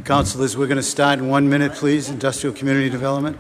Councilors, we're going to start in 1 minute, please. Industrial Community Development.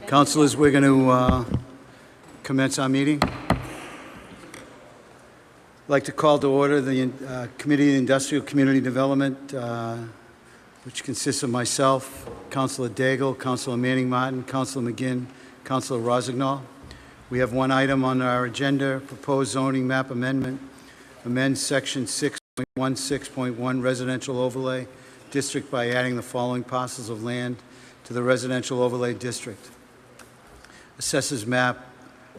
Councilors, we're going to commence our meeting. I'd like to call to order the Committee on Industrial Community Development, which consists of myself, Councilor Daigle, Councilor Manning Martin, Councilor McGinn, Councilor Rossignol. We have one item on our agenda, proposed zoning map amendment, amend section 6.16.1 residential overlay district by adding the following parcels of land to the residential overlay district. Assessors map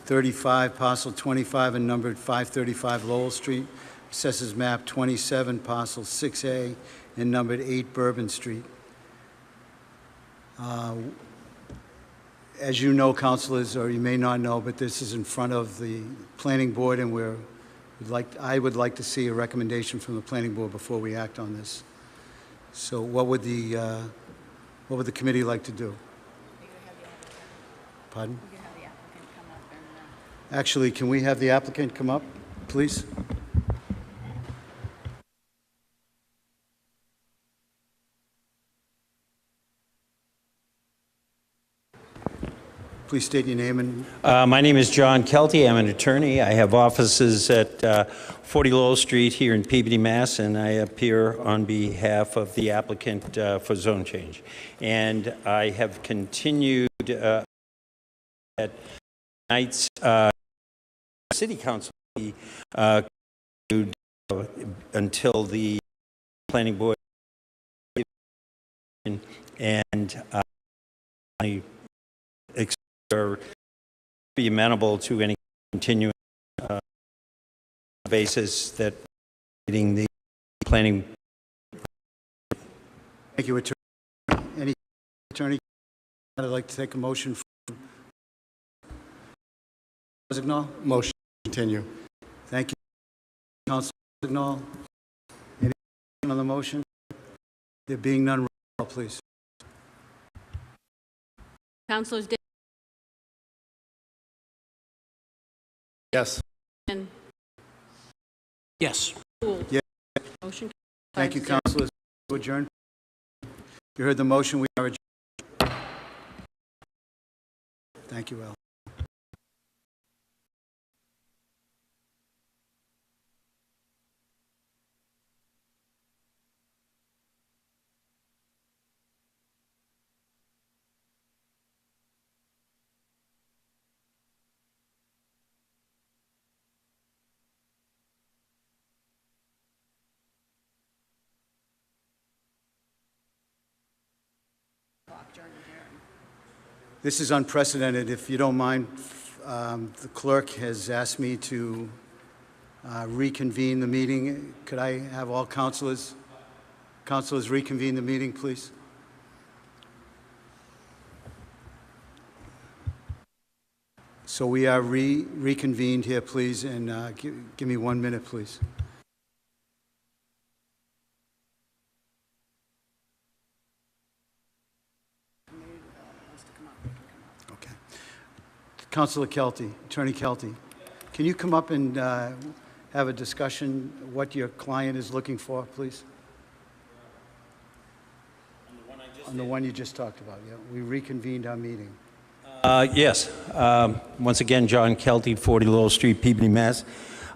35, parcel 25 and numbered 535 Lowell Street. Assessors map 27, parcel 6A and numbered 8 Bourbon Street. As you know, councilors, or you may not know, but this is in front of the planning board, and I would like to see a recommendation from the planning board before we act on this. So what would the committee like to do? Pardon? We can have the applicant come up and, Actually, can we have the applicant come up, please? Please state your name and... My name is John Kelty. I'm an attorney. I have offices at 40 Lowell Street here in Peabody, Mass., and I appear on behalf of the applicant for zone change. And I have continued at tonight's City Council until the Planning Board, and I be amenable to any continuing basis that meeting the planning. Thank you, attorney. Any attorney, I'd like to take a motion for Rossignol? Motion to continue. Thank you, Councilor Rossignol. Any on the motion? There being none, roll call, please. Councilors Yes. Dan. Yes. Gould. Yes. Motion. Thank you, 5-0. Councilors. Adjourn. You heard the motion. We are adjourned. Thank you, Al. This is unprecedented. If you don't mind, the clerk has asked me to reconvene the meeting. Could I have all councilors reconvene the meeting, please? So we are reconvened here, please, and give me 1 minute, please. Okay. Councilor Kelty, Attorney Kelty, can you come up and have a discussion what your client is looking for, please? On the one you just talked about, yeah. We reconvened our meeting. Yes. Once again, John Kelty, 40 Lowell Street, Peabody, Mass.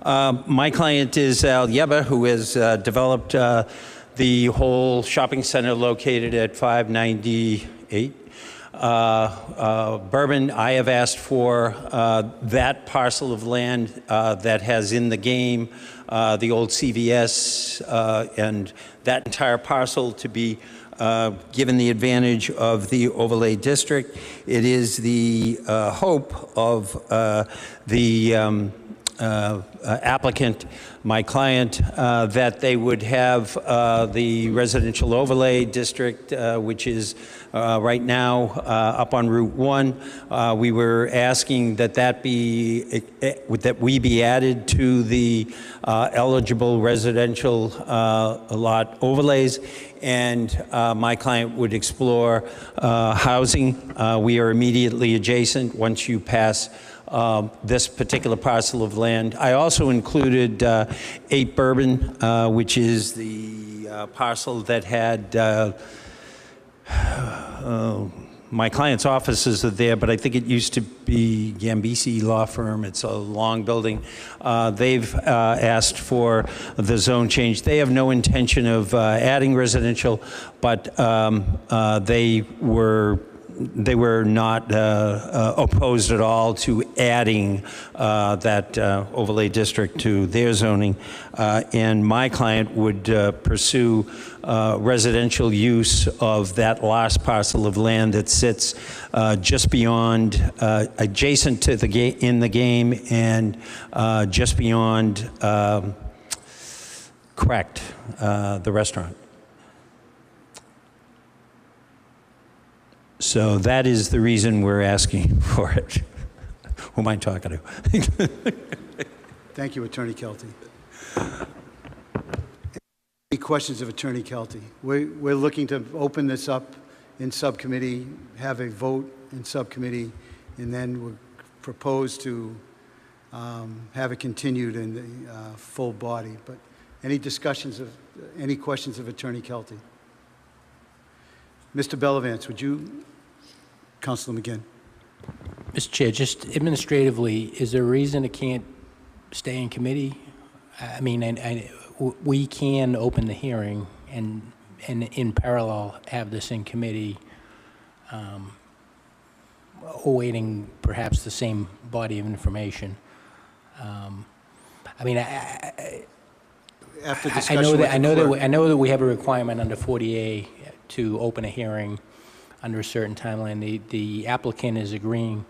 My client is Al Yeba, who has developed the whole shopping center located at 598 Bourbon. I have asked for that parcel of land that has in the game the old CVS and that entire parcel to be given the advantage of the overlay district. It is the hope of the applicant, my client, that they would have the residential overlay district, which is right now up on Route 1. We were asking that we be added to the eligible residential lot overlays, and my client would explore housing. We are immediately adjacent once you pass this particular parcel of land. I also included 8 Bourbon, which is the parcel that had my client's offices are there, but I think it used to be Gambisi Law Firm. It's a long building. They've asked for the zone change. They have no intention of adding residential, but they were not opposed at all to adding that overlay district to their zoning. And my client would pursue residential use of that last parcel of land that sits just beyond, adjacent to in the game, and just beyond, correct, the restaurant. So that is the reason we're asking for it. Who am I talking to? Thank you, Attorney Kelty. Any questions of Attorney Kelty? We're looking to open this up in subcommittee, have a vote in subcommittee, and then we'll propose to have it continued in the full body. But any questions of Attorney Kelty? Mr. Bellavance, would you, Councilor McGinn? Mr. Chair, just administratively, is there a reason it can't stay in committee? I mean, we can open the hearing and in parallel have this in committee, awaiting perhaps the same body of information. I mean, After discussion I know with that the clerk. I know that we have a requirement under 40A to open a hearing under a certain timeline. The applicant is agreeing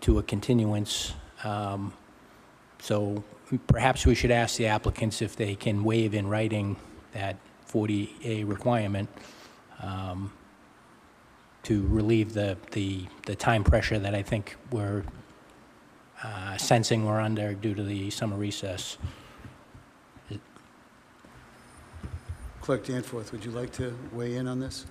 to a continuance, so perhaps we should ask the applicants if they can waive in writing that 40A requirement to relieve the time pressure that I think sensing we're under due to the summer recess. Clerk Danforth, would you like to weigh in on this?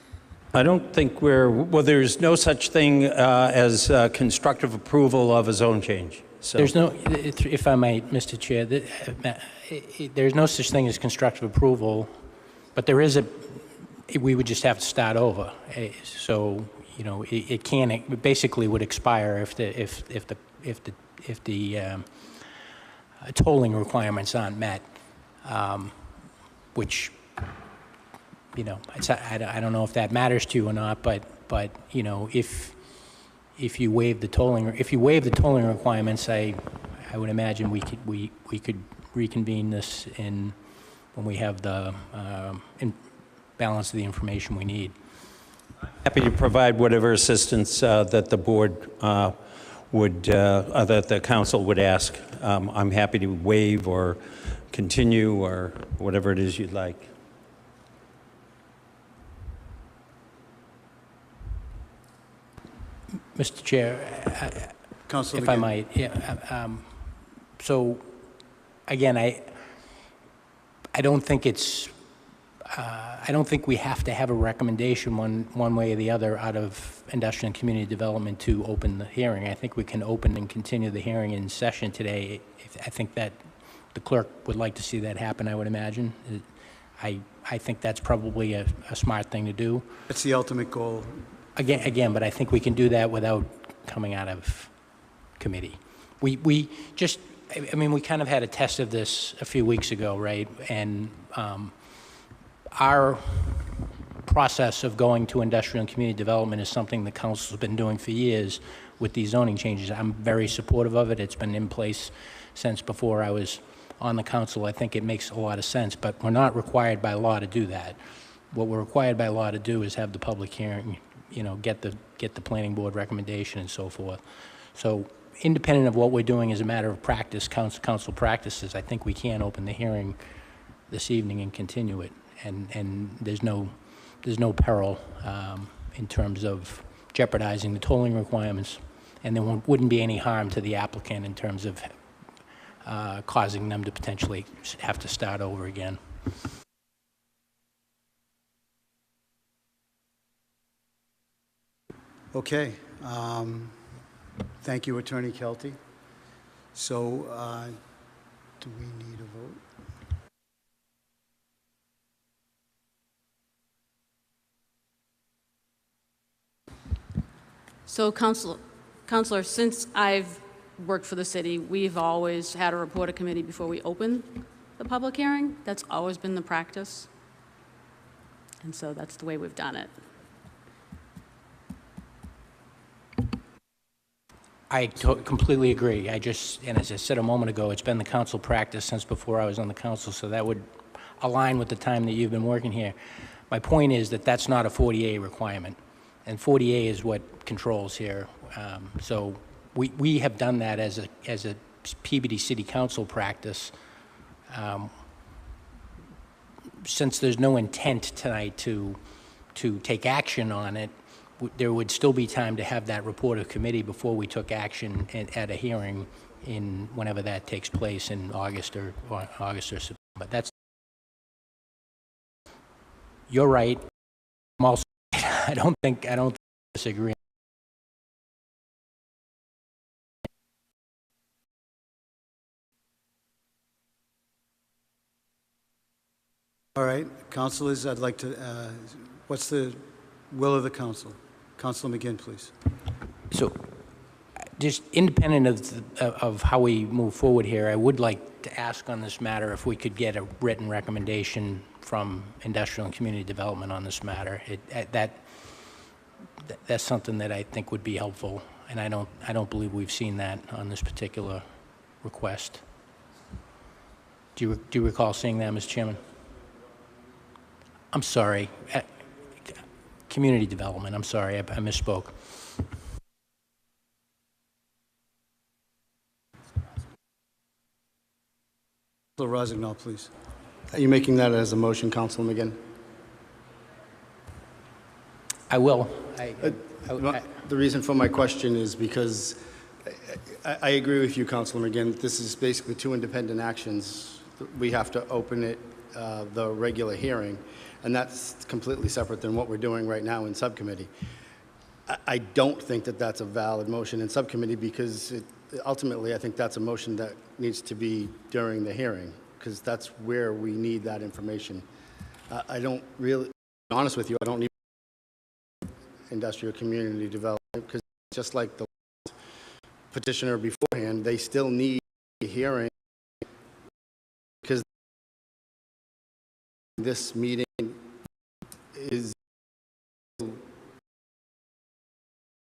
I don't think well, there's no such thing as constructive approval of a zone change. So There's no, if I might, Mr. Chair, there's no such thing as constructive approval, but there is we would just have to start over. So, you know, it basically would expire if the tolling requirements aren't met, which, you know, I don't know if that matters to you or not, but you know, if you waive the tolling requirements, I would imagine we could reconvene this when we have the balance of the information we need. happy to provide whatever assistance that the board would, that the council would ask. I'm happy to waive or continue or whatever it is you'd like. Mr. Chair, Councilor if I McGinn. might, yeah. So, again, I don't think it's, I don't think we have to have a recommendation one way or the other out of Industrial and Community Development to open the hearing. I think we can open and continue the hearing in session today. I think that the clerk would like to see that happen, I would imagine. I think that's probably a smart thing to do. That's the ultimate goal. Again, but I think we can do that without coming out of committee. We just, I mean, we kind of had a test of this a few weeks ago, right? And our process of going to industrial and community development is something the council's been doing for years with these zoning changes. I'm very supportive of it. It's been in place since before I was on the council. I think it makes a lot of sense, but we're not required by law to do that. What we're required by law to do is have the public hearing, you know, get the planning board recommendation and so forth. So independent of what we're doing as a matter of practice, council practices, I think we can open the hearing this evening and continue it. And there's no peril in terms of jeopardizing the tolling requirements, and there wouldn't be any harm to the applicant in terms of causing them to potentially have to start over again. Okay. Thank you, Attorney Kelty. So, do we need a vote? So, Counselor, since I've worked for the city, we've always had a reporter committee before we open the public hearing. That's always been the practice. And so that's the way we've done it. I completely agree. And as I said a moment ago, it's been the council practice since before I was on the council, so that would align with the time that you've been working here. My point is that that's not a 40A requirement, and 40A is what controls here. So we have done that as a Peabody City Council practice. Since there's no intent tonight to take action on it, there would still be time to have that reporter committee before we took action at a hearing in whenever that takes place in August or September. But that's, you're right. I'm also, I don't disagree. All right, councilors, I'd like to, what's the will of the council? Councilor McGinn, please. So, just independent of how we move forward here, I would like to ask on this matter if we could get a written recommendation from Industrial and Community Development on this matter. That's something that I think would be helpful, and I don't believe we've seen that on this particular request. Do you recall seeing that, Mr. Chairman? I'm sorry. Community Development, I'm sorry, I misspoke. Councilor Rossignol, please. Are you making that as a motion, Councilor McGinn? I will. The reason for my question is because I agree with you, Councilor McGinn. This is basically two independent actions. We have to open it, the regular hearing, and that's completely separate than what we're doing right now in subcommittee. I don't think that that's a valid motion in subcommittee because ultimately I think that's a motion that needs to be during the hearing because that's where we need that information. I don't really, to be honest with you, I don't need industrial community development because just like the petitioner beforehand, they still need a hearing because this meeting is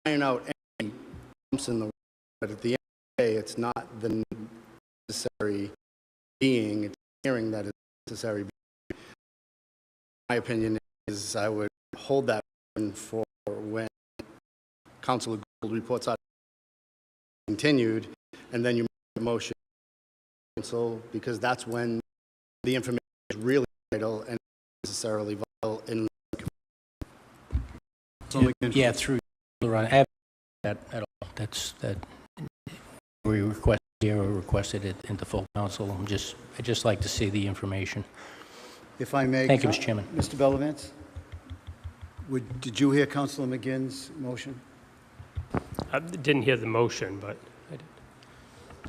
iron out any bumps in the road, but at the end of the day, it's not the necessary being, it's the hearing that is necessary. My opinion is I would hold that for when Councilor Gould reports out continued, and then you make the motion, council, because that's when the information is really vital and necessarily vital in. Yeah, through, I have that at all. That's, that we requested here or requested it into full council. I'd just like to see the information. If I may. Thank you, Mr. Chairman. Mr. Bellavance? Did you hear Councilor McGinn's motion? I didn't hear the motion, but I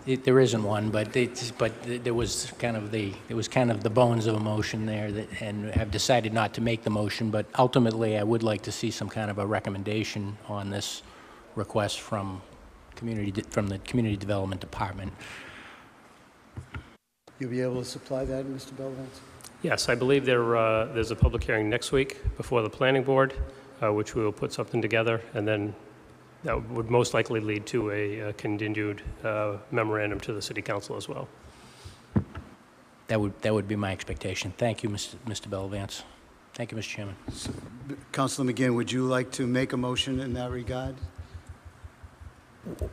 did. There isn't one, but there was kind of the bones of a motion there, and I've decided not to make the motion, but ultimately I would like to see some kind of a recommendation on this request from the Community Development Department. You'll be able to supply that, Mr. Bellavance? Yes, I believe there's a public hearing next week before the planning board, which we will put something together, and then that would most likely lead to a continued memorandum to the city council as well. That would be my expectation. Thank you, Mr. Bellavance. Thank you, Mr. Chairman. Councilor McGinn, would you like to make a motion in that regard?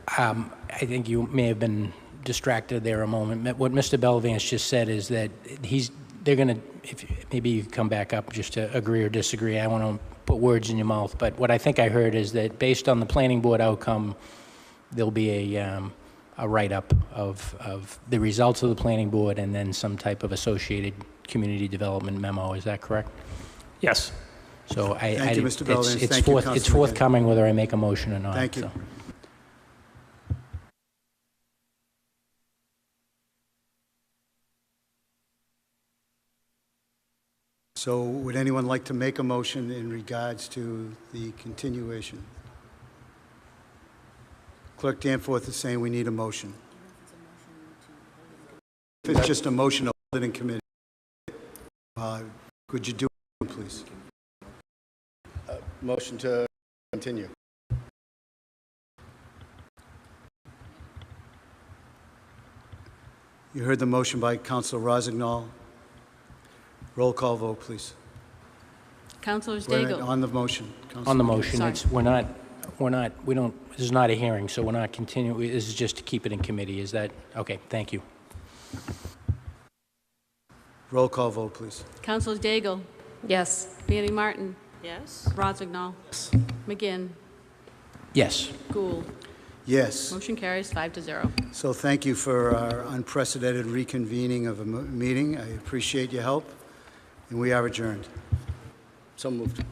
I think you may have been distracted there a moment. What Mr. Bellavance just said is that they're going to, if maybe you could come back up just to agree or disagree. I want to put words in your mouth, but what I think I heard is that based on the planning board outcome, there'll be a write-up of the results of the planning board and then some type of associated community development memo. Is that correct? Yes. So Thank you, Mr. Bellavance. Thank you, Councilor it's McGinn. forthcoming whether I make a motion or not. Thank you. So. So would anyone like to make a motion in regards to the continuation? Clerk Danforth is saying we need a motion. If it's just a motion to hold it in committee, could you do it, please? Motion to continue. You heard the motion by Councilor Rossignol. Roll call vote, please. Councilors Wait a minute, Daigle. on the motion. On the Councilor McGinn. motion, Sorry. we don't, this is not a hearing, so we're not continuing, this is just to keep it in committee, is that, okay, thank you. Roll call vote, please. Councilors Daigle. Yes. Manning Martin. Yes. Rossignol. McGinn. Yes. Gould. Yes. Motion carries 5-0. So thank you for our unprecedented reconvening of a meeting. I appreciate your help, and we are adjourned. So moved.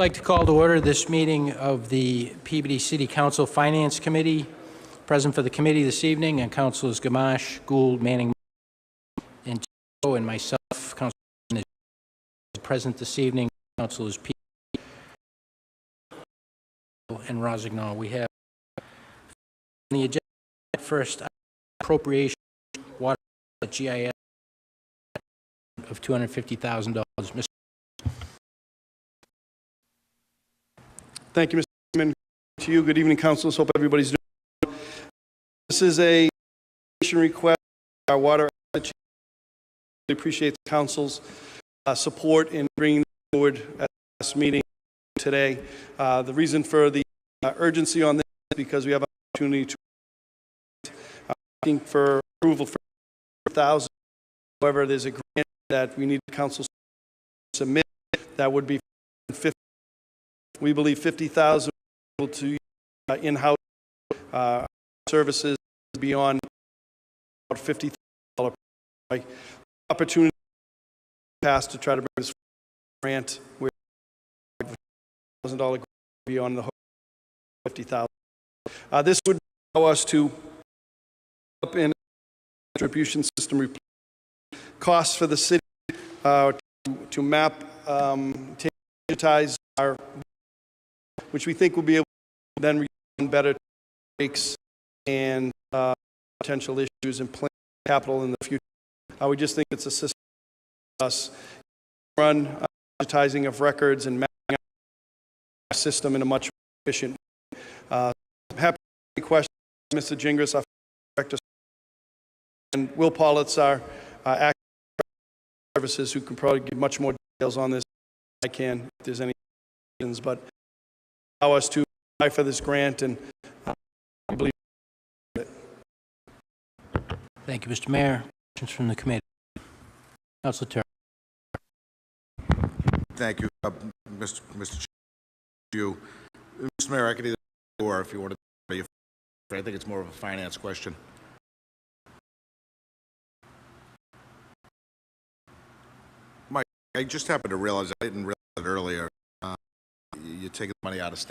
like to call to order this meeting of the Peabody City Council Finance Committee. Present for the committee this evening, and Councilors Gamache, Gould, Manning, and Tito, and myself. Councilor is present this evening. Councilors Peabody and Rossignol. We have on the agenda first appropriation water GIS of $250,000. Mr. Thank you, Mr. Chairman. To you, good evening, councilors. Hope everybody's doing well. This is a request for our water. We appreciate the council's support in bringing forward at this meeting today. The reason for the urgency on this is because we have an opportunity to asking for approval for 1,000. However, there's a grant that we need the council to submit that would be 50. We believe 50,000 to in-house services beyond about $50,000 opportunity passed to try to bring this grant with $1,000 beyond the $50,000. This would allow us to up in distribution system costs for the city to map, digitize our, which we think will be able to then respond better to breaks and potential issues and plan capital in the future. We just think it's a system for us run digitizing of records and mapping our system in a much more efficient way. Happy to question Mr. Gingras, our director, and Will Pollitt's our acting services, who can probably give much more details on this than I can if there's any questions, but allow us to apply for this grant, and I believe it. Thank you, Mr. Mayor. Questions from the committee. Councilor Turner. Thank you, Mr. Chair. Mr. Mayor, I could either or if you wanted to. I think it's more of a finance question. Mike, I just happened to realize, I didn't realize it earlier, you're taking money out of state.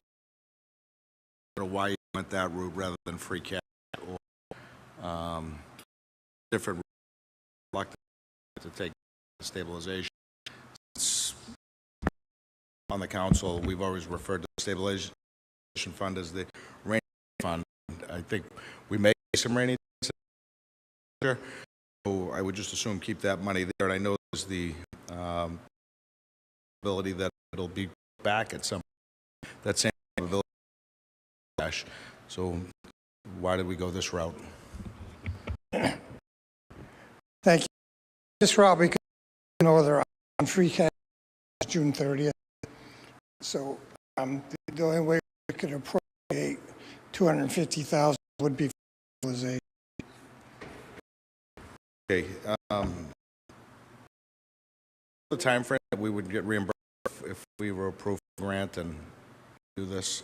I don't know why you went that route rather than free cash or different reluctant to take stabilization. It's on the council, we've always referred to the stabilization fund as the rainy fund. I think we may get some rainy days, so I would just assume keep that money there. And I know there's the ability that it'll be back at some that same ability cash. So why did we go this route? Thank you. This route, because no other on free cash June 30th. So the only way we could appropriate $250,000 would be stabilization. Okay. The time frame that we would get reimbursed if we were approved for grant and do this.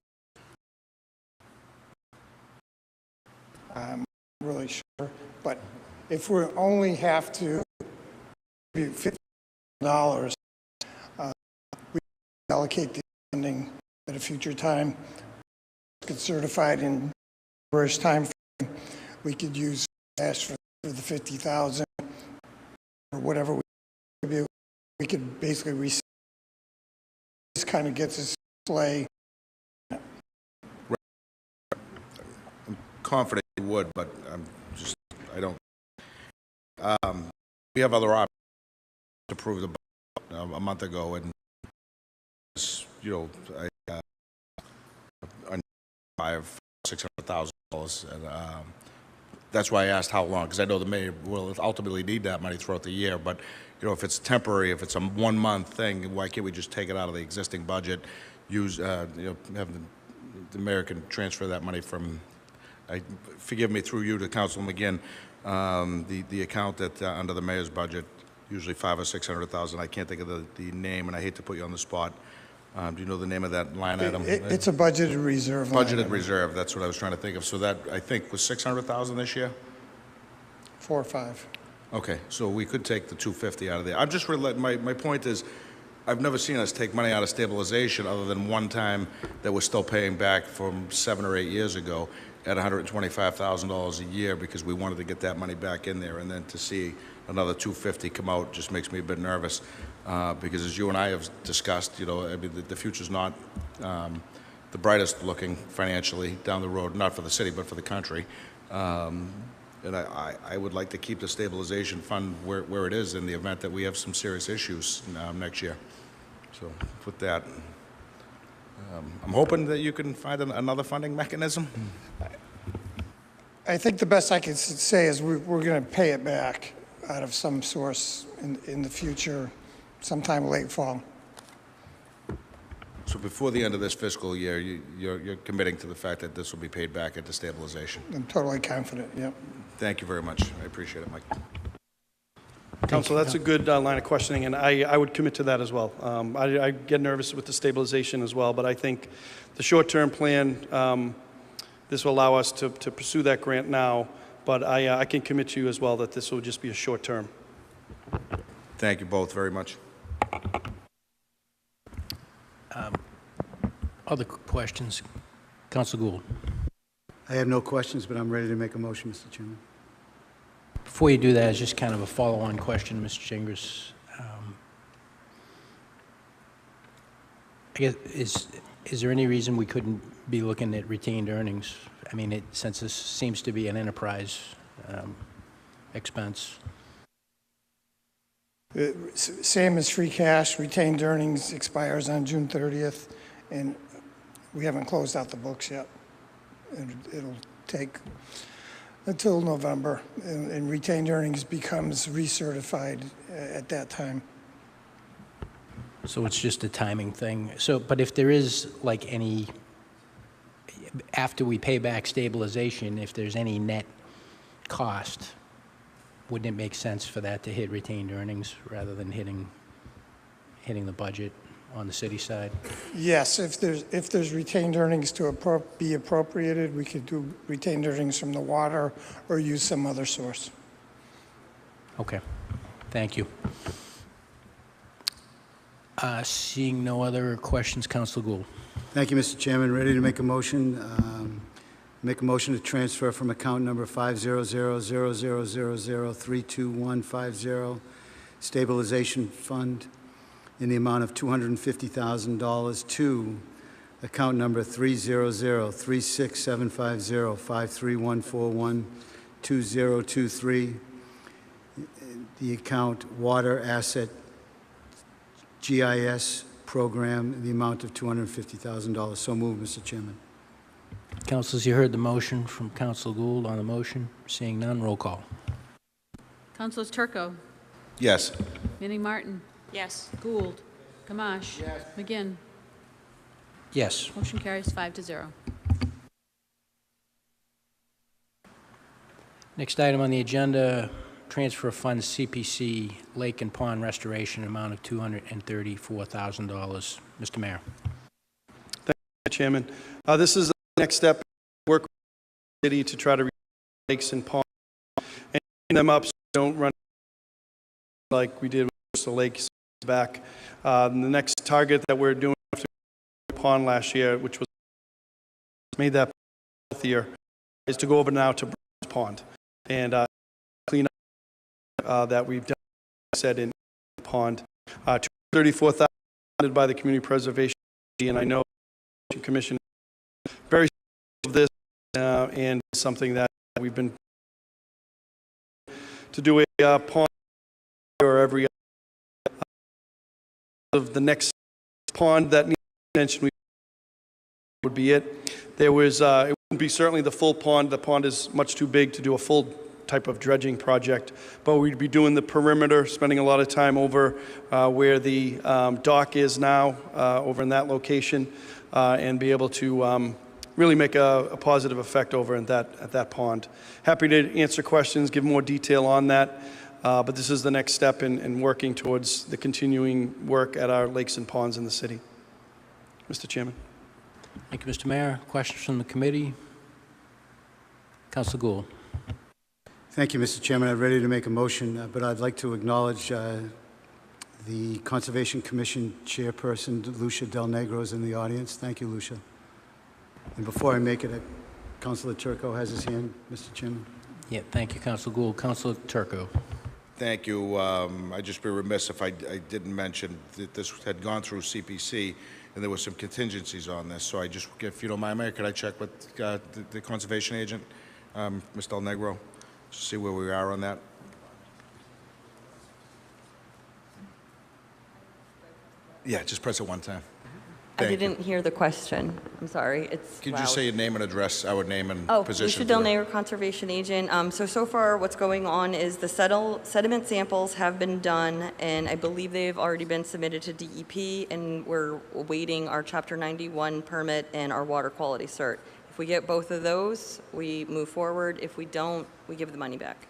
I'm not really sure, but if we only have to be $50, we allocate the funding at a future time. Get certified in first time frame. We could use cash for the 50,000 or whatever we could basically reset. This kind of gets us play. I'm confident you would, but I don't. We have other options to prove the budget a month ago, and you know, I have $600,000, and that's why I asked how long, because I know the mayor will ultimately need that money throughout the year. But you know, if it's temporary, if it's a 1 month thing, why can't we just take it out of the existing budget? Use you know, have the mayor can transfer that money from. Forgive me, through you to Councilman McGinn, the account that under the mayor's budget, usually $500,000 or $600,000. I can't think of the name, and I hate to put you on the spot. Do you know the name of that line item? It's a budgeted reserve. Budgeted reserve. That's what I was trying to think of. So that I think was $600,000 this year. 4 or 5. Okay, so we could take the 250 out of there. I'm just my point is, I've never seen us take money out of stabilization other than one time that we're still paying back from 7 or 8 years ago at $125,000 a year because we wanted to get that money back in there. And then to see another $250 come out just makes me a bit nervous because as you and I have discussed, you know, I mean, the future's not the brightest looking financially down the road, not for the city, but for the country. And I would like to keep the stabilization fund where it is in the event that we have some serious issues next year. So with that, I'm hoping that you can find another funding mechanism. I think the best I can say is we're going to pay it back out of some source in the future, sometime late fall. So before the end of this fiscal year, you're committing to the fact that this will be paid back into stabilization. I'm totally confident, yep. Thank you very much. I appreciate it, Mike. Council, that's a good line of questioning, and I would commit to that as well. I get nervous with the stabilization as well, but I think the short-term plan, this will allow us to pursue that grant now, but I can commit to you as well that this will just be a short term. Thank you both very much. Other questions? Council Gould. I have no questions, but I'm ready to make a motion, Mr. Chairman. Before you do that, it's just kind of a follow-on question, Mr. Chingris. I guess, is there any reason we couldn't be looking at retained earnings? I mean, since this seems to be an enterprise expense. Same as free cash, retained earnings expires on June 30th, and we haven't closed out the books yet. It'll take until November, and retained earnings becomes recertified at that time. So it's just a timing thing. So, but if there is like any, after we pay back stabilization, if there's any net cost, wouldn't it make sense for that to hit retained earnings rather than hitting the budget on the city side? Yes, if there's retained earnings to be appropriated, we could do retained earnings from the water or use some other source. Okay, thank you. Seeing no other questions, Council Gould. Thank you, Mr. Chairman. Ready to make a motion? Make a motion to transfer from account number 500,000,32150, stabilization fund, in the amount of $250,000 to account number 300-36750-53141-2023, the account Water Asset GIS Program, in the amount of $250,000. So moved, Mr. Chairman. Councilors, you heard the motion from Council Gould on the motion. Seeing none, roll call. Councilors Turco, Yes. Manning Martin, Yes. Gould, Gamache. McGinn. Yes. Motion carries 5-0. Next item on the agenda, transfer of funds CPC Lake and Pond Restoration, amount of $234,000. Mr. Mayor. Thank you, Chairman. This is the next step, work with the city to try to restore lakes and ponds and clean them up so we don't run like we did with the lakes back. The next target that we're doing after the pond last year, which was made that healthier, is to go over now to Brown's Pond and clean up that we've done, said in the pond. $234,000 funded by the Community Preservation Committee, and I know the Commission is very supportive of this and something that we've been to do a pond or every of the next pond that needs attention would be it. There was it wouldn't be certainly the full pond. The pond is much too big to do a full type of dredging project, but we'd be doing the perimeter, spending a lot of time over where the dock is now, over in that location, and be able to really make a positive effect over at that pond. Happy to answer questions, give more detail on that, but this is the next step in working towards the continuing work at our lakes and ponds in the city. Mr. Chairman. Thank you, Mr. Mayor. Questions from the committee? Council Gould. Thank you, Mr. Chairman. I'm ready to make a motion, but I'd like to acknowledge The Conservation Commission Chairperson, Lucia Del Negro, is in the audience. Thank you, Lucia. And before I make it, Councilor Turco has his hand, Mr. Chairman. Yeah, thank you, Councilor Gould. Councilor Turco. Thank you. I'd just be remiss if I didn't mention that this had gone through CPC, and there were some contingencies on this. So I just, if you don't mind, Mayor, could I check with the conservation agent, Ms. Del Negro, to see where we are on that? Yeah, just press it one time. I Thank you. didn't hear the question. I'm sorry. It's Could you loud. just say your name and address, our name and Oh, position? Lucia Del Negro, Conservation Agent. So far, what's going on is the sediment samples have been done, and I believe they've already been submitted to DEP, and we're awaiting our Chapter 91 permit and our water quality cert. If we get both of those, we move forward. If we don't, we give the money back.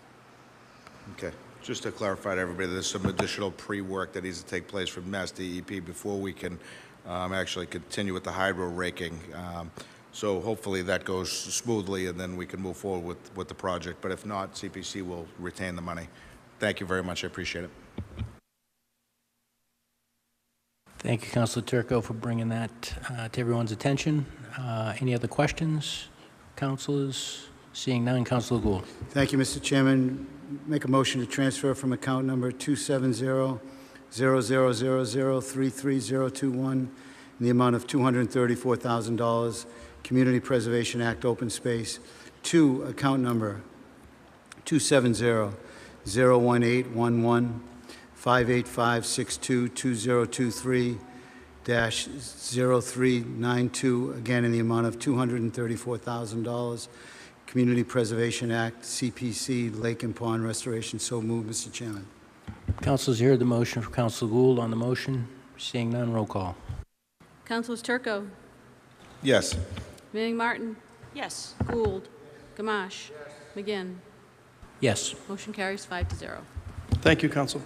Okay. Just to clarify to everybody, there's some additional pre-work that needs to take place from Mass DEP before we can actually continue with the hydro raking. So hopefully that goes smoothly, and then we can move forward with the project. But if not, CPC will retain the money. Thank you very much. I appreciate it. Thank you, Councilor Turco, for bringing that to everyone's attention. Any other questions, councilors? Seeing none, Councilor Gould. Thank you, Mr. Chairman. Make a motion to transfer from account number 270-0000-33021 in the amount of $234,000, Community Preservation Act open space, to account number 270-018-11-58562-2023-0392, again in the amount of $234,000, Community Preservation Act, CPC, Lake and Pond Restoration. So moved, Mr. Chairman. Councilors, you heard the motion for Councilor Gould on the motion. Seeing none, roll call. Councilors Turco, Yes. Manning Martin, Yes. Gould, Gamache, McGinn. Yes. Motion carries 5-0. Thank you, Council.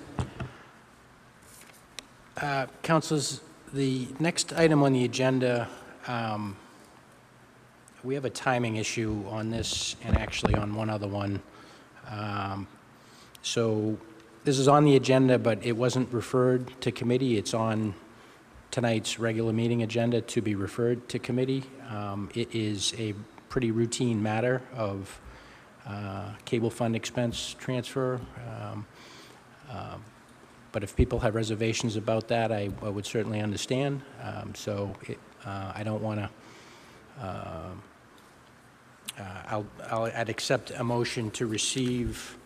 Councilors, the next item on the agenda, we have a timing issue on this and actually on one other one. So this is on the agenda, but it wasn't referred to committee. It's on tonight's regular meeting agenda to be referred to committee. It is a pretty routine matter of cable fund expense transfer. But if people have reservations about that, I would certainly understand. I don't want to I'd accept a motion to receive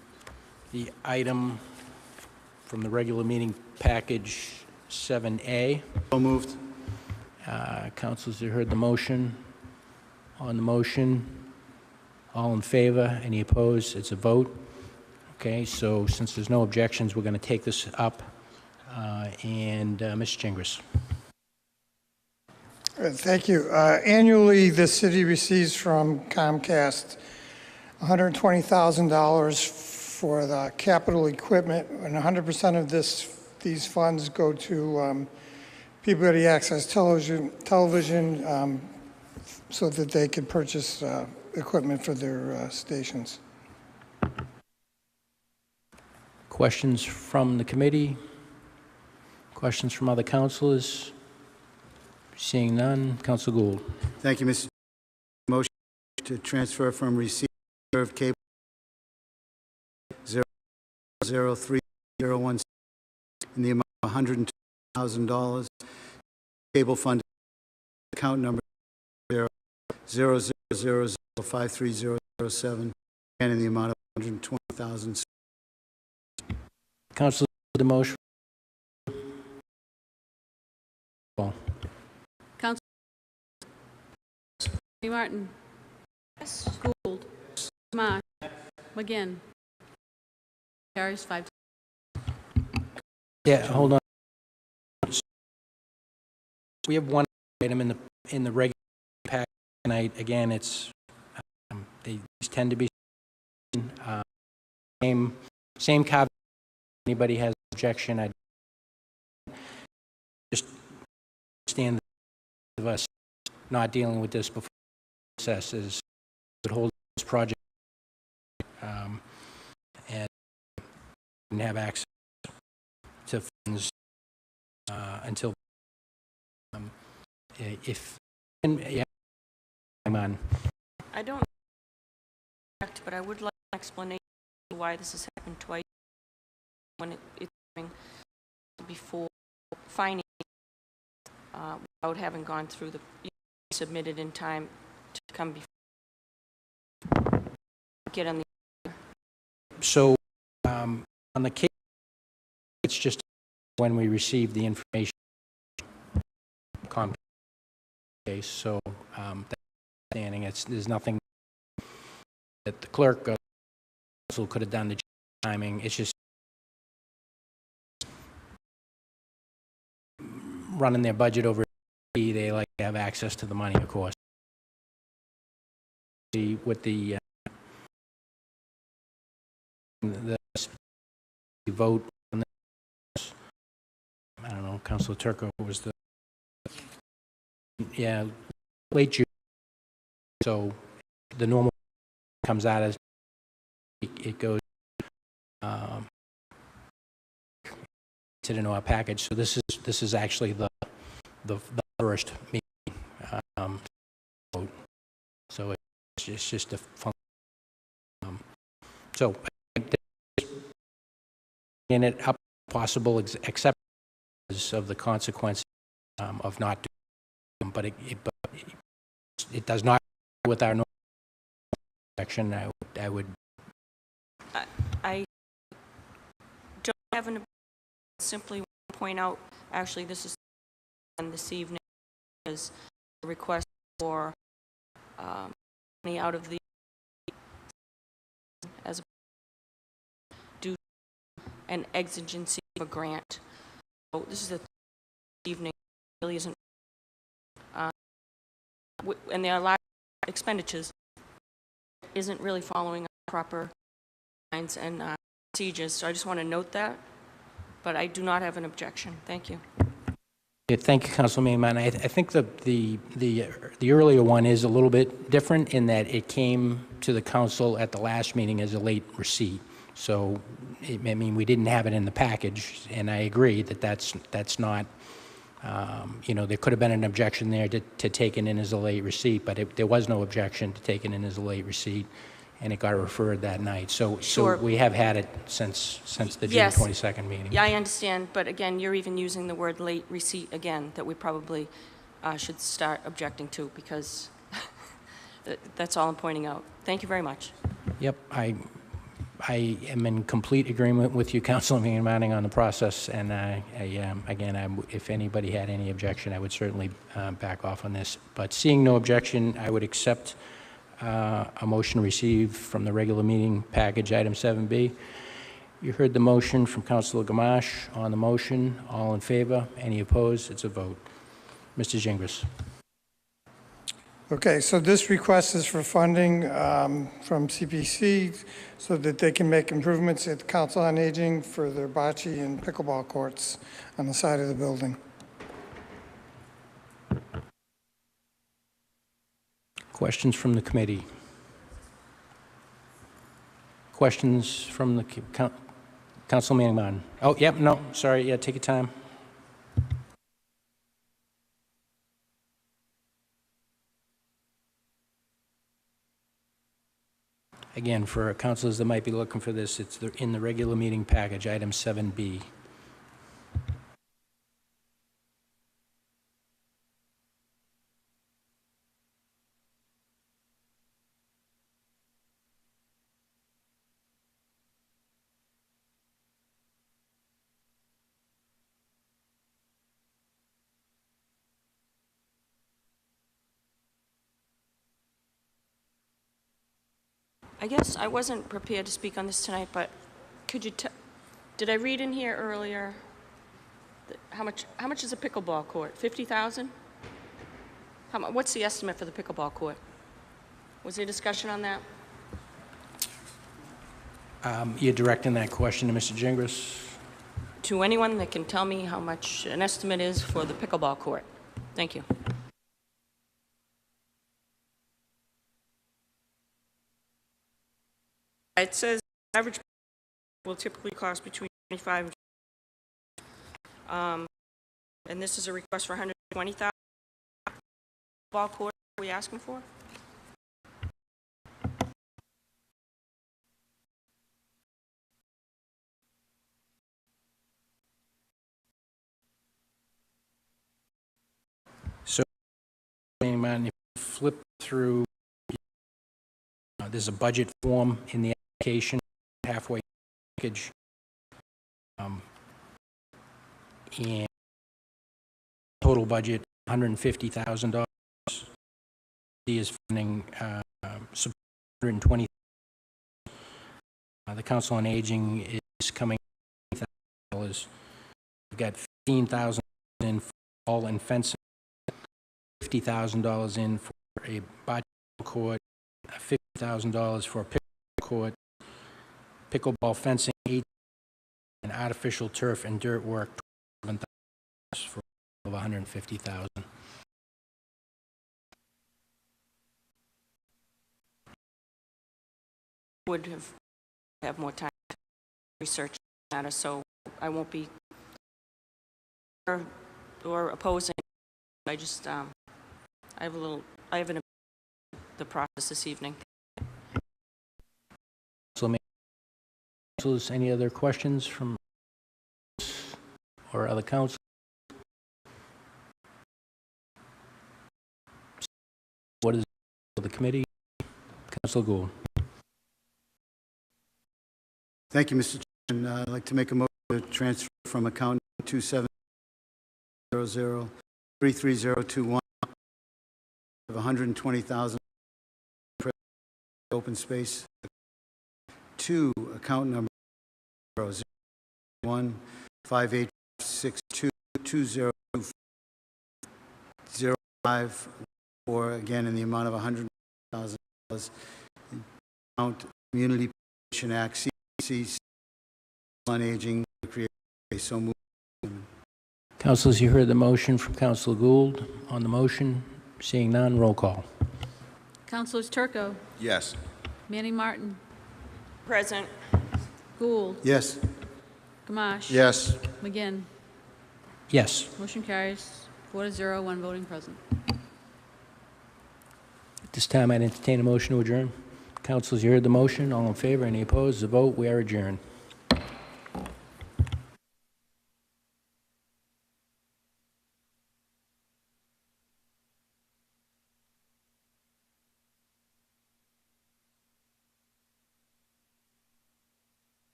the item from the regular meeting package 7A. So moved. Councilors, you heard the motion. On the motion, all in favor? Any opposed? It's a vote. Okay, so since there's no objections, we're going to take this up. Mr. Chingris. Thank you. Annually, the city receives from Comcast $120,000 for the capital equipment, and 100% of these funds go to Peabody Access Television so that they can purchase equipment for their stations. Questions from the committee? Questions from other councilors? Seeing none, Councilor Gould. Thank you, Mr. Motion to transfer from receipt of cable 00301 in the amount of $102,000. Cable fund account number 000053007 and in the amount of $120,000. Councilor, the motion. Martin. Yes. Gould. Gamache. McGinn. Carries 5. Yeah, hold on. We have one item in the regular pack tonight. Again, it's these tend to be same caveat. Anybody has objection, I just understand of us not dealing with this before the process is would hold this project and have access to funds until, if, and, yeah, I'm on. I don't, but I would like an explanation why this has happened twice when it's coming before finding without having gone through the submitted in time to come before get on the. So, on the case, it's just when we receive the information case, so that's understanding. There's nothing that the clerk or council could have done to change the timing. It's just running their budget over. They like to have access to the money, of course. With the vote on this, I don't know, Councilor Turco was the, yeah, late June. So the normal comes out as it goes into our package. So this is actually the first meeting vote. So it's just a fun. So in it up possible except of the consequences of not doing them, but it does not with our normal action. I would. I don't have an simply want to point out. Actually, this is this evening is a request for money out of the as due an exigency of a grant. So this is the evening. Really isn't, and there are large expenditures. Isn't really following proper lines and procedures. So I just want to note that, but I do not have an objection. Thank you. Yeah, thank you, Councilman Mann. I think the earlier one is a little bit different in that it came to the council at the last meeting as a late receipt. So, I mean, we didn't have it in the package, and I agree that that's not, you know, there could have been an objection there to take it in as a late receipt, but there was no objection to take it in as a late receipt, and it got referred that night. So, Sure. So we have had it since the June Yes. 22nd meeting. Yeah, I understand, but again, you're even using the word late receipt again, that we probably should start objecting to, because that's all I'm pointing out. Thank you very much. Yep, I am in complete agreement with you, Councilman Manning, on the process, and again, if anybody had any objection, I would certainly back off on this. But seeing no objection, I would accept a motion received from the regular meeting package, item 7B. You heard the motion from Councilor Gamache. On the motion, all in favor? Any opposed? It's a vote. Mr. Gingras. Okay, so this request is for funding from CPC so that they can make improvements at the Council on Aging for their bocce and pickleball courts on the side of the building. Questions from the committee? Questions from the Councilman Mann? Oh, yep, no, sorry, yeah, take your time. Again, for councilors that might be looking for this, it's in the regular meeting package, item 7B. I guess I wasn't prepared to speak on this tonight, but could you did I read in here earlier how much is a pickleball court? 50,000? What's the estimate for the pickleball court? Was there discussion on that? You're directing that question to Mr. Gingras? To anyone that can tell me how much an estimate is for the pickleball court. Thank you. It says average will typically cost between 25 and And this is a request for 120,000 ball court are we asking for? So, man, if you flip through, there's a budget form in the application, halfway package. And total budget, $150,000. He is funding 120. The Council on Aging is coming $50,000. We've got $15,000 in for all and fencing, $50,000 in for a bocce court, $50,000 for a pickleball court, pickleball fencing, and artificial turf and dirt work, $27,000 for over $150,000. Would have more time to research the matter, so I won't be or opposing. I just I have the process this evening. Councilors, any other questions from or other council? What is the committee? Councilor Gould. Thank you, Mr. Chairman. I'd like to make a motion to transfer from account 2700-33021 of $120,000 open space to account number 001-5862-2005, or again in the amount of $100,000 in account Community Preservation Act, CDC on Aging, create so move. Councilors, you heard the motion from Councilor Gould. On the motion, seeing none, roll call. Councilors Turco, Yes. Manning Martin, Present. Gould, Yes. Gamache. Yes. McGinn. Yes. Motion carries 4-0, one voting present. At this time, I'd entertain a motion to adjourn. Councilors, you heard the motion. All in favor? Any opposed? The vote. We are adjourned.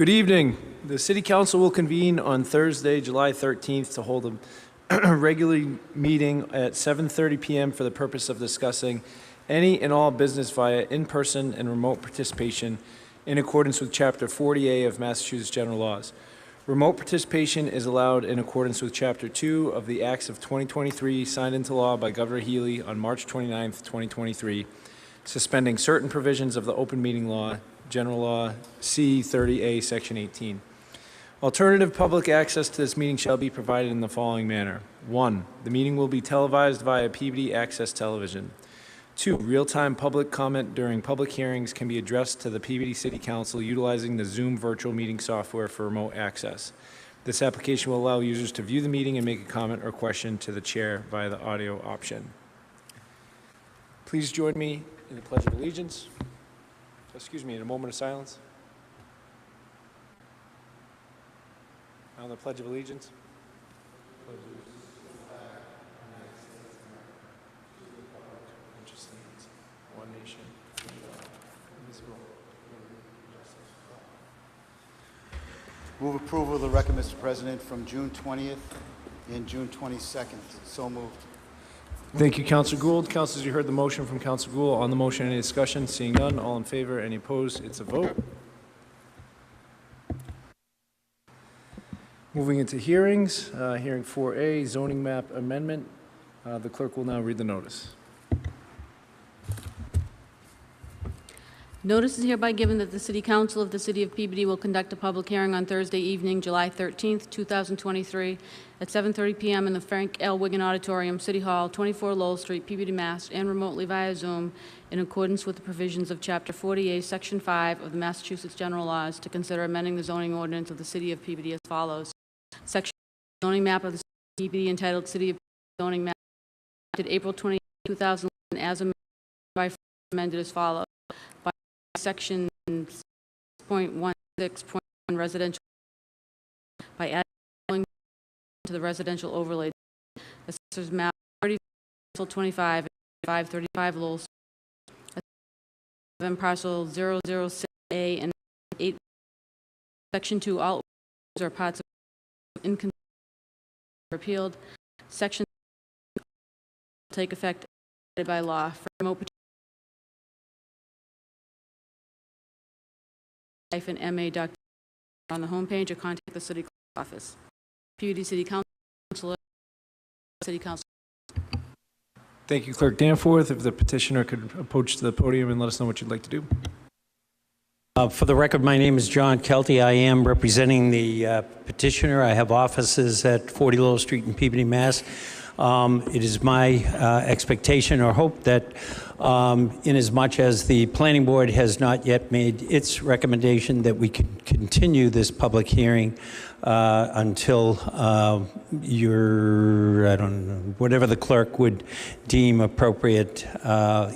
Good evening. The City Council will convene on Thursday, July 13th to hold a regular meeting at 7:30 p.m. for the purpose of discussing any and all business via in-person and remote participation in accordance with Chapter 40A of Massachusetts General Laws. Remote participation is allowed in accordance with Chapter 2 of the Acts of 2023 signed into law by Governor Healy on March 29th, 2023, suspending certain provisions of the open meeting law, General Law C-30A, Section 18. Alternative public access to this meeting shall be provided in the following manner. 1. The meeting will be televised via Peabody Access Television. 2. Real-time public comment during public hearings can be addressed to the Peabody City Council utilizing the Zoom virtual meeting software for remote access. This application will allow users to view the meeting and make a comment or question to the chair via the audio option. Please join me in the Pledge of Allegiance. Excuse me, in a moment of silence. On the Pledge of Allegiance. One nation, indivisible. Move approval of the record, Mr. President, from June 20th and June 22nd. So moved. Thank you, Councilor Gould. Councilors, you heard the motion from Councilor Gould. On the motion, any discussion? Seeing none, all in favor, any opposed? It's a vote. Moving into hearings, hearing 4A, zoning map amendment. The clerk will now read the notice. Notice is hereby given that the City Council of the City of Peabody will conduct a public hearing on Thursday evening, July 13th, 2023, at 7:30 p.m. in the Frank L. Wigan Auditorium, City Hall, 24 Lowell Street, Peabody, Mass., and remotely via Zoom, in accordance with the provisions of Chapter 40A, Section 5 of the Massachusetts General Laws, to consider amending the zoning ordinance of the City of Peabody as follows. Section zoning map of the City of Peabody entitled City of Peabody Zoning Map, dated April 20, 2011, as amended as follows. By Section 6.16.1 residential, by adding to the residential overlay, Assessors map 25 535 Lowell, parcel 006A and 8. Section 2, all or parts of inconsistent repealed. Section take effect by law for remote MA on the homepage or contact the City Clerk's office. Peabody City Council. City Council. Thank you, Clerk Danforth. If the petitioner could approach the podium and let us know what you'd like to do. For the record, my name is John Kelty. I am representing the petitioner. I have offices at 40 Lowell Street in Peabody, Mass. It is my expectation or hope that inasmuch as the Planning Board has not yet made its recommendation, that we can continue this public hearing until I don't know, whatever the clerk would deem appropriate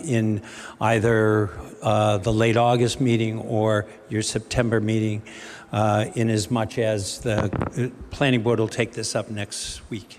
in either the late August meeting or your September meeting, inasmuch as the Planning Board will take this up next week.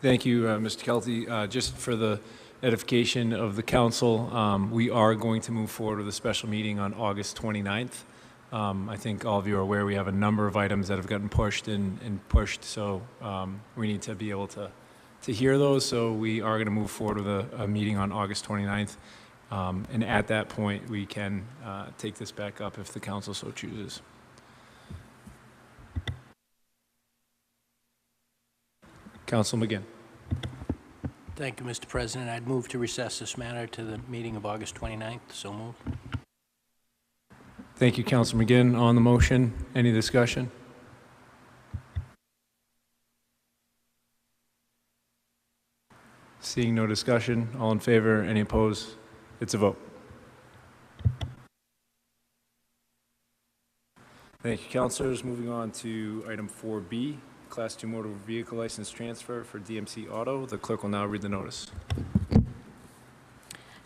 Thank you, Mr. Kelty. Just for the edification of the council, we are going to move forward with a special meeting on August 29th. I think all of you are aware we have a number of items that have gotten pushed and pushed, so we need to be able to hear those. So we are going to move forward with a meeting on August 29th. And at that point, we can take this back up if the council so chooses. Councilor McGinn. Thank you, Mr. President. I'd move to recess this matter to the meeting of August 29th. So moved. Thank you, Councilor McGinn. On the motion, any discussion? Seeing no discussion, all in favor, any opposed? It's a vote. Thank you, councilors. Moving on to item 4B. Class 2 motor vehicle license transfer for DMC Auto. The clerk will now read the notice.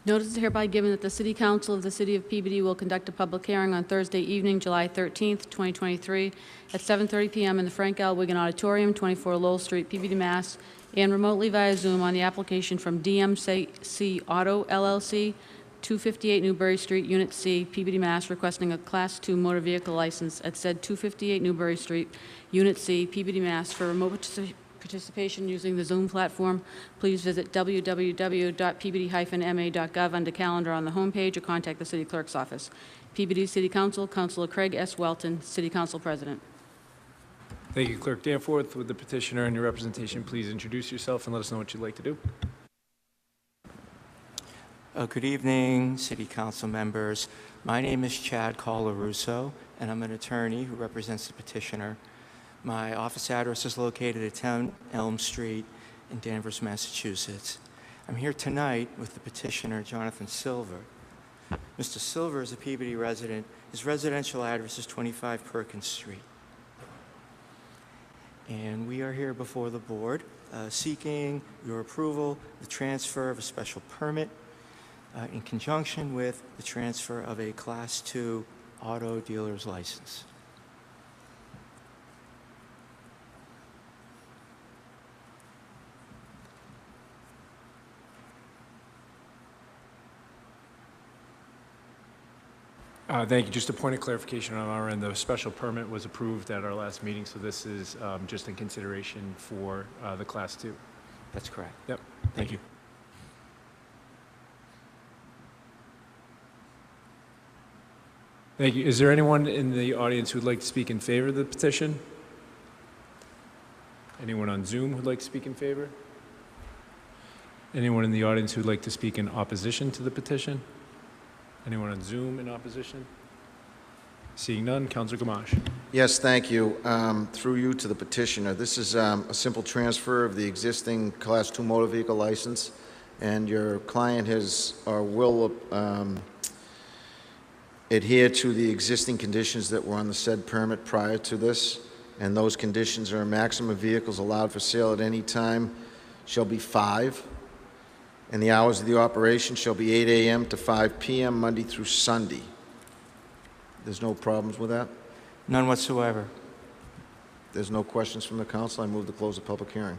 Notice is hereby given that the City Council of the City of Peabody will conduct a public hearing on Thursday evening, July 13th, 2023, at 7:30 p.m. in the Frank L. Wigan Auditorium, 24 Lowell Street, Peabody, Mass., and remotely via Zoom on the application from DMC Auto LLC, 258 Newbury Street, Unit C, Peabody, Mass., requesting a Class 2 motor vehicle license at said 258 Newbury Street, Unit C, Peabody, Mass. For remote participation using the Zoom platform, please visit www.peabody-ma.gov under Calendar on the homepage or contact the City Clerk's office. Peabody City Council, Councilor Craig S. Welton, City Council President. Thank you, Clerk Danforth. Would the petitioner and your representation please introduce yourself and let us know what you'd like to do? Good evening, City Council members. My name is Chad Colarusso, and I'm an attorney who represents the petitioner. My office address is located at 10 Elm Street in Danvers, Massachusetts. I'm here tonight with the petitioner, Jonathan Silver. Mr. Silver is a Peabody resident. His residential address is 25 Perkins Street. And we are here before the board seeking your approval, the transfer of a special permit in conjunction with the transfer of a Class 2 auto dealer's license. Thank you. Just a point of clarification on our end. The special permit was approved at our last meeting, so this is just in consideration for the Class 2. That's correct. Yep. Thank you. Thank you. Is there anyone in the audience who would like to speak in favor of the petition? Anyone on Zoom who would like to speak in favor? Anyone in the audience who would like to speak in opposition to the petition? Anyone on Zoom in opposition? Seeing none, Councilor Gamache. Yes, thank you. Through you to the petitioner. This is a simple transfer of the existing Class 2 motor vehicle license, and your client has or will adhere to the existing conditions that were on the said permit prior to this, and those conditions are: maximum vehicles allowed for sale at any time shall be 5, and the hours of the operation shall be 8 a.m. to 5 p.m. Monday through Sunday. There's no problems with that? None whatsoever. There's no questions from the council. I move to close the public hearing.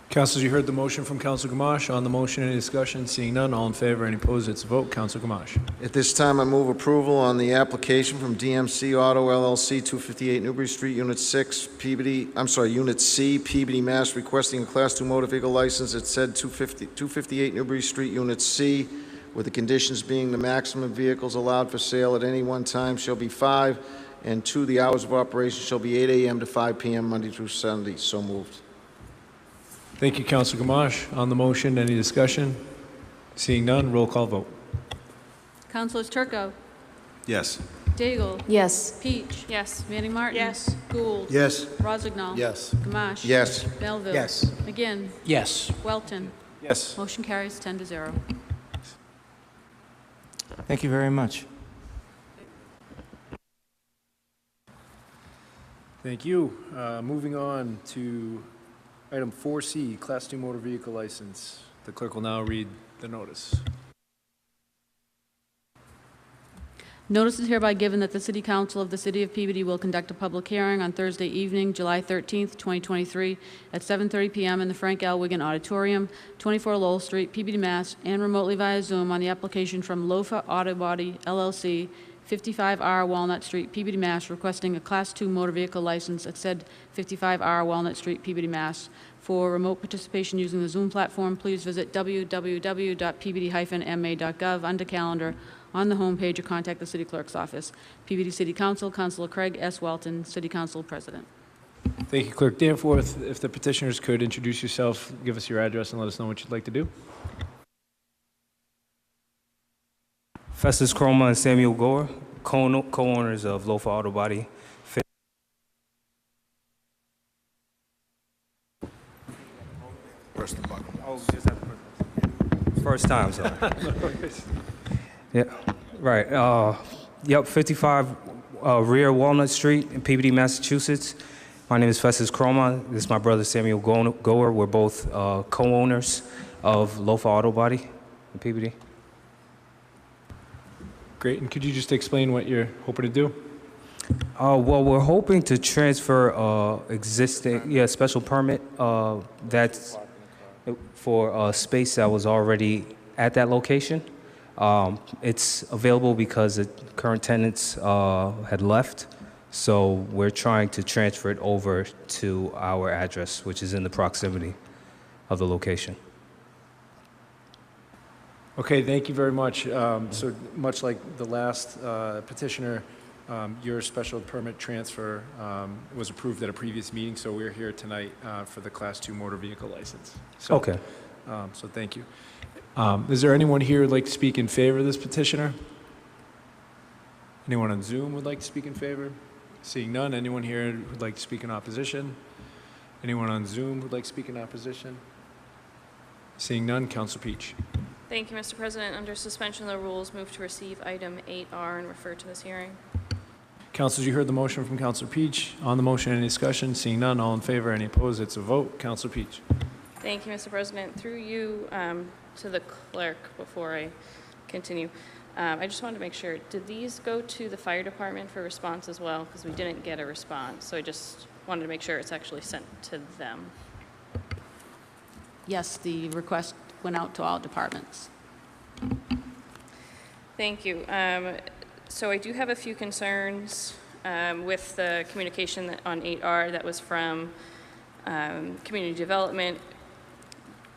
Councilors, you heard the motion from Councilor Gamache. On the motion, any discussion? Seeing none, all in favor, any opposed, it's a vote. Councilor Gamache. At this time, I move approval on the application from DMC Auto LLC, 258 Newbury Street, Unit 6, Unit C, Peabody, Mass., requesting a Class 2 motor vehicle license at said 258 Newbury Street, Unit C, with the conditions being the maximum vehicles allowed for sale at any one time shall be 5, and 2, the hours of operation shall be 8 a.m. to 5 p.m. Monday through Sunday. So moved. Thank you, Councilor Gamache. On the motion, any discussion? Seeing none, roll call vote. Councilors Turco, Yes. Daigle, Yes. Peach, Yes. Manning Martin, Yes. Gould, Yes. Rozignol, Yes. Gamache, Yes. Melville, Yes. McGinn, Yes. Welton. Yes. Motion carries 10-0. Thank you very much. Thank you. Moving on to item 4C, Class 2 motor vehicle license. The clerk will now read the notice. Notice is hereby given that the City Council of the City of Peabody will conduct a public hearing on Thursday evening, July 13th, 2023, at 7:30 p.m. in the Frank L. Wigan Auditorium, 24 Lowell Street, Peabody, Mass., and remotely via Zoom on the application from Lofa Auto Body, LLC, 55R Walnut Street, Peabody, Mass., requesting a Class 2 motor vehicle license at said 55R Walnut Street, Peabody, Mass. For remote participation using the Zoom platform, please visit www.peabody-ma.gov under Calendar on the homepage or contact the City Clerk's office. Peabody City Council, Councilor Craig S. Welton, City Council President. Thank you, Clerk Danforth. If the petitioners could introduce yourself, give us your address, and let us know what you'd like to do. Festus Chroma and Samuel Gore, co-owners of Lofa Auto Body. Press the button. Oh, just have to press. First time, sorry. Yeah, right. Yep, 55 Rear Walnut Street in Peabody, Massachusetts. My name is Festus Chroma. This is my brother Samuel Goer. We're both co-owners of Lofa Auto Body in Peabody. Great, and could you just explain what you're hoping to do? Well, we're hoping to transfer existing, special permit that's for a space that was already at that location. It's available because the current tenants had left, so we're trying to transfer it over to our address, which is in the proximity of the location. Okay, thank you very much. So much like the last petitioner, your special permit transfer was approved at a previous meeting, so we're here tonight for the Class 2 motor vehicle license. So, Okay. So thank you. Is there anyone here who'd like to speak in favor of this petitioner? Anyone on Zoom would like to speak in favor? Seeing none, anyone here who'd like to speak in opposition? Anyone on Zoom who'd like to speak in opposition? Seeing none, Council Peach. Thank you, Mr. President. Under suspension of the rules, move to receive item 8R and refer to this hearing. Councilors, you heard the motion from Councilor Peach. On the motion, any discussion? Seeing none, all in favor, any opposed? It's a vote. Councilor Peach. Thank you, Mr. President. Through you to the clerk before I continue. I just wanted to make sure, did these go to the fire department for response as well? Because we didn't get a response, so I just wanted to make sure it's actually sent to them. Yes, the request went out to all departments. Thank you. So I do have a few concerns with the communication on 8R that was from Community Development.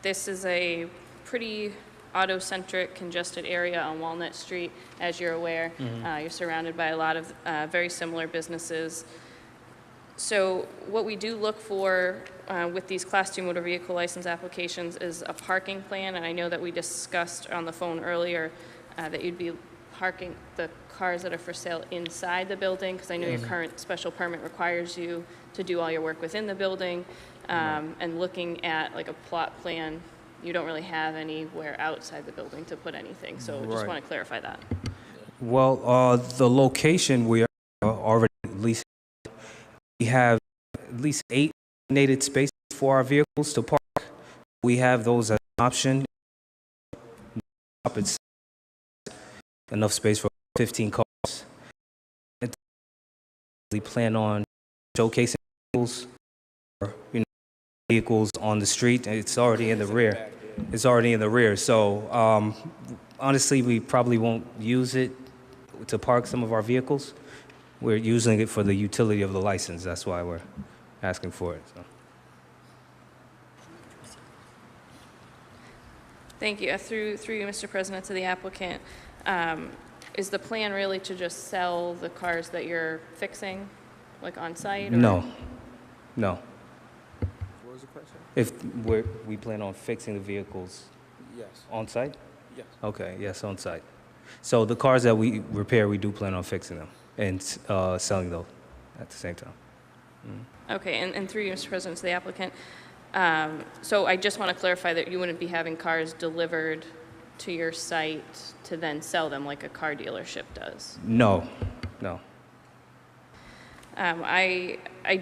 This is a pretty auto-centric, congested area on Walnut Street, as you're aware. You're surrounded by a lot of very similar businesses. So what we do look for with these Class 2 motor vehicle license applications is a parking plan, and I know that we discussed on the phone earlier that you'd be parking the cars that are for sale inside the building, because I know your current special permit requires you to do all your work within the building, and looking at like a plot plan, you don't really have anywhere outside the building to put anything, so just want to clarify that. Well, the location we are already we have at least 8 designated spaces for our vehicles to park. We have those as an option. It's enough space for 15 cars. We plan on showcasing vehicles, or, vehicles on the street. It's already in the rear. It's already in the rear. So honestly, we probably won't use it to park some of our vehicles. We're using it for the utility of the license. That's why we're asking for it. So. Thank you. Through you, Mr. President, to the applicant, is the plan really to just sell the cars that you're fixing, like on site? Or? No. What was the question? If we plan on fixing the vehicles. Yes. On site? Yes. Okay. Yes, on site. So the cars that we repair, we do plan on fixing them and selling those at the same time. Okay, and through you, Mr. President, to the applicant, so I just want to clarify that you wouldn't be having cars delivered to your site to then sell them like a car dealership does? No. I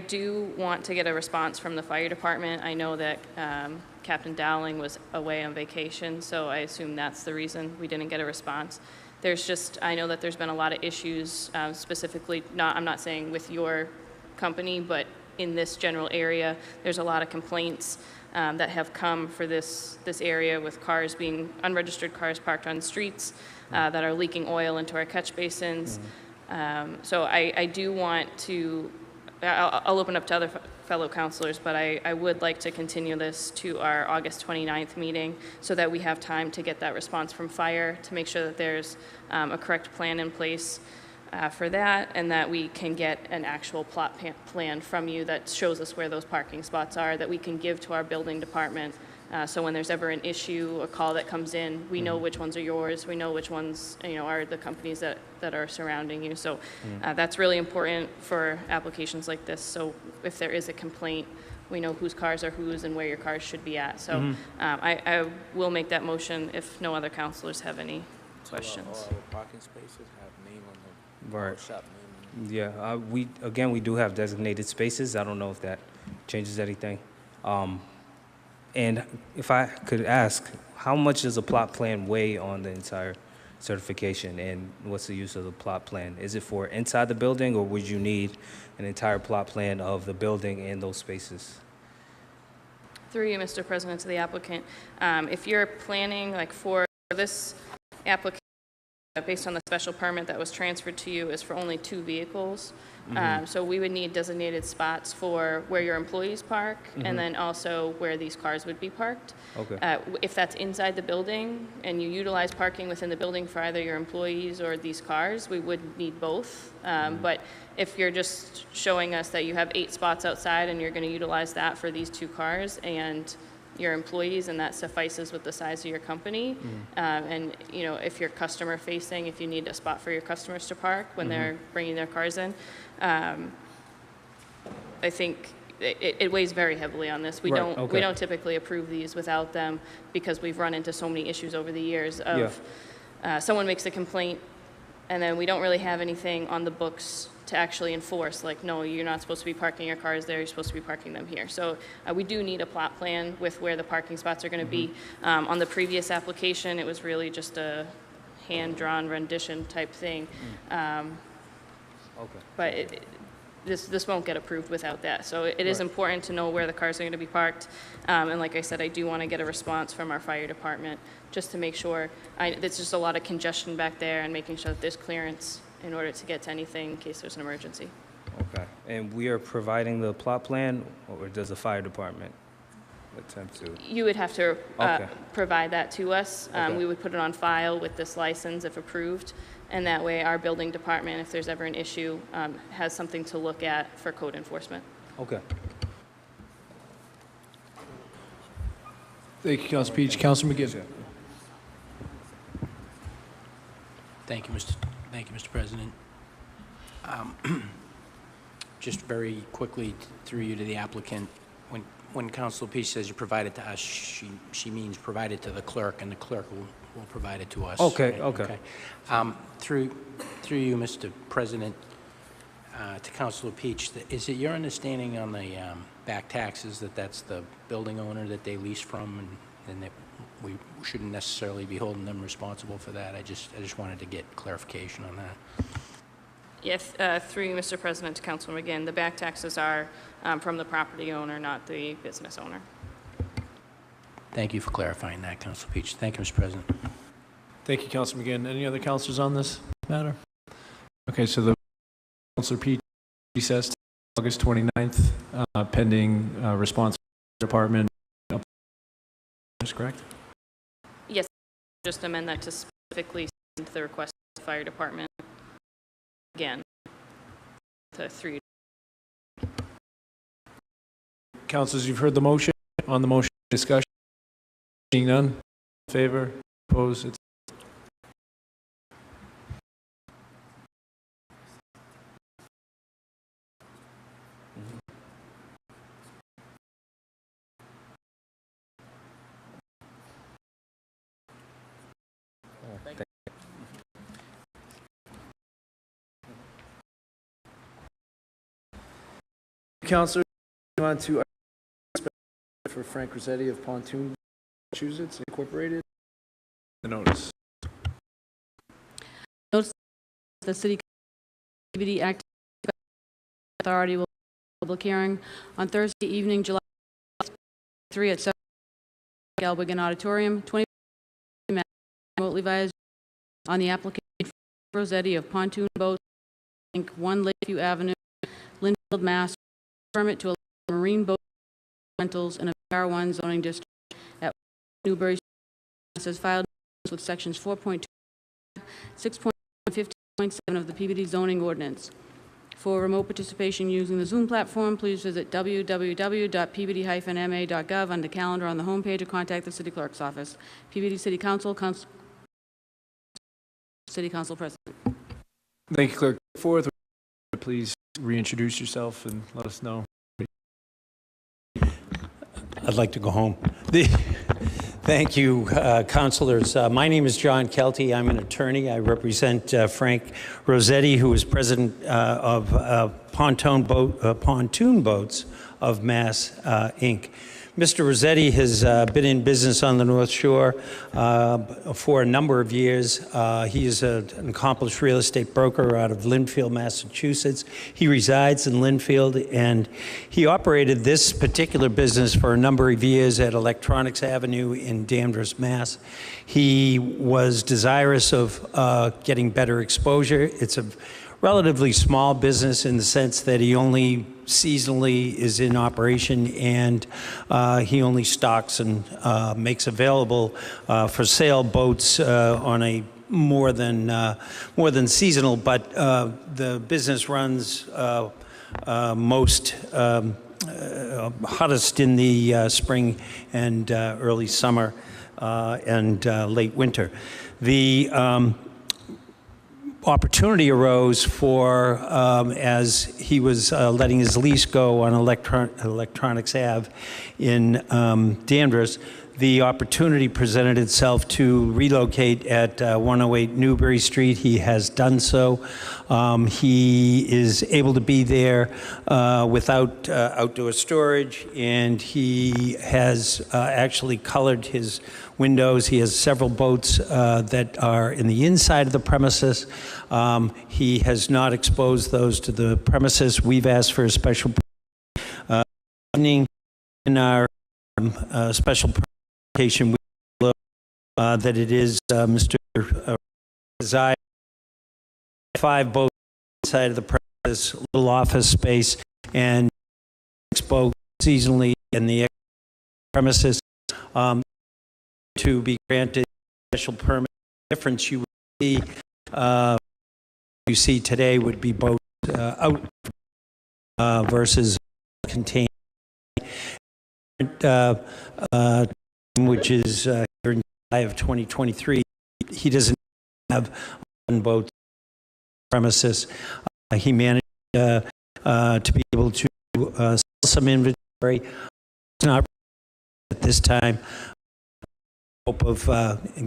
do want to get a response from the fire department. I know that Captain Dowling was away on vacation, so I assume that's the reason we didn't get a response. I know that there's been a lot of issues, specifically, I'm not saying with your company, but in this general area, there's a lot of complaints that have come for this area with unregistered cars parked on streets that are leaking oil into our catch basins. So I do want to, I'll open up to other fellow councilors, but I would like to continue this to our August 29th meeting so that we have time to get that response from fire to make sure that there's a correct plan in place for that, and that we can get an actual plot plan from you that shows us where those parking spots are, that we can give to our building department. So when there's ever an issue, a call that comes in, we know which ones are yours, we know which ones are the companies that are surrounding you. So that's really important for applications like this. So if there is a complaint, we know whose cars are whose and where your cars should be at. So I will make that motion if no other councilors have any questions. All our parking spaces have name on them. Right. Shop name Yeah, we do have designated spaces. I don't know if that changes anything. And if I could ask, how much does a plot plan weigh on the entire certification, and what's the use of the plot plan? Is it for inside the building, or would you need an entire plot plan of the building and those spaces? Through you, Mr. President, to the applicant, if you're planning, like for this application, based on the special permit that was transferred to you, is for only 2 vehicles. So we would need designated spots for where your employees park, and then also where these cars would be parked. Okay. If that's inside the building and you utilize parking within the building for either your employees or these cars, we would need both. But if you're just showing us that you have 8 spots outside and you're going to utilize that for these 2 cars and your employees, and that suffices with the size of your company. And you know, if you're customer facing, if you need a spot for your customers to park when they're bringing their cars in, I think it weighs very heavily on this. We don't typically approve these without them, because we've run into so many issues over the years of someone makes a complaint and then we don't really have anything on the books to actually enforce, like, no, you're not supposed to be parking your cars there, you're supposed to be parking them here. So we do need a plot plan with where the parking spots are going to be. On the previous application, it was really just a hand-drawn rendition type thing. But this won't get approved without that. So it is important to know where the cars are going to be parked. And like I said, I do want to get a response from our fire department just to make sure. There's just a lot of congestion back there, and making sure that there's clearance in order to get to anything in case there's an emergency. Okay. And we are providing the plot plan, or does the fire department attempt to? You would have to provide that to us. Okay. We would put it on file with this license if approved, and that way our building department, if there's ever an issue, has something to look at for code enforcement. Okay. Thank you, Council Peach. Council McGinn. Thank you, Mr. President. Just very quickly, through you to the applicant, when Councilor Peach says you provide it to us, she means provide it to the clerk, and the clerk will provide it to us. Okay, right? okay. Through you, Mr. President, to Councilor Peach, is it your understanding on the back taxes that that's the building owner that they lease from, and that we shouldn't necessarily be holding them responsible for that? I just wanted to get clarification on that. If, through you, Mr. President, to Councilor McGinn, the back taxes are from the property owner, not the business owner. Thank you for clarifying that, Councilor Peach. Thank you, Mr. President. Thank you, Council McGinn. Any other councilors on this matter? Okay, so the Councilor Peach recessed August 29th, pending response from the department. Is correct? Yes, just amend that to specifically send the request to the fire department again to 3. Councilors, you've heard the motion. On the motion, discussion. Seeing none, in favor, opposed, it's Councilor, on to for Frank Rossetti of Pontoon, Massachusetts, Incorporated. The notice. Notice the City Peabody Act Authority will hold a public hearing on Thursday evening, July 3 at 7 Galbigan Auditorium, 20 remotely via Zoom, on the application for Rossetti of Pontoon Boats, Inc., 1 Lakeview Avenue, Linfield, Mass. Permit to allow marine boat rentals in a R1 zoning district at Newbury, as filed with sections 4.2, 6.1, 15.7 of the Peabody zoning ordinance. For remote participation using the Zoom platform, please visit www.peabody-ma.gov under calendar on the homepage, or contact the City Clerk's office. Peabody City Council, City Council President. Thank you, Clerk. Forth, please reintroduce yourself and let us know. I'd like to go home. Thank you, councilors. My name is John Kelty. I'm an attorney. I represent Frank Rossetti, who is president of Pontoon Boats of Mass, Inc. Mr. Rossetti has been in business on the North Shore for a number of years. He is an accomplished real estate broker out of Lynnfield, Massachusetts. He resides in Lynnfield, and he operated this particular business for a number of years at Electronics Avenue in Danvers, Mass. He was desirous of getting better exposure. It's a relatively small business in the sense that he only seasonally is in operation, and he only stocks and makes available for sale boats on a more than seasonal, but the business runs most hottest in the spring and early summer and late winter. The opportunity arose for, as he was letting his lease go on Electronics Ave in Danvers, the opportunity presented itself to relocate at 108 Newbury Street. He has done so. He is able to be there without outdoor storage, and he has actually colored his windows. He has several boats that are in the inside of the premises. He has not exposed those to the premises. We've asked for a special in our special presentation that it is Mr. Desire 5 boats inside of the premises, little office space, and exposed seasonally in the premises. To be granted special permit. The difference you see today would be boats out versus contained, which is here in July of 2023. He doesn't have on boats premises. He managed to be able to sell some inventory. It's not at this time. Hope of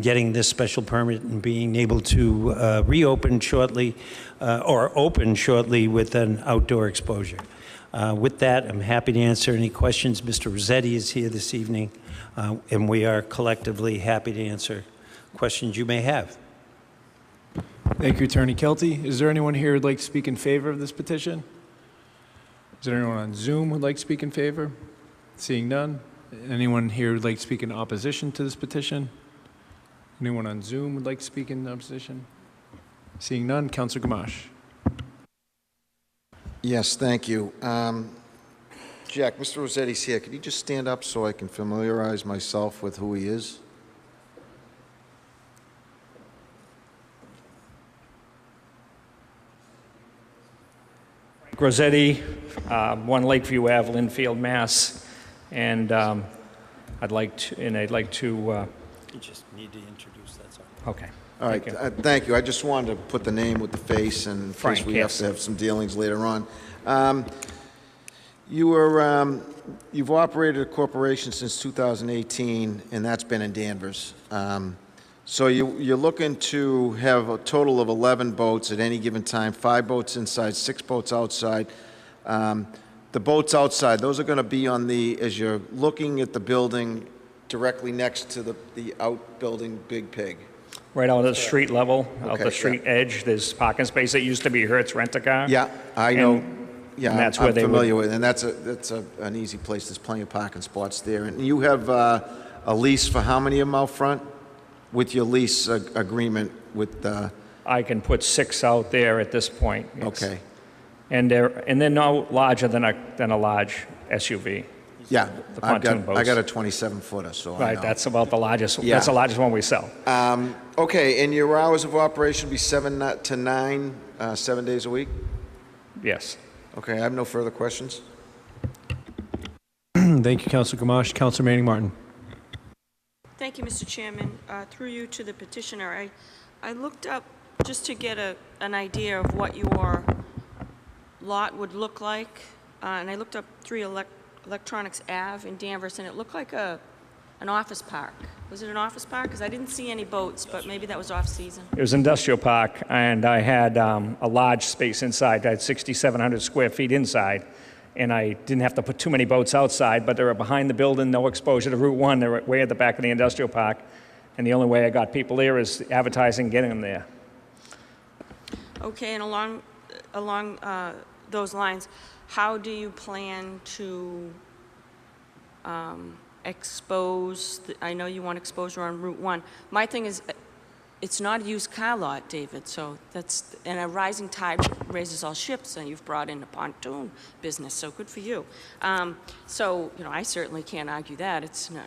getting this special permit and being able to reopen shortly or open shortly with an outdoor exposure. With that, I'm happy to answer any questions. Mr. Rossetti is here this evening, and we are collectively happy to answer questions you may have. Thank you, Attorney Kelty. Is there anyone here who'd like to speak in favor of this petition? Is there anyone on Zoom who'd like to speak in favor? Seeing none. Anyone here would like to speak in opposition to this petition? Anyone on Zoom would like to speak in opposition? Seeing none, Councilor Gamache. Yes, thank you. Jack, Mr. Rossetti's here. Could you just stand up so I can familiarize myself with who he is? Rossetti, 1 Lakeview Ave, Lynnfield, Mass. And I'd like to. You just need to introduce, that's all. Okay. All right, thank you. I just wanted to put the name with the face, and in Frank, case we yes. have to have some dealings later on. You've operated a corporation since 2018, and that's been in Danvers. So you're looking to have a total of 11 boats at any given time, 5 boats inside, 6 boats outside. The boats outside, those are going to be on as you're looking at the building directly next to the outbuilding Big Pig. Right out at the street level, out the street edge, there's parking space that used to be Hertz Rent-A-Car. Yeah, I know. Yeah, and that's where I'm they familiar with, and that's an easy place. There's plenty of parking spots there. And you have a lease for how many of them out front? With your lease agreement with I can put 6 out there at this point. Yes. Okay. And they're no larger than a large SUV. Yeah, The pontoon boats. I got a 27-footer, so I Right, know. that's about the largest. Yeah. That's the largest one we sell. Okay, and your hours of operation be 7 to 9, 7 days a week? Yes. Okay, I have no further questions. Thank you, Councilor Gamache. Councilor Manning Martin. Thank you, Mr. Chairman. Through you to the petitioner, I looked up just to get an idea of what your lot would look like, and I looked up 3 Electronics Ave in Danvers, and it looked like an office park. Was it an office park? Because I didn't see any boats, but maybe that was off-season. It was industrial park, and I had a large space inside. I had 6,700 square feet inside, and I didn't have to put too many boats outside, but they were behind the building, no exposure to Route 1. They were way at the back of the industrial park, and the only way I got people there is advertising, getting them there. Okay, and along those lines, how do you plan to expose, I know you want exposure on Route 1. My thing is, it's not a used car lot, David, so that's, and a rising tide raises all ships, and you've brought in a pontoon business, so good for you. So, you know, I certainly can't argue that. It's not,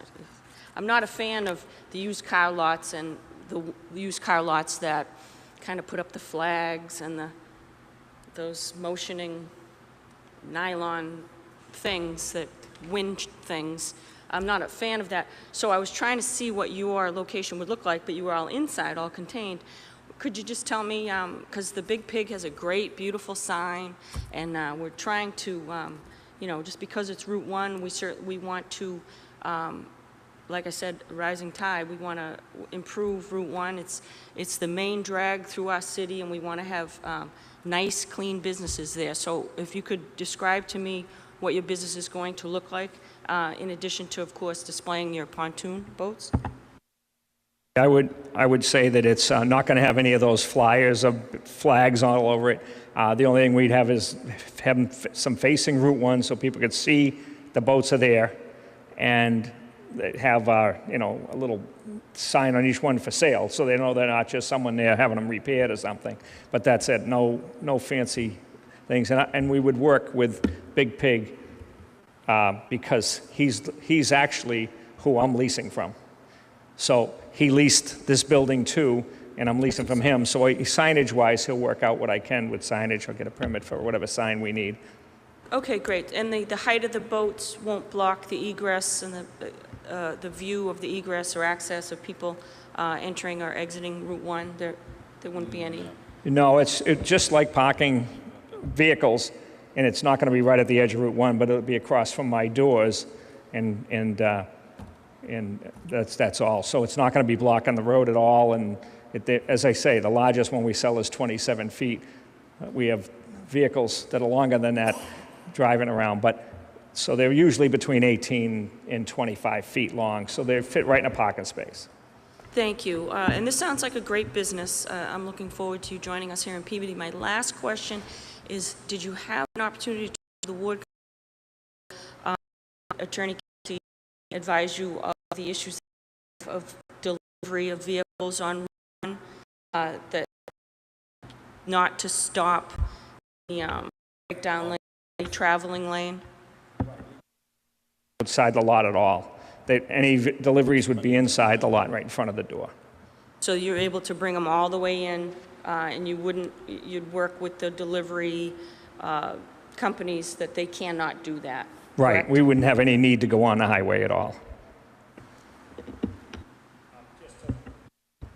I'm not a fan of the used car lots and the used car lots that kind of put up the flags and those motioning nylon things, that wind things. I'm not a fan of that. So I was trying to see what your location would look like, but you were all inside, all contained. Could you just tell me, because the Big Pig has a great, beautiful sign, and we're trying to, you know, just because it's Route 1, we want to, like I said, rising tide, we want to improve Route 1. It's the main drag through our city, and we want to have nice, clean businesses there. So if you could describe to me what your business is going to look like, in addition to, of course, displaying your pontoon boats? I would say that it's not going to have any of those flyers of flags all over it. The only thing we'd have is have some facing Route 1 so people could see the boats are there, and have you know, a little sign on each one for sale, so they know they're not just someone there having them repaired or something. But that's it. No fancy things. And we would work with Big Pig because he's actually who I'm leasing from. So he leased this building too, and I'm leasing from him. So signage-wise, he'll work out what I can with signage. I'll get a permit for whatever sign we need. Okay, great. And the height of the boats won't block the egress and the view of the egress or access of people entering or exiting Route 1? There wouldn't be any? No, it's just like parking vehicles, and it's not going to be right at the edge of Route 1, but it'll be across from my doors, and that's all. So it's not going to be blocking the road at all, and as I say, the largest one we sell is 27 feet. We have vehicles that are longer than that driving around, but so they're usually between 18 and 25 feet long, so they fit right in a parking space. Thank you. And this sounds like a great business. I'm looking forward to you joining us here in Peabody. My last question is, did you have an opportunity to talk to the ward attorney to advise you of the issues of delivery of vehicles on Route 1, that not to stop the breakdown lane, the traveling lane? Outside the lot at all. Any deliveries would be inside the lot, right in front of the door. So you're able to bring them all the way in, and you'd work with the delivery companies that they cannot do that, Right. correct? We wouldn't have any need to go on the highway at all.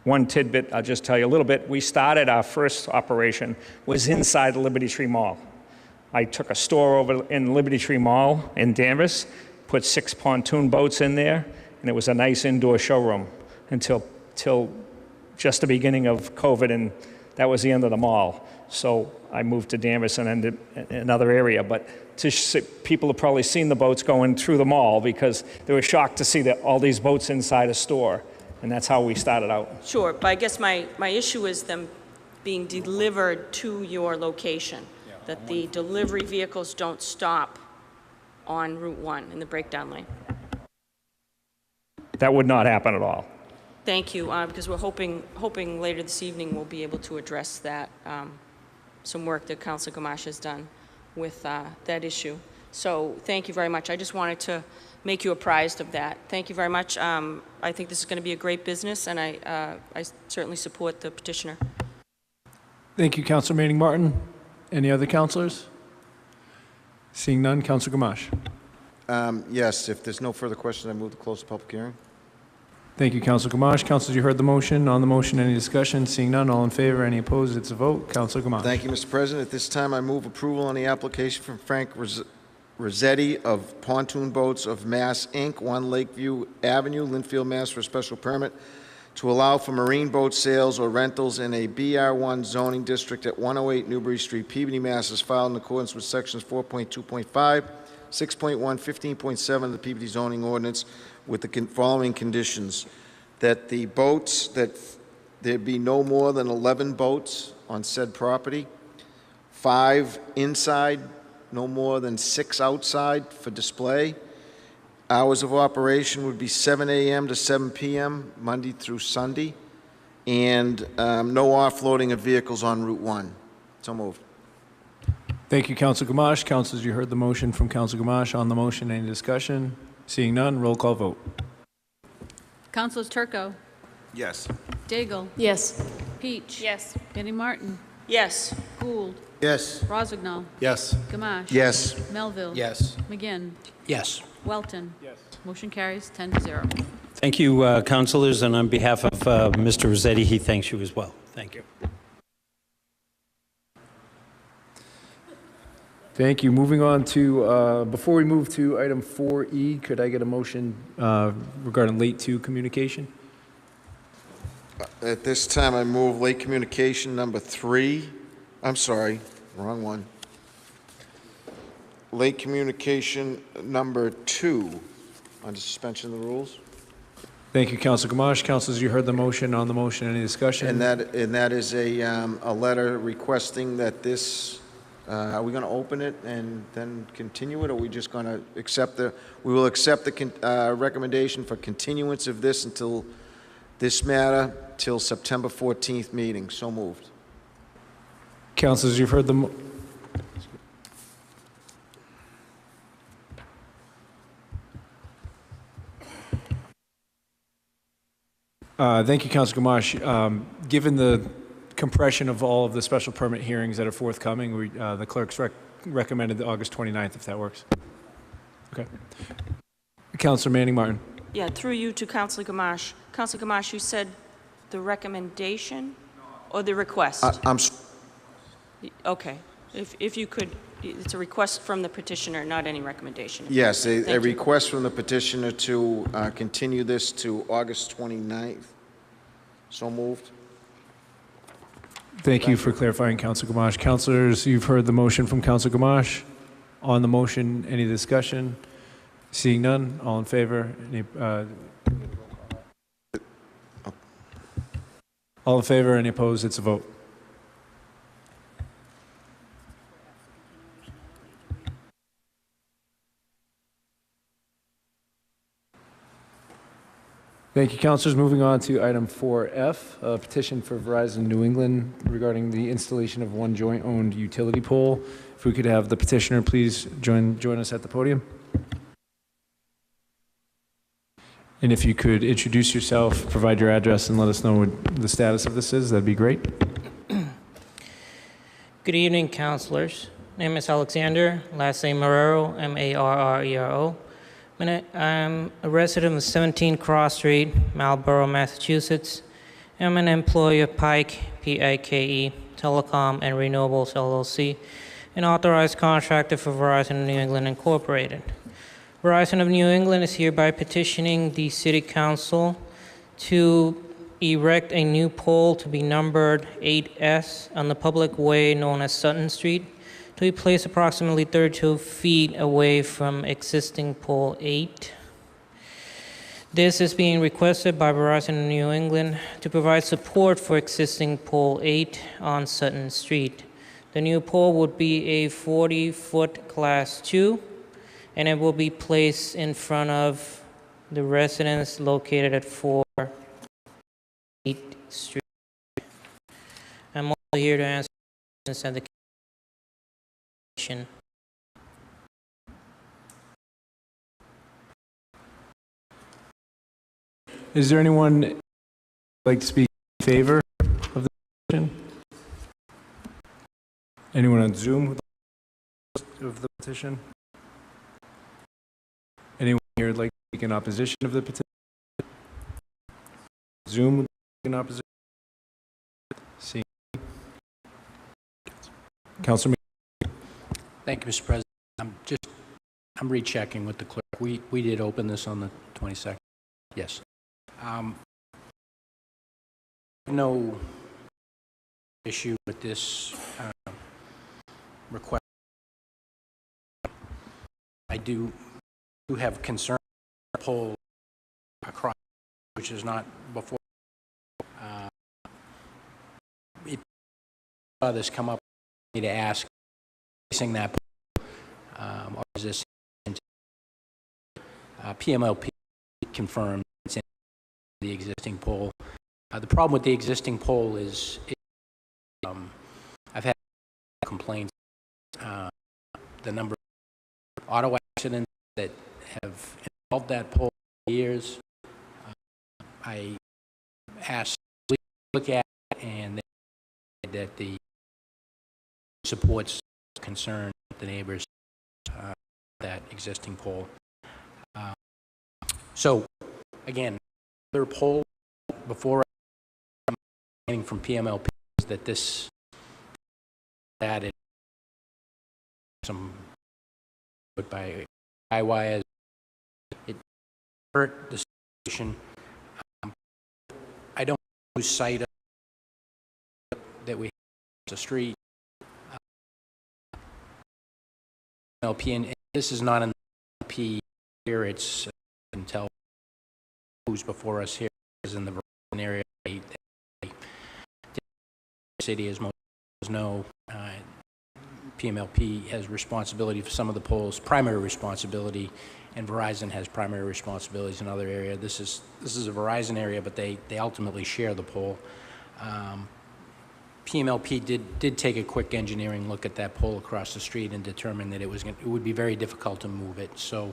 One tidbit, I'll just tell you a little bit. We started, our first operation was inside the Liberty Tree Mall. I took a store over in Liberty Tree Mall in Danvers, put 6 pontoon boats in there, and it was a nice indoor showroom until just the beginning of COVID, and that was the end of the mall. So I moved to Danvers and ended in another area. But people have probably seen the boats going through the mall because they were shocked to see that all these boats inside a store, and that's how we started out. Sure, but I guess my issue is them being delivered to your location, that the delivery vehicles don't stop on Route 1 in the breakdown lane. That would not happen at all. Thank you, because we're hoping later this evening we'll be able to address that, some work that Councilor Gamache has done with that issue. So thank you very much. I just wanted to make you apprised of that. Thank you very much. I think this is going to be a great business, and I certainly support the petitioner. Thank you, Councilor Manning Martin. Any other councilors? Seeing none, Councilor Gamache. Yes, if there's no further questions, I move to close the public hearing. Thank you, Councilor Gamache. Councilors, you heard the motion. On the motion, any discussion? Seeing none, all in favor, any opposed? It's a vote. Councilor Gamache. Thank you, Mr. President. At this time, I move approval on the application from Frank Rossetti of Pontoon Boats of Mass, Inc., 1 Lakeview Avenue, Linfield, Mass., for a special permit to allow for marine boat sales or rentals in a BR1 zoning district at 108 Newbury Street, Peabody, Mass. Is filed in accordance with sections 4.2.5, 6.1, 15.7 of the Peabody zoning ordinance with the following conditions: that the boats, that there be no more than 11 boats on said property, 5 inside, no more than 6 outside for display. Hours of operation would be 7 a.m. to 7 p.m., Monday through Sunday, and no offloading of vehicles on Route 1. So moved. Thank you, Councilor Gamache. Councilors, you heard the motion from Councilor Gamache. On the motion, any discussion? Seeing none, roll call vote. Councilors Turco, Yes. Daigle, Yes. Peach. Yes. Benny Martin, Yes. Gould, Yes. Rozignol, Yes. Gamache. Yes. Melville. Yes. McGinn, Yes. Welton. Yes. Motion carries 10-0. Thank you, councilors, and on behalf of Mr. Rossetti, he thanks you as well. Thank you. Thank you. Moving on to, before we move to item 4E, could I get a motion regarding late to communication? At this time, I move late communication number 3. I'm sorry, wrong one. Late communication number 2 under suspension of the rules. Thank you, Councilor Gamache. Councilors, you heard the motion. On the motion, any discussion? And that is a letter requesting that this, are we going to open it and then continue it, or are we just going to accept we will accept the recommendation for continuance of this until this matter till September 14th meeting. So moved. Councilors, you've heard the thank you, Councilor Gamache. Given the compression of all of the special permit hearings that are forthcoming, the clerk's recommended the August 29th, if that works. Okay. Councilor Manning Martin. Yeah, through you to Councilor Gamache. Councilor Gamache, you said the recommendation or the request? Okay. If you could, it's a request from the petitioner, not any recommendation. Yes, a Thank you. request from the petitioner to continue this to August 29th. So moved. Thank you for clarifying, Councilor Gamache. Councilors, you've heard the motion from Councilor Gamache. On the motion, any discussion? Seeing none, all in favor? All in favor, any opposed? It's a vote. Thank you, councilors. Moving on to item 4F, a petition for Verizon New England regarding the installation of one joint-owned utility pole. If we could have the petitioner please join us at the podium. And if you could introduce yourself, provide your address, and let us know what the status of this is, that'd be great. Good evening, councilors. Name is Alexander, last name Marrero, M-A-R-R-E-R-O. I'm a resident of 17 Cross Street, Marlborough, Massachusetts. I'm an employee of Pike, P-I-K-E, Telecom and Renewables, LLC, an authorized contractor for Verizon of New England, Incorporated. Verizon of New England is hereby petitioning the City Council to erect a new pole to be numbered 8S on the public way known as Sutton Street, to be placed approximately 32 feet away from existing pole 8. This is being requested by Verizon of New England to provide support for existing pole 8 on Sutton Street. The new pole would be a 40-foot Class 2, and it will be placed in front of the residence located at 4 8th Street. I'm also here to answer questions at the commission. Is there anyone who'd like to speak in favor of the petition? Anyone on Zoom who'd like to speak of the petition? Anyone here would like to speak in opposition of the petition? Zoom would like to speak in opposition? Seeing. Councilor. Thank you, Mr. President. I'm just I'm rechecking with the clerk. We did open this on the 22nd. Yes. No issue with this request. I do have concern with the pole across, which is not before. It saw this come up to ask, facing that pole, or is this PMLP confirmed it's in the existing pole. The problem with the existing pole is I've had complaints. The number of auto accidents that have involved that pole for years. I asked to look at it, and they said that the supports concern with the neighbors that existing pole. So again, their pole before from PMLP is that this added some put by high wires. It hurt the situation. I don't lose sight of that we have the street. PMLP, and this is not an LP here. It's until who's before us here is in the Verizon area. The city, as most know, PMLP has responsibility for some of the poles, primary responsibility, and Verizon has primary responsibilities in other areas. This is a Verizon area, but they ultimately share the pole. PMLP did take a quick engineering look at that pole across the street and determined that it would be very difficult to move it. So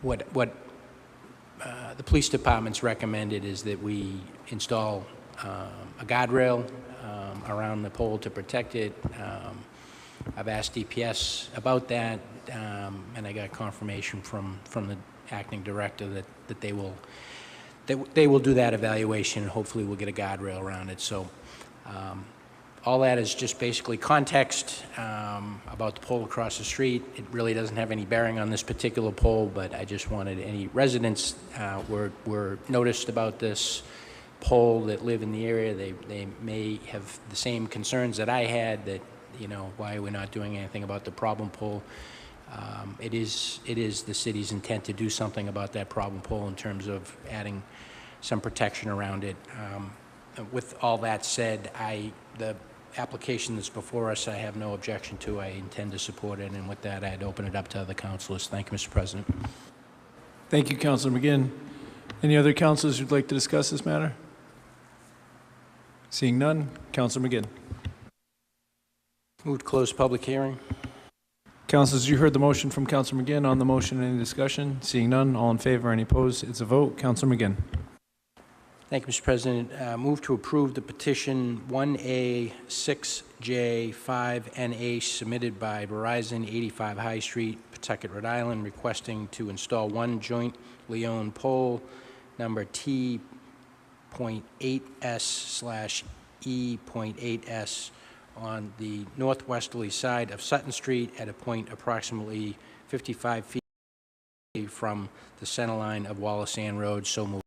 what the police department's recommended is that we install a guardrail around the pole to protect it. I've asked DPS about that, and I got confirmation from the acting director that they will do that evaluation, and hopefully we'll get a guardrail around it. So all that is just basically context about the pole across the street. It really doesn't have any bearing on this particular pole, but I just wanted any residents were noticed about this pole that live in the area. They may have the same concerns that I had, that, you know, why we're not doing anything about the problem pole. It is the city's intent to do something about that problem pole in terms of adding some protection around it. With all that said, the application that's before us, I have no objection to. I intend to support it, and with that, I'd open it up to other councilors. Thank you, Mr. President. Thank you, Councilor McGinn. Any other councilors who'd like to discuss this matter? Seeing none, Councilor McGinn. Move to close public hearing. Councilors, you heard the motion from Councilor McGinn. On the motion, any discussion? Seeing none, all in favor, any opposed? It's a vote. Councilor McGinn. Thank you, Mr. President. Move to approve the petition 1A6J5NH submitted by Verizon, 85 High Street, Pawtucket, Rhode Island, requesting to install one jointly owned pole number T.8S/E.8S on the northwesterly side of Sutton Street at a point approximately 55 feet from the center line of Wallace Ann Road. So moved.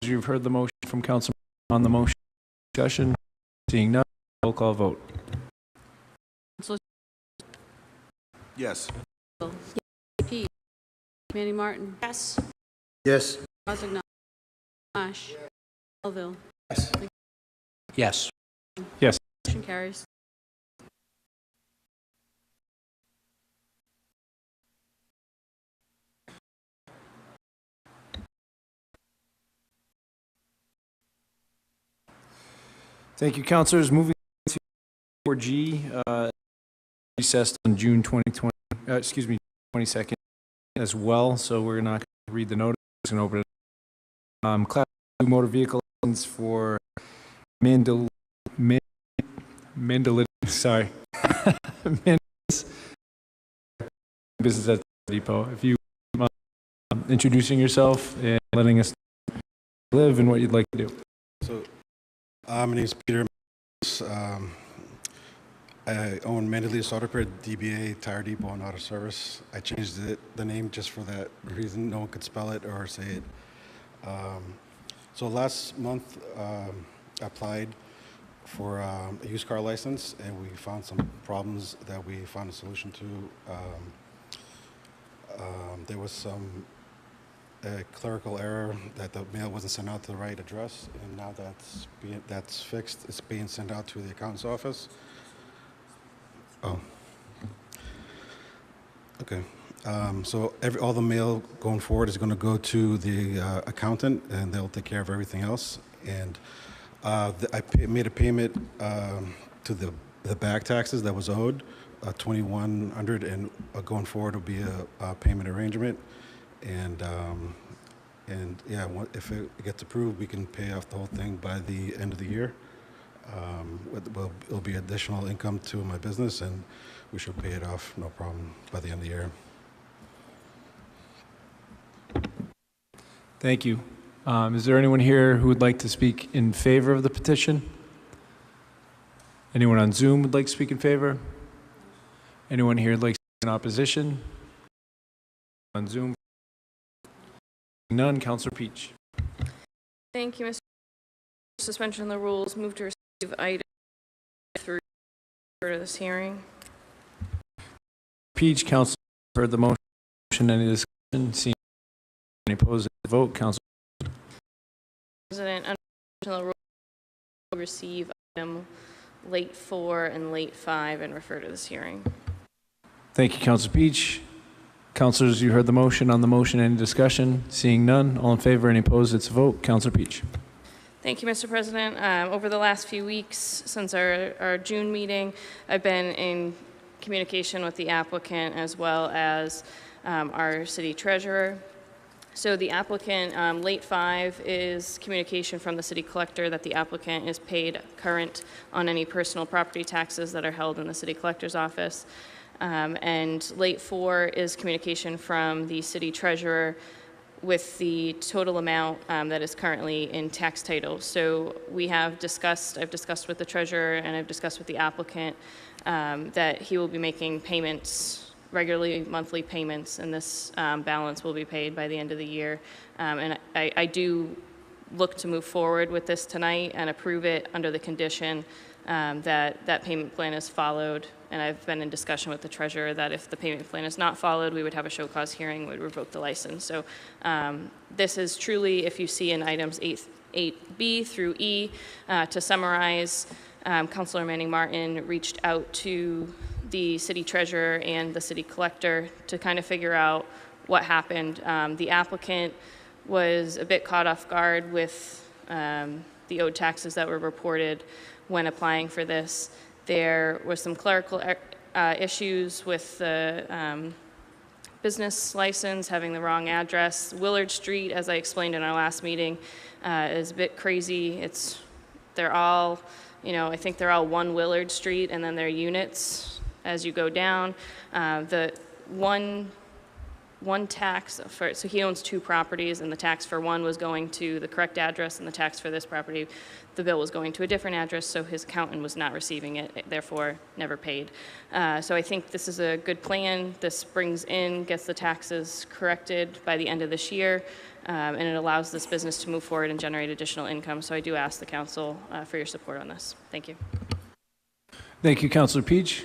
You've heard the motion from Councilor on the motion. Discussion. Seeing none, roll call vote. Yes. P. Manny Martin. Yes. Yes. Rossignol. Marsh. Melville. Yes. Yes. Motion carries. Thank you, councilors. Moving to 4G, recessed on June 22nd as well, so we're not going to read the notice. We're going to open it. Class 2 motor vehicle license for sorry. Business at the Depot. If you introducing yourself and letting us live and what you'd like to do. So, my name is Peter. address. I own Mandelise Auto Repair, DBA, Tire Depot, and Auto Service. I changed the name just for that reason. No one could spell it or say it. So last month, I applied for a used car license, and we found some problems that we found a solution to. There was some clerical error that the mail wasn't sent out to the right address, and now that's fixed. It's being sent out to the accountant's office. Oh. Okay. So all the mail going forward is going to go to the accountant, and they'll take care of everything else. And made a payment to the back taxes that was owed, $2,100, and going forward will be a payment arrangement. And yeah, if it gets approved, we can pay off the whole thing by the end of the year. It'll be additional income to my business, and we should pay it off no problem by the end of the year. Thank you. Is there anyone here who would like to speak in favor of the petition? Anyone on Zoom would like to speak in favor? Anyone here would like to speak in opposition? On Zoom? None. Councilor Peach. Thank you, Mr. Suspension of the rules. Move to receive item through to this hearing. Peach, Councilor, heard the motion. Any discussion? Seeing any opposed, vote. Councilor. President, under the rules, receive item late 4 and late 5 and refer to this hearing. Thank you, Councilor Peach. Councilors, you heard the motion. On the motion, any discussion? Seeing none, all in favor, any opposed, it's a vote. Councilor Peach. Thank you, Mr. President. Over the last few weeks, since our June meeting, I've been in communication with the applicant as well as our city treasurer. So the applicant, late 5 is communication from the city collector that the applicant is paid current on any personal property taxes that are held in the city collector's office. And late 4 is communication from the city treasurer with the total amount that is currently in tax title. So I've discussed with the treasurer and I've discussed with the applicant that he will be making payments, regularly monthly payments, and this balance will be paid by the end of the year. And I do look to move forward with this tonight and approve it under the condition that payment plan is followed. And I've been in discussion with the treasurer that if the payment plan is not followed, we would have a show cause hearing, would revoke the license. So this is truly, if you see in items 8B through E, to summarize, Councilor Manning Martin reached out to the city treasurer and the city collector to kind of figure out what happened. The applicant was a bit caught off guard with the owed taxes that were reported when applying for this. There was some clerical issues with the business license having the wrong address. Willard Street, as I explained in our last meeting, is a bit crazy. They're all, I think they're all one Willard Street, and then they're units as you go down. The one tax for, so he owns 2 properties, and the tax for one was going to the correct address, and the tax for this property, the bill was going to a different address, so his accountant was not receiving it, therefore never paid. So I think this is a good plan. This brings in, gets the taxes corrected by the end of this year, and it allows this business to move forward and generate additional income. So I do ask the council for your support on this. Thank you. Thank you, Councilor Peach.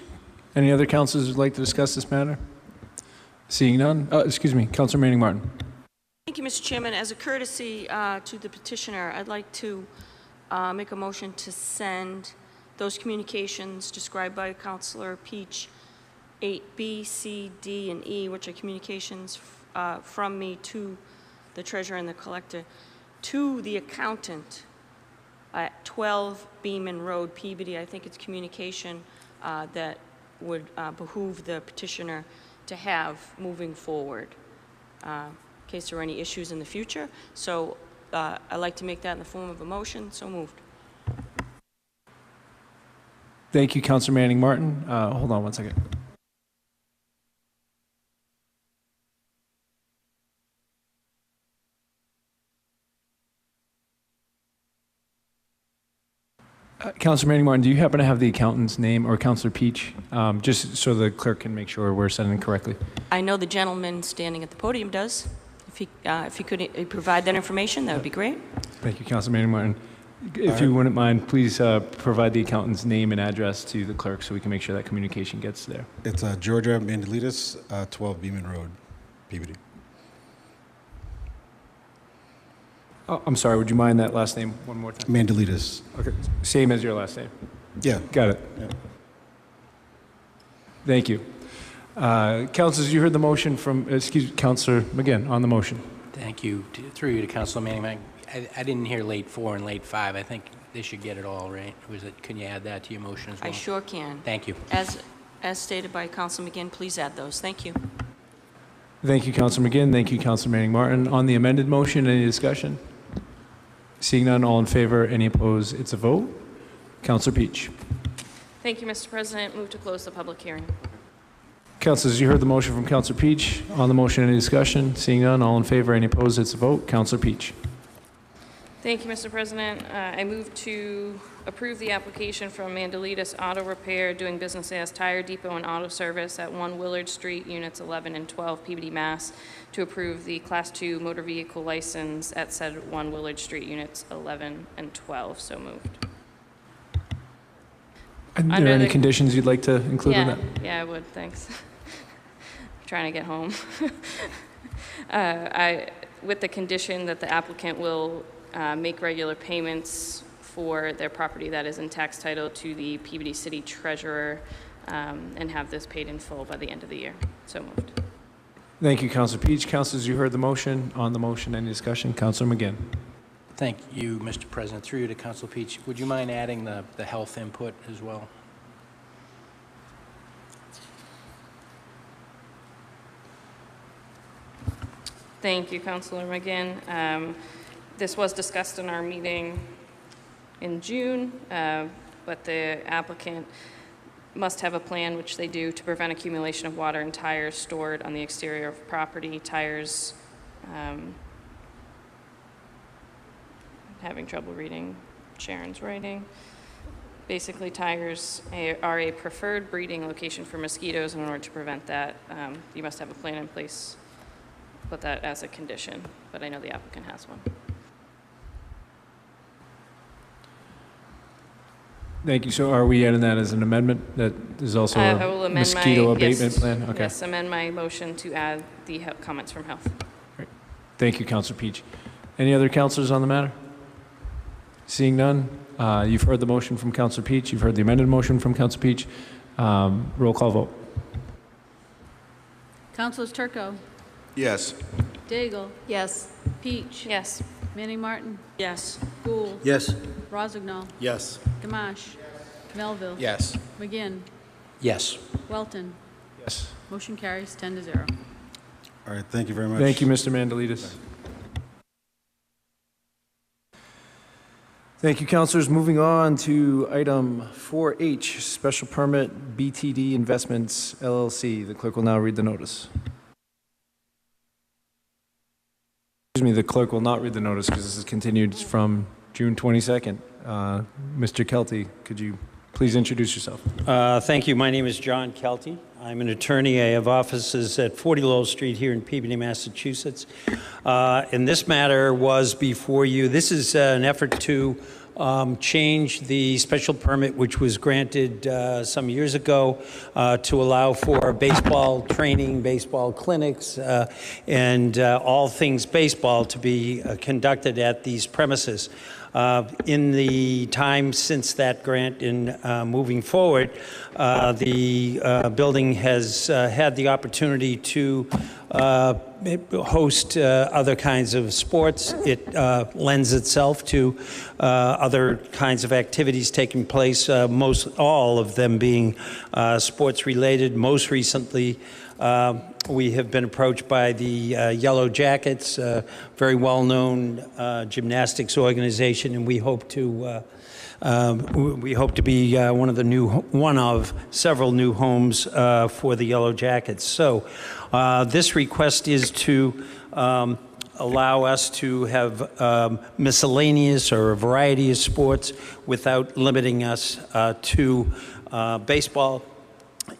Any other councilors who'd like to discuss this matter? Seeing none, Councilor Manning Martin. Thank you, Mr. Chairman. As a courtesy to the petitioner, I'd like to make a motion to send those communications described by Councilor Peach, 8B, C, D, and E, which are communications from me to the treasurer and the collector, to the accountant at 12 Beaman Road, Peabody. I think it's communication that would behoove the petitioner to have moving forward in case there are any issues in the future. So I'd like to make that in the form of a motion. So moved. Thank you, Councilor Manning Martin. Hold on one second. Councilor Manning Martin, do you happen to have the accountant's name, or Councilor Peach, just so the clerk can make sure we're sending correctly? I know the gentleman standing at the podium does. If he could provide that information, that would be great. Thank you, Councilor Manning Martin. If you wouldn't mind, please provide the accountant's name and address to the clerk so we can make sure that communication gets there. It's Georgia Mandelitas, 12 Beeman Road, Peabody. Oh, I'm sorry, would you mind that last name one more time? Mandelitas. Okay, same as your last name? Yeah. Got it. Yeah. Thank you. Councilors, you heard the motion from, Councilor McGinn on the motion. Thank you. Through you to Councilor Manning. I didn't hear late 4 and late 5. I think they should get it all right. Can you add that to your motion as well? I sure can. Thank you. As stated by Councilor McGinn, please add those. Thank you. Thank you, Councilor McGinn. Thank you, Councilor Manning Martin. On the amended motion, any discussion? Seeing none, all in favor, any opposed, it's a vote. Councilor Peach. Thank you, Mr. President. Move to close the public hearing. Councilors, you heard the motion from Councilor Peach. On the motion, any discussion? Seeing none, all in favor, any opposed, it's a vote. Councilor Peach. Thank you, Mr. President. I move to approve the application from Mandelitas Auto Repair, doing business as Tire Depot and Auto Service at 1 Willard Street, Units 11 and 12, Peabody, Mass., to approve the Class 2 motor vehicle license at said 1 Willard Street, Units 11 and 12. So moved. Are there any conditions you'd like to include in that? Yeah, I would. Thanks. I'm trying to get home. With the condition that the applicant will make regular payments for their property that is in tax title to the Peabody City Treasurer, and have this paid in full by the end of the year. So moved. Thank you, Councilor Peach. Councilors, you heard the motion. On the motion, any discussion? Councilor McGinn. Thank you, Mr. President. Through you to Councilor Peach. Would you mind adding the health input as well? Thank you, Councilor McGinn. This was discussed in our meeting in June, but the applicant must have a plan, which they do, to prevent accumulation of water and tires stored on the exterior of property. Tires, having trouble reading Sharon's writing. Basically, tires are a preferred breeding location for mosquitoes. In order to prevent that, you must have a plan in place. Put that as a condition, but I know the applicant has one. Thank you. So are we adding that as an amendment? That is also I will a amend mosquito my, abatement yes, plan? Okay. Yes, amend my motion to add the comments from health. Great. Thank you, Councilor Peach. Any other councilors on the matter? Seeing none, you've heard the motion from Councilor Peach. You've heard the amended motion from Councilor Peach. Roll call vote. Councilors Turco, Yes. Daigle. Yes. Peach. Yes. Manning Martin. Yes. Gould. Yes. Rozignol. Yes. Gamache. Melville. Yes. McGinn. Yes. Welton. Yes. Motion carries 10-0. All right, thank you very much. Thank you, Mr. Mandelitas. Thank you, councilors. Moving on to item 4H, special permit BTD Investments LLC. The clerk will now read the notice. Excuse me, the clerk will not read the notice because this is continued from June 22nd. Mr. Kelty, could you please introduce yourself? Thank you. My name is John Kelty. I'm an attorney. I have offices at 40 Lowell Street here in Peabody, Massachusetts. And this matter was before you. This is an effort to change the special permit which was granted some years ago to allow for baseball training, baseball clinics, and all things baseball to be conducted at these premises. In the time since that grant in moving forward, the building has had the opportunity to host other kinds of sports. It lends itself to other kinds of activities taking place, most all of them being sports related. Most recently, we have been approached by the Yellow Jackets, a very well-known gymnastics organization, and we hope to be one of several new homes for the Yellow Jackets. So this request is to allow us to have miscellaneous or a variety of sports without limiting us to baseball.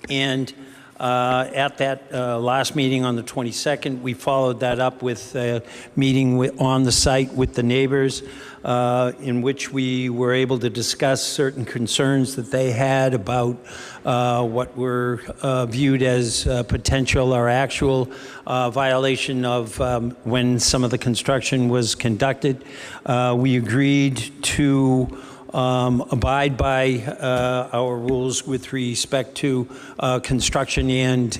And at that last meeting on the 22nd, we followed that up with a meeting on the site with the neighbors, in which we were able to discuss certain concerns that they had about what were viewed as potential or actual violation of when some of the construction was conducted. We agreed to abide by our rules with respect to construction and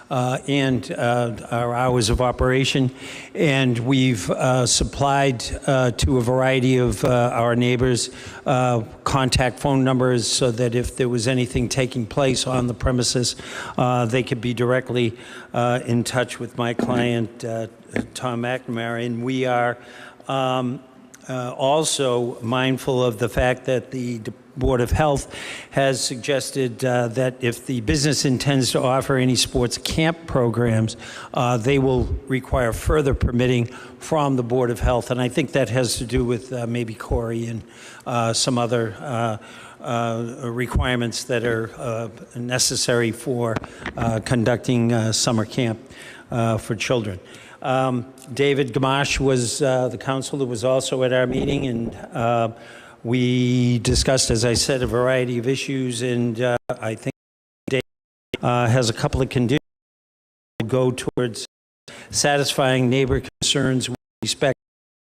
our hours of operation. And we've supplied to a variety of our neighbors contact phone numbers so that if there was anything taking place on the premises, they could be directly in touch with my client, Tom McNamara. And we are also mindful of the fact that the Board of Health has suggested that if the business intends to offer any sports camp programs, they will require further permitting from the Board of Health. And I think that has to do with maybe Corey and some other requirements that are necessary for conducting summer camp for children. David Gamache was the counsel that was also at our meeting, and we discussed, as I said, a variety of issues, and I think David has a couple of conditions that go towards satisfying neighbor concerns with respect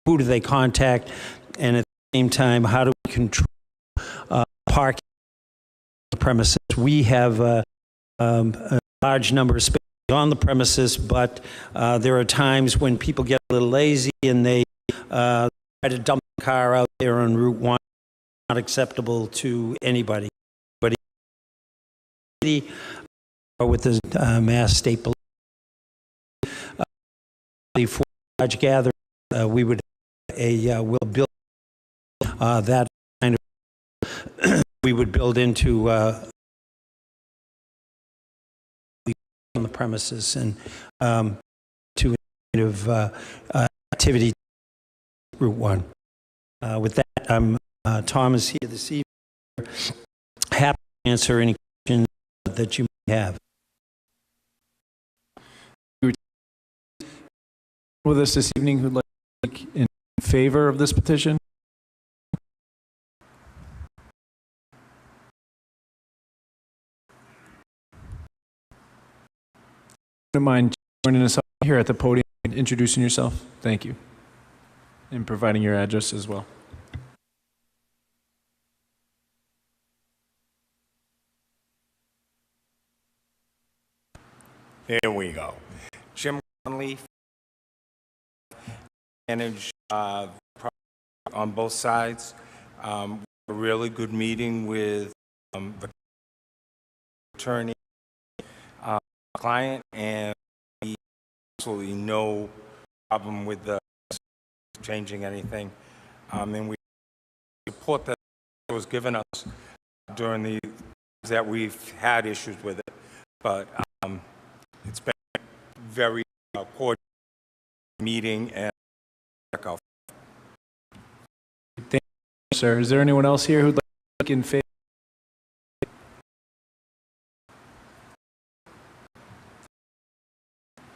to who do they contact, and at the same time, how do we control parking on the premises. We have a large number of spaces on the premises, but there are times when people get a little lazy and they try to dump the car out there on Route 1. Not acceptable to anybody. But or with the Mass State Police, for large gatherings, we would we'll build that kind of we would build into on the premises and to kind of activity Route 1. With that, Tom is here this evening. Happy to answer any questions that you may have. With us this evening who'd like to speak in favor of this petition? Don't mind joining us up here at the podium and introducing yourself. Thank you. And providing your address as well. There we go. Jim Conley, manage on both sides. A really good meeting with the attorney, client, and absolutely no problem with the changing anything. And we support that was given us during the that we've had issues with it, but it's been a very cordial meeting and Thank you, sir. Is there anyone else here who'd like to speak in favor?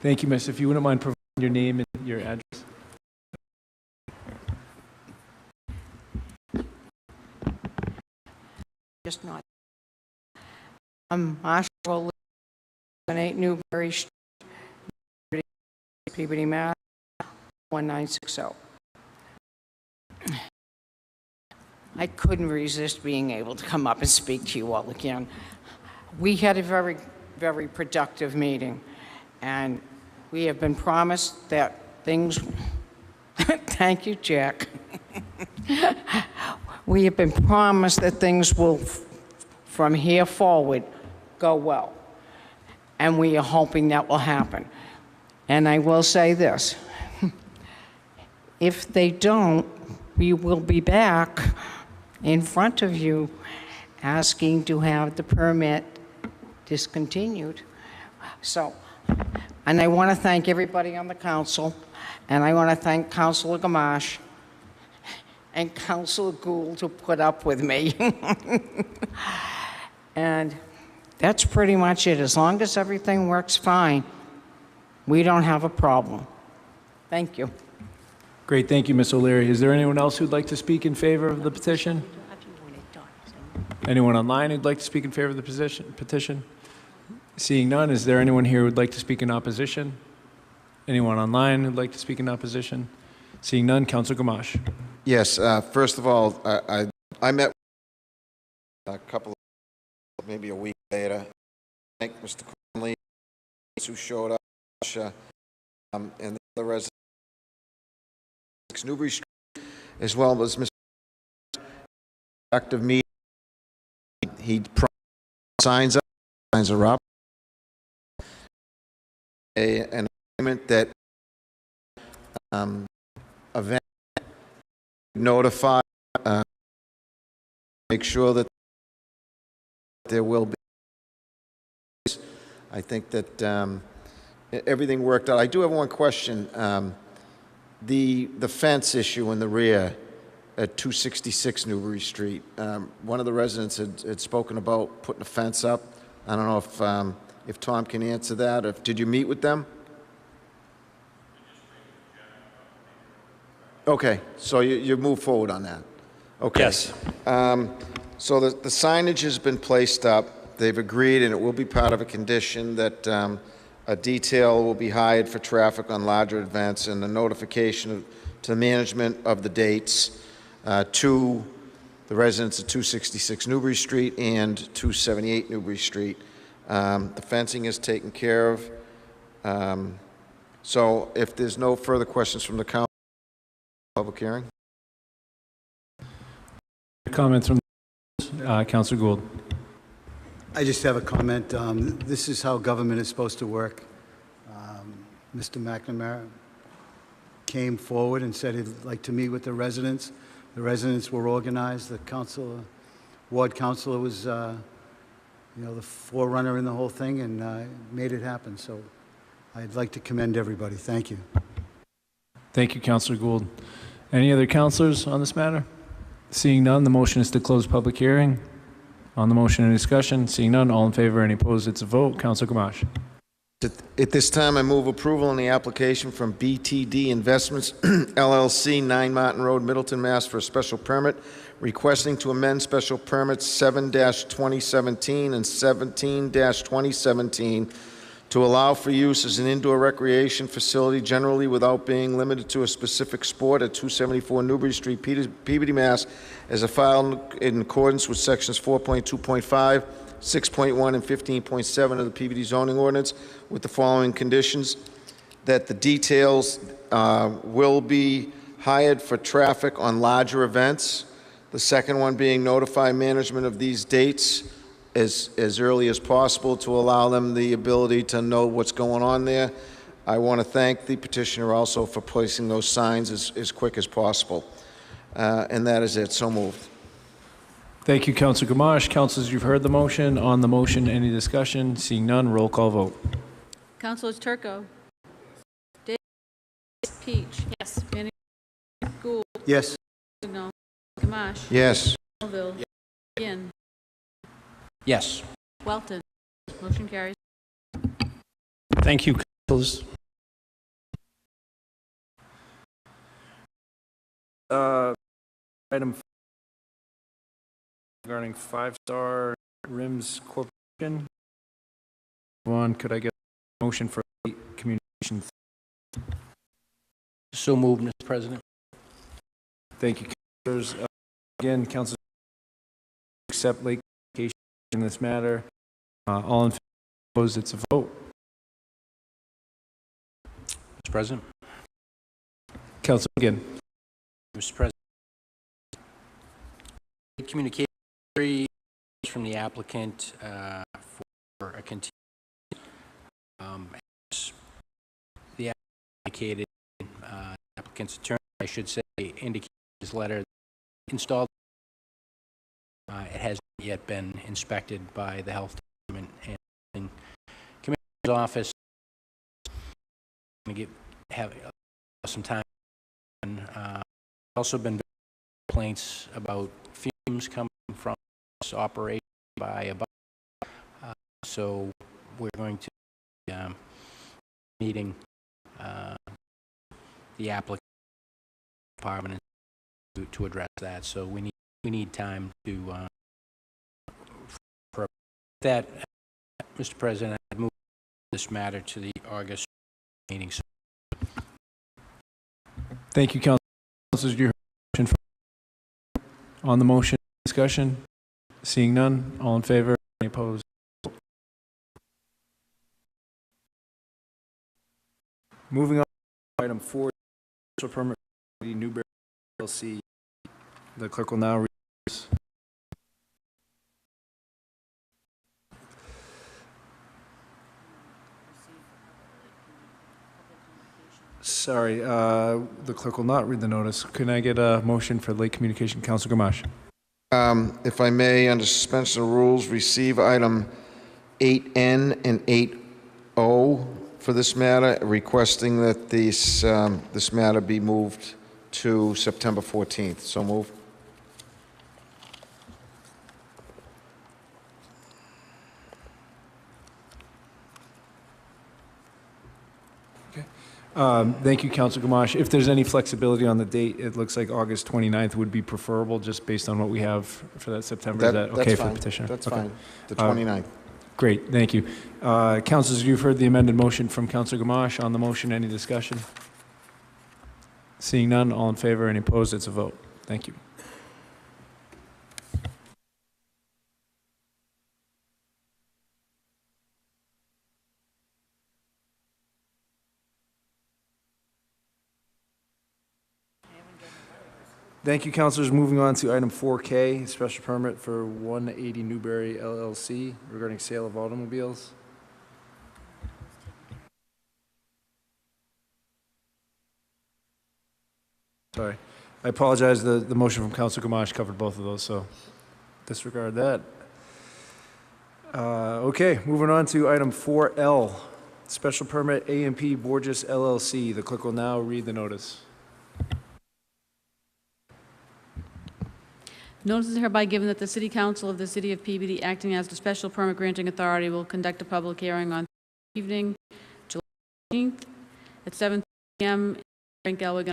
Thank you, miss. If you wouldn't mind providing your name and your address. Just not. I'm Marshall, 8 Newbury Street, Peabody, Mass. 1960. I couldn't resist being able to come up and speak to you all again. We had a very, very productive meeting, and we have been promised that things, thank you, Jack. We have been promised that things will, from here forward, go well. And we are hoping that will happen. And I will say this, if they don't, we will be back in front of you asking to have the permit discontinued. So And I want to thank everybody on the council, and I want to thank Councilor Gamache and Councilor Gould who put up with me. And that's pretty much it. As long as everything works fine, we don't have a problem. Thank you. Great, thank you, Ms. O'Leary. Is there anyone else who'd like to speak in favor of the petition? Anyone online who'd like to speak in favor of the petition? Seeing none, is there anyone here who'd like to speak in opposition? Anyone online who'd like to speak in opposition? Seeing none, Councilor Gamache. Yes, first of all, I met a couple of, maybe a week later. Thank Mr. Conley, who showed up, and the other residents, Newbury Street, as well as Mr. Active meeting. He signs are up. An agreement that event notify, make sure that there will be. I think that everything worked out. I do have one question. The fence issue in the rear at 266 Newbury Street. One of the residents had spoken about putting a fence up. I don't know if Tom can answer that. Did you meet with them? Okay, so you move forward on that. Okay. Yes. So the signage has been placed up. They've agreed, and it will be part of a condition that a detail will be hired for traffic on larger events, and the notification to management of the dates to the residents of 266 Newbury Street and 278 Newbury Street. The fencing is taken care of. So if there's no further questions from the council, public hearing. Comments from Councilor Gould. I just have a comment. This is how government is supposed to work. Mr. McNamara came forward and said he'd like to meet with the residents. The residents were organized. The ward councilor was, the forerunner in the whole thing, and made it happen. So I'd like to commend everybody. Thank you. Thank you, Councilor Gould. Any other councilors on this matter? Seeing none, the motion is to close public hearing. On the motion, any discussion? Seeing none, all in favor, any opposed, it's a vote. Councilor Gamache. At this time, I move approval on the application from BTD Investments, LLC, 9 Martin Road, Middleton, Mass. For a special permit, requesting to amend special permits 7-2017 and 17-2017 to allow for use as an indoor recreation facility generally without being limited to a specific sport at 274 Newbury Street, Peabody, Mass. As a file in accordance with sections 4.2.5, 6.1, and 15.7 of the Peabody zoning ordinance, with the following conditions: that the details will be hired for traffic on larger events. The second one being notify management of these dates as early as possible to allow them the ability to know what's going on there. I want to thank the petitioner also for placing those signs as quick as possible. And that is it. So moved. Thank you, Councilor Gamache. Councilors, you've heard the motion. On the motion, any discussion? Seeing none, roll call vote. Councilors Turco. Davis. Peach. Yes. Manning. Gould. Yes. Signal. Gamache. Yes. Melville. Begin. Yes. Welton. Motion carries. Thank you, councilors. Item regarding 5-Star Rims Corporation. One, could I get a motion for late communication? So moved, Mr. President. Thank you, councilors. Again, councilors accept late communication in this matter. All in favor, opposed, it's a vote. Mr. President. Councilor again. Mr. President. Communication from the applicant for a continuation. The indicated applicant's attorney, I should say, indicated his letter installed. It hasn't yet been inspected by the health department and commissioner's office. to have some time. And also been complaints about fumes coming from this operation by a so we're going to be meeting the applicant department to address that. So we need time to for that. Mr. President, I'd move this matter to the August meeting. Thank you, Councilors. Do you have a motion on the motion? Discussion? Seeing none, all in favor? Any opposed? Moving on to item 4, special permit for the Newberry LLC. The clerk will now read this. Sorry, the clerk will not read the notice. Can I get a motion for late communication? Councilor Gamache. If I may, under suspension of rules, receive item 8N and 8O for this matter, requesting that this matter be moved to September 14th. So moved. Thank you, Councilor Gamache. If there's any flexibility on the date, it looks like August 29th would be preferable, just based on what we have for that September. Is that okay for the petitioner? That's okay. fine. The 29th. Great, thank you. Councilors, you've heard the amended motion from Councilor Gamache. On the motion, any discussion? Seeing none, all in favor, any opposed? It's a vote. Thank you. Thank you, councilors. Moving on to item 4K, special permit for 180 Newberry LLC regarding sale of automobiles. Sorry. I apologize. The motion from Councilor Gamache covered both of those, so disregard that. Okay, moving on to item 4L, special permit A&P Borges LLC. The clerk will now read the notice. Notice is hereby given that the City Council of the City of Peabody, acting as the special permit granting authority, will conduct a public hearing on evening, July 15th at 7 p.m. in Elwig,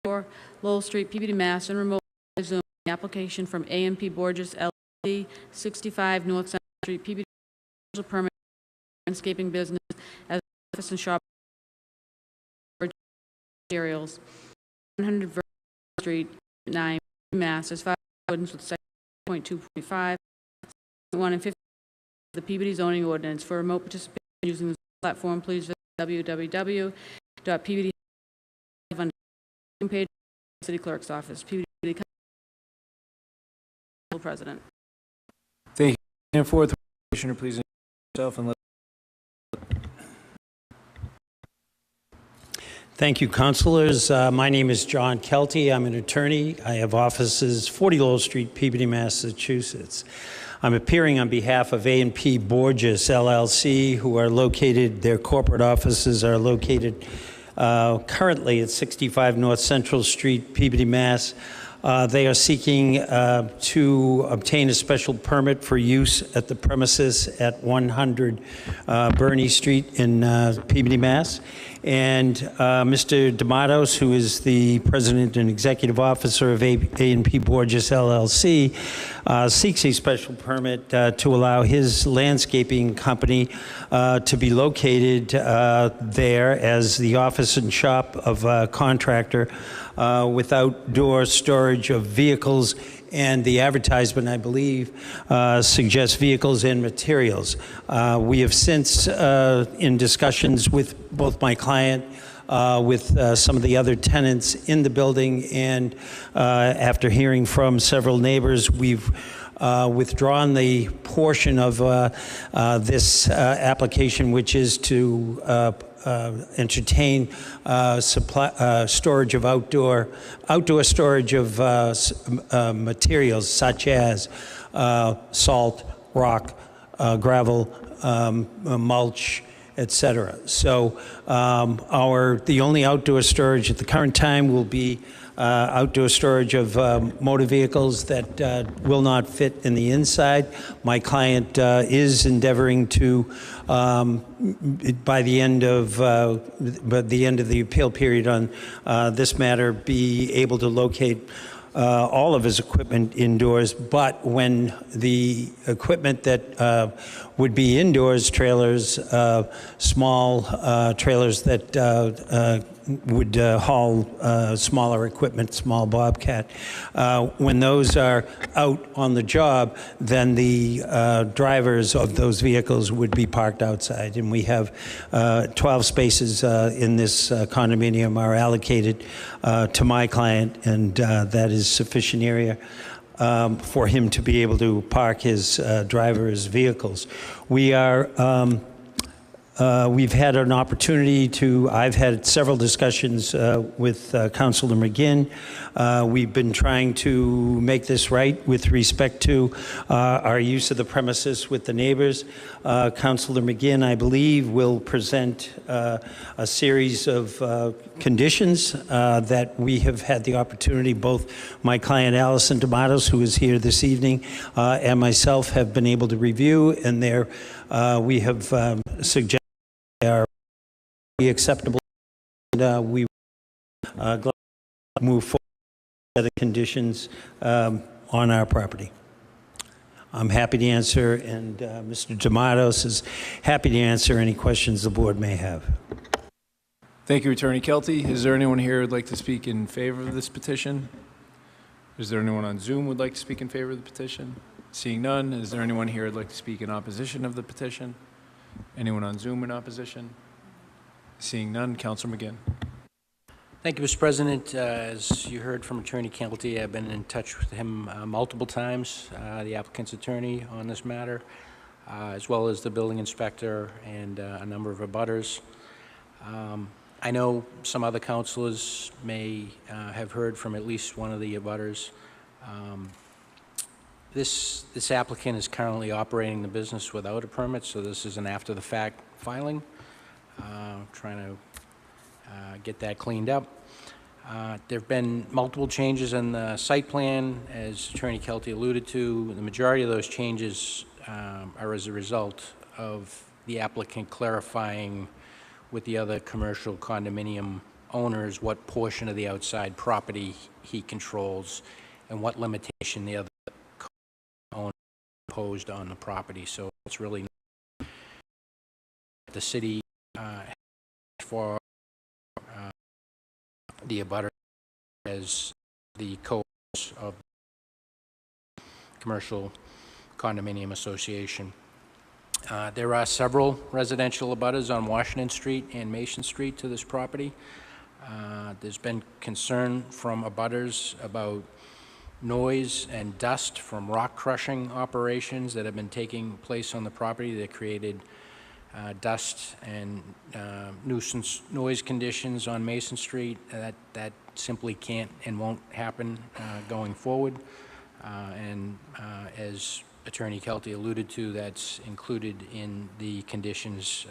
4 Lowell Street, Peabody, Mass. And remote by Zoom. The application from A&P Borges LLC, 65 North Central Street, Peabody, special permit landscaping business as office and shop materials, 100 Vernon Street, 9 Mass. As far accordance with section 2.2.5, 1 and 50 of the Peabody zoning ordinance. For remote participation using this platform, please visit www.peabody on the page of the City Clerk's office. Peabody President. Thank you. And for the Commissioner, please introduce yourself and let. Thank you, councilors. My name is John Kelty. I'm an attorney. I have offices 40 Lowell Street, Peabody, Massachusetts. I'm appearing on behalf of A&P Borges LLC, who are located, their corporate offices are located currently at 65 North Central Street, Peabody, Mass. They are seeking to obtain a special permit for use at the premises at 100 Burney Street in Peabody, Mass. And Mr. D'Amatos, who is the president and executive officer of A&P Borges LLC, seeks a special permit to allow his landscaping company to be located there as the office and shop of a contractor with outdoor storage of vehicles, and the advertisement, I believe, suggests vehicles and materials. We have since, in discussions with both my client, with some of the other tenants in the building, and after hearing from several neighbors, we've withdrawn the portion of this application, which is to entertain storage of outdoor storage of materials such as salt, rock, gravel, mulch, et cetera. So the only outdoor storage at the current time will be outdoor storage of motor vehicles that will not fit in the inside. My client is endeavoring to, by the end of the appeal period on this matter, be able to locate all of his equipment indoors, but when the equipment that would be indoors, trailers, small trailers that would haul smaller equipment, small Bobcat, when those are out on the job, then the drivers of those vehicles would be parked outside. And we have 12 spaces in this condominium are allocated to my client, and that is sufficient area for him to be able to park his driver's vehicles. We are we've had an opportunity to, I've had several discussions with Councilor McGinn. We've been trying to make this right with respect to our use of the premises with the neighbors. Councilor McGinn, I believe, will present a series of conditions that we have had the opportunity, both my client Allison D'Amatos, who is here this evening, and myself have been able to review, and there we have suggested are acceptable, and we move forward with the conditions on our property. I'm happy to answer, and Mr. D'Amatos is happy to answer any questions the board may have. Thank you, Attorney Kelty. Is there anyone here who'd like to speak in favor of this petition? Is there anyone on Zoom who'd like to speak in favor of the petition? Seeing none, is there anyone here who'd like to speak in opposition of the petition? Anyone on Zoom in opposition? Seeing none, Councilor McGinn. Thank you, Mr. President. As you heard from Attorney Kelty, I've been in touch with him multiple times, the applicant's attorney on this matter, as well as the building inspector and a number of abutters. I know some other councilors may have heard from at least one of the abutters. This applicant is currently operating the business without a permit, so this is an after-the-fact filing. Trying to get that cleaned up. There have been multiple changes in the site plan, as Attorney Kelty alluded to. The majority of those changes are as a result of the applicant clarifying with the other commercial condominium owners what portion of the outside property he controls and what limitation the other owner imposed on the property. So it's really the city for the abutter as the co-owners of Commercial Condominium Association. There are several residential abutters on Washington Street and Mason Street to this property. There's been concern from abutters about noise and dust from rock crushing operations that have been taking place on the property that created dust and nuisance noise conditions on Mason Street. That simply can't and won't happen going forward. As Attorney Kelty alluded to, that's included in the conditions.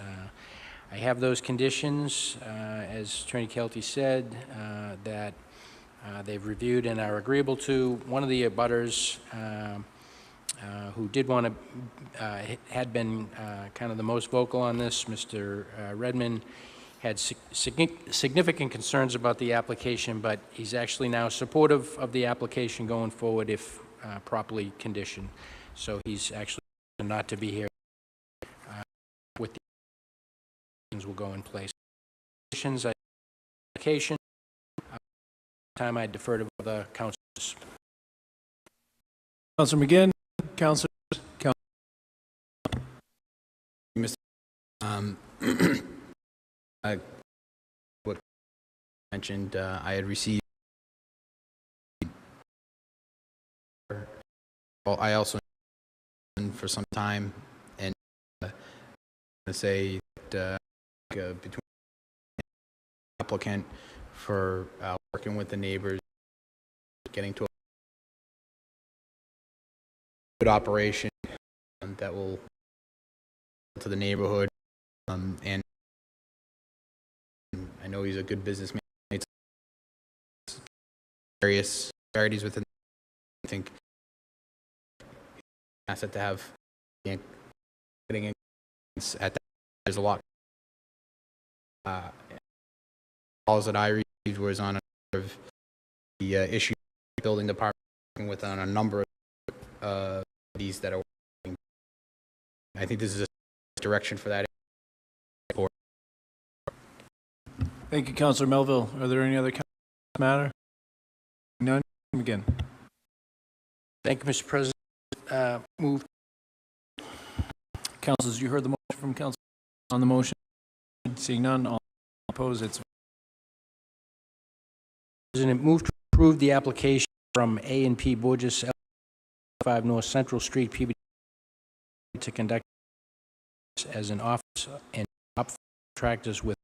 I have those conditions, as Attorney Kelty said, that they've reviewed and are agreeable to. One of the abutters who did want to, had been kind of the most vocal on this, Mr. Redmond, had significant concerns about the application, but he's actually now supportive of the application going forward if properly conditioned. So he's actually not to be here with the conditions will go in place. Conditions, application, time I defer to the councilors. Councilor McGinn, councilors, Mr. What mentioned, I had received. Well, I also for some time, and to say that between the applicant for working with the neighbors, getting to a good operation that will to the neighborhood, and know he's a good businessman. It's various charities within. I think asset to have getting at that. There's a lot. Calls that I received was on a number of the issue building department working with on a number of these that are working. I think this is a direction for that. Thank you, Councilor Melville. Are there any other matter? None. Again. Thank you, Mr. President. Move. Councilors, you heard the motion from council on the motion. Seeing none, all opposed, it's President, move to approve the application from A&P Borges, 5 North Central Street, Peabody, to conduct as an office and up contractors with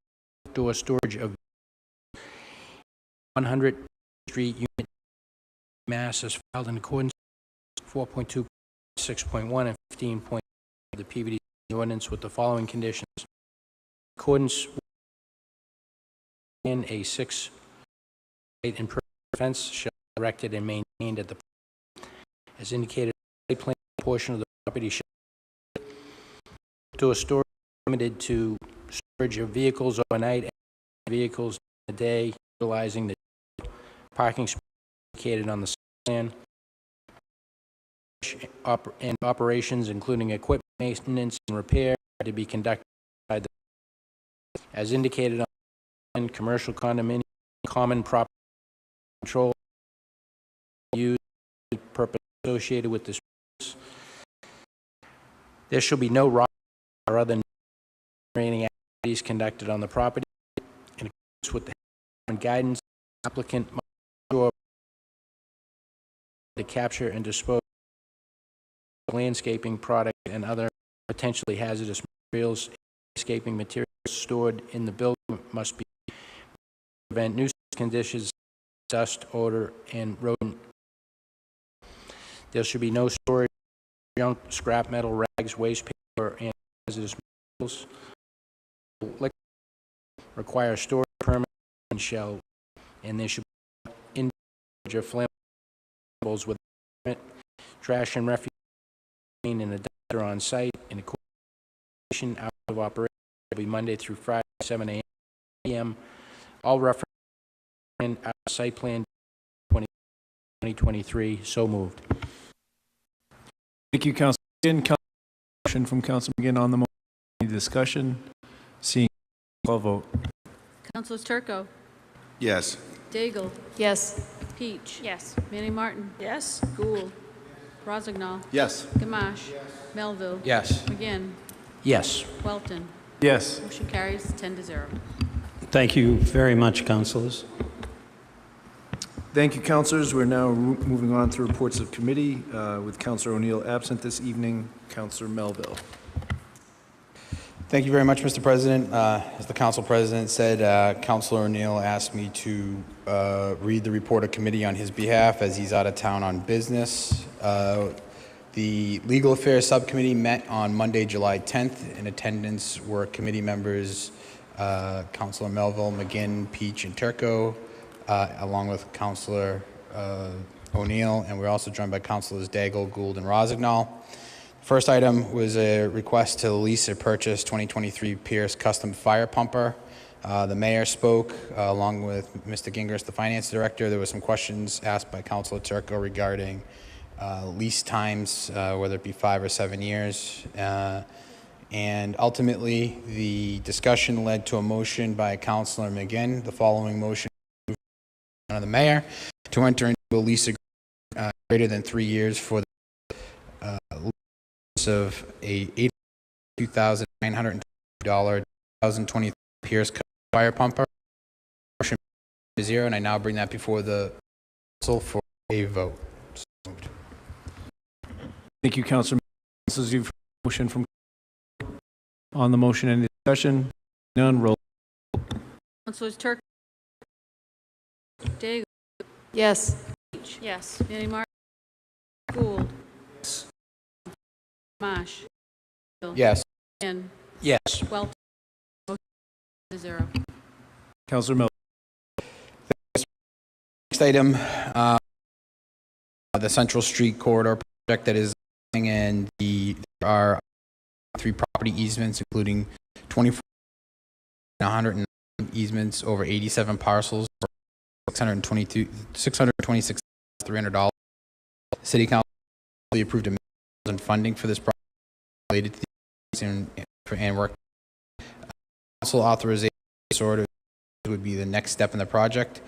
outdoor storage of 100 Street Unit Mass as filed in accordance with 4.2, 6.1, and 15. of the Peabody ordinance with the following conditions. In accordance with a 6 and fence shall be erected and maintained at the as indicated in the plan portion of the property shall to a storage limited to storage of vehicles overnight and vehicles in the day utilizing the parking space indicated on the plan and operations including equipment maintenance and repair to be conducted by the as indicated on commercial condominium common property control use purpose associated with this. There shall be no rock or other training activities conducted on the property in accordance with the guidance. Applicant must ensure to capture and dispose of landscaping product and other potentially hazardous materials. Landscaping materials stored in the building must be prevent nuisance conditions, dust, odor, and rodent. There should be no storage of junk, scrap metal, rags, waste paper, and hazardous materials. Liquor require storage permit and shall, and there should be individual flammables with permit, trash and refuse in a dumpster on site. In accordance, hours of operation will be Monday through Friday, 7 a.m. p.m. All reference in our site plan 2023. So moved. Thank you, Councilor McGinn. Motion from Councilor McGinn on the motion. Any discussion? Seeing call vote. Councilors Turco, Yes. Daigle. Yes. Peach. Yes. Manning Martin. Yes. Gould. Rozignol. Yes. Gamache. Melville. Yes. McGinn. Yes. Welton. Yes. Motion carries 10-0. Thank you very much, councilors. Thank you, councilors. We're now moving on to reports of committee with Councilor O'Neill absent this evening. Councilor Melville. Thank you very much, Mr. President. As the council president said, Councilor O'Neill asked me to read the report of committee on his behalf as he's out of town on business. The Legal Affairs Subcommittee met on Monday, July 10th. In attendance were committee members Councilor Melville, McGinn, Peach, and Turco, along with Councilor O'Neill, and we're also joined by Councilors Daigle, Gould, and Rozignol. First item was a request to lease or purchase 2023 Pierce Custom Fire Pumper. The mayor spoke along with Mr. Gingras, the finance director. There were some questions asked by Councilor Turco regarding lease times, whether it be 5 or 7 years. And ultimately, the discussion led to a motion by Councilor McGinn. The following motion of the mayor to enter into a lease agreement greater than 3 years for the lease of a $82,920 2023 Pierce fire pumper. Motion is 0, and I now bring that before the council for a vote. So moved. Thank you, Councilor. Councilors, you've heard a motion from on the motion. Any discussion? None. Roll. Councilors Turco. Daigle. Yes. Peach. Yes. Manning Martin. Gould. Gamache. Yes. And Yes. Welton. Motion 0. Councilor Mel. Next item, the Central Street Corridor project that is, and there are 3 property easements, including 24 and 109 easements over 87 parcels for $626,300. City Council approved a in funding for this project related to the and work. Council authorization sort of would be the next step in the project.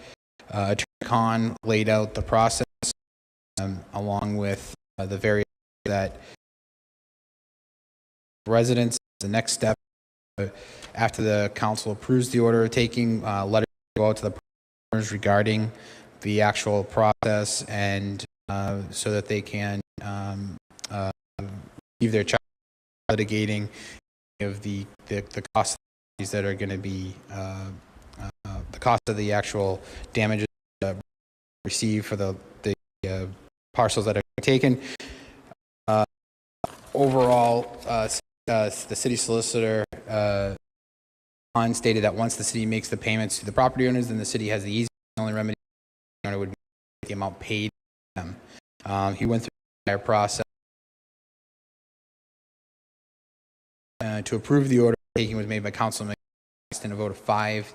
Attorney Khan laid out the process along with the various that residents. The next step after the council approves the order of taking, letters go out to the partners regarding the actual process, and so that they can leave their child litigating of the costs that are going to be the cost of the actual damages received for the parcels that are taken. Overall, the city solicitor stated that once the city makes the payments to the property owners, then the city has the only remedy the owner would be the amount paid to them. He went through the entire process to approve the order. Taking was made by Councilman in a vote of 5-0.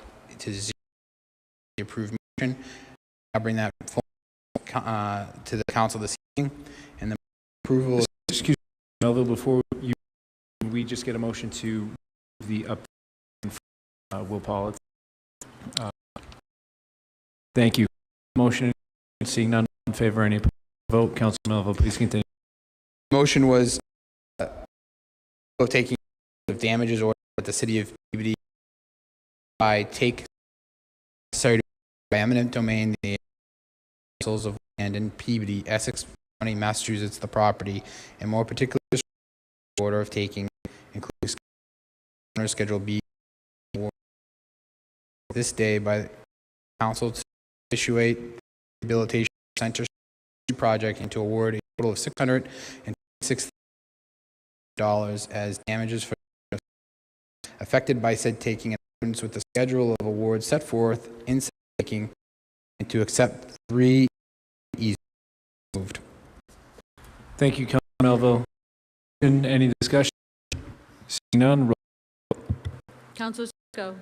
The approved motion. I'll bring that to the council this evening, and the approval. Excuse me, Melville, before we just get a motion to the up. Will Pollitt. Thank you. Motion. Seeing none in favor, any vote. Councilor Melville, please continue. Motion was Taking of damages order with the city of Peabody by take necessary by eminent domain the parcels of land in Peabody, Essex County, Massachusetts, the property, and more particularly order of taking, including Schedule B, this day by council to situate the rehabilitation center project and to award a total of $606 as damages for affected by said taking in accordance with the schedule of awards set forth in said taking, and to accept 3 easements moved. Thank you, Councilor Melville. Any discussion? Seeing none. Councilor Cisco.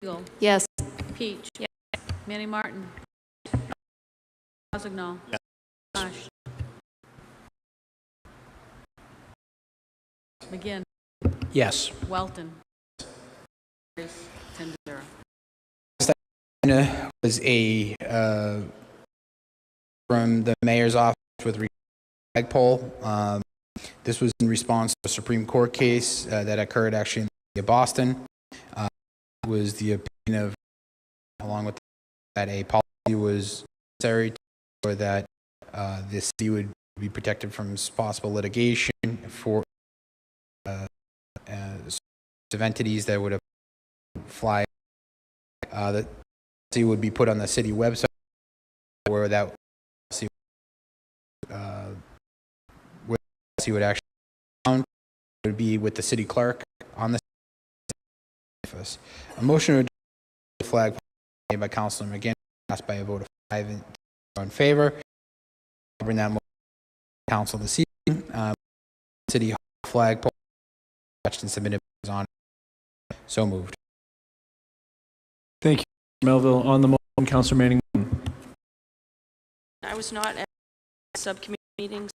Eagle. Yes. Peach. Yes. Manning Martin. Rossignol. Yes. Marsh. McGinn. Yes. Welton. 10-0. Was a from the mayor's office with flagpole. This was in response to a Supreme Court case that occurred actually in the city of Boston. It was the opinion of, along with that, a policy was necessary for that the city would be protected from possible litigation for of entities that would have fly. The city would be put on the city website where that would actually found would be with the city clerk on the office. A motion to the flag made by Councilor McGinn, passed by a vote of 5 in favor. I'll bring that motion to council this evening. City Hall flag pole and submitted on. So moved. Thank you, Melville. On the motion, Councilor Manning. I was not at subcommittee meetings.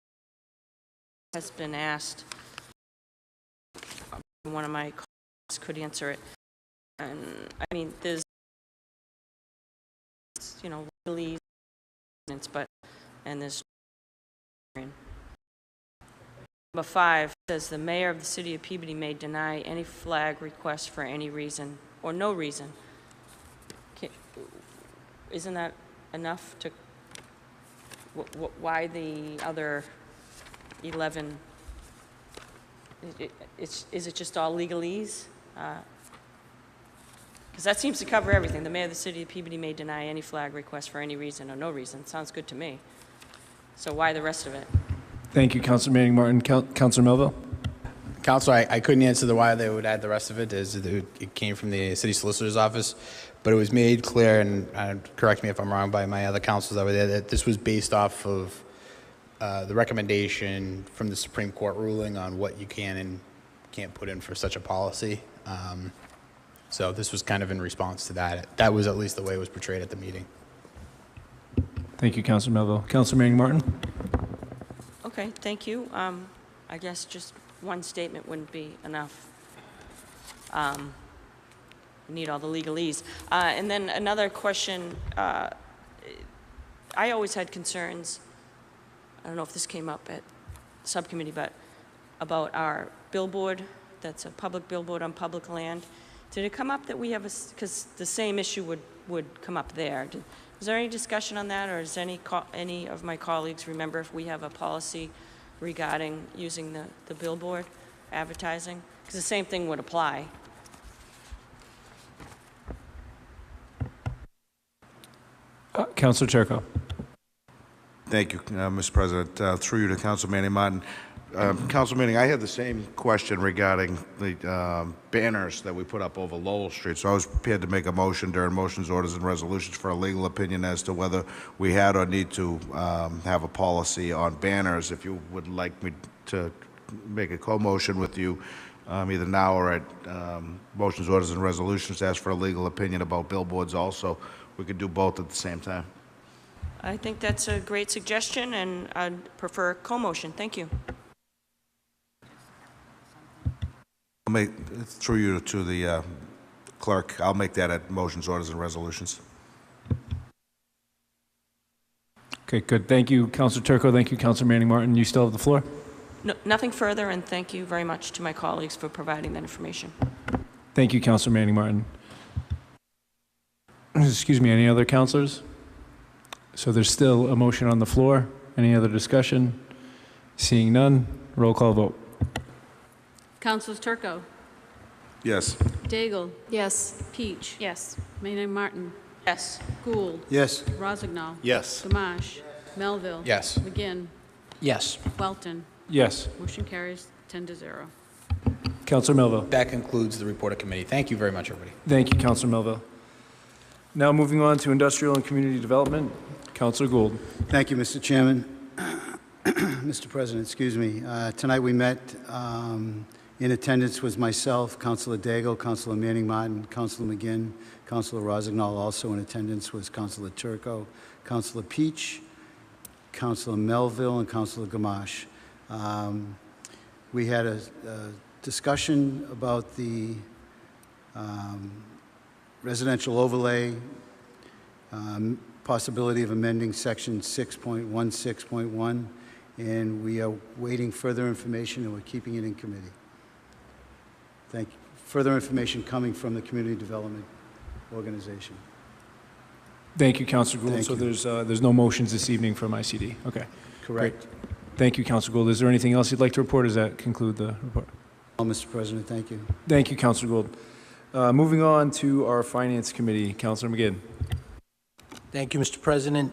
Has been asked. One of my colleagues could answer it. And I mean, there's, you know, legalese, but, and there's. Number 5 says the mayor of the city of Peabody may deny any flag request for any reason or no reason. Isn't that enough to, why the other 11, is it just all legalese? Because that seems to cover everything. The mayor of the city of Peabody may deny any flag request for any reason or no reason. Sounds good to me. So why the rest of it? Thank you, Councilor Manning Martin. Councilor Melville. Counselor, I couldn't answer the why they would add the rest of it, as it came from the city solicitor's office, but it was made clear, and correct me if I'm wrong, by my other councils that were there, that this was based off of the recommendation from the Supreme Court ruling on what you can and can't put in for such a policy. So this was kind of in response to that. That was at least the way it was portrayed at the meeting. Thank you, Councilor Melville. Councilor Manning Martin? Okay, thank you. I guess just one statement wouldn't be enough. We need all the legalese. And then another question. I always had concerns, I don't know if this came up at subcommittee, but about our billboard, that's a public billboard on public land. Did it come up that we have a, because the same issue would come up there. Was there any discussion on that, or does any of my colleagues remember if we have a policy regarding using the billboard advertising? Because the same thing would apply. Councilor Turco. Thank you, Mr. President. Through you to Council Manning Martin. Council Manning, I had the same question regarding the banners that we put up over Lowell Street. So I was prepared to make a motion during motions, orders, and resolutions for a legal opinion as to whether we had or need to have a policy on banners. If you would like me to make a co-motion with you, either now or at motions, orders, and resolutions to ask for a legal opinion about billboards also, we could do both at the same time. I think that's a great suggestion, and I'd prefer co-motion. Thank you. I'll make, through you to the clerk, I'll make that at motions, orders, and resolutions. Okay, good. Thank you, Councilor Turco. Thank you, Councilor Manning Martin. You still have the floor. No, nothing further, and thank you very much to my colleagues for providing that information. Thank you, Councilor Manning Martin. Excuse me, any other councilors? So there's still a motion on the floor. Any other discussion? Seeing none, roll call vote. Councilors Turco, Yes. Daigle. Yes. Peach. Yes. Manning Martin. Yes. Gould. Yes. Rozignol. Yes. Gamache. Melville. Yes. McGinn. Yes. Welton. Yes. Motion carries 10-0. Councilor Melville. That concludes the report of committee. Thank you very much, everybody. Thank you, Councilor Melville. Now moving on to Industrial and Community Development, Councilor Gould. Thank you, Mr. Chairman. Mr. President, excuse me. Tonight we met. In attendance was myself, Councilor Daigle, Councilor Manning Martin, Councilor McGinn, Councilor Rozignol. Also in attendance was Councilor Turco, Councilor Peach, Councilor Melville, and Councilor Gamache. We had a discussion about the residential overlay, possibility of amending section 6.16.1, and we are waiting further information, and we're keeping it in committee. Thank you. Further information coming from the Community Development Organization. Thank you, Councilor Gould. Thank So you. there's no motions this evening from ICD. Okay. Correct. Great. Thank you, Councilor Gould. Is there anything else you'd like to report? Or does that conclude the report? Well, Mr. President, thank you. Thank you, Councilor Gould. Moving on to our Finance Committee, Councilor McGinn. Thank you, Mr. President.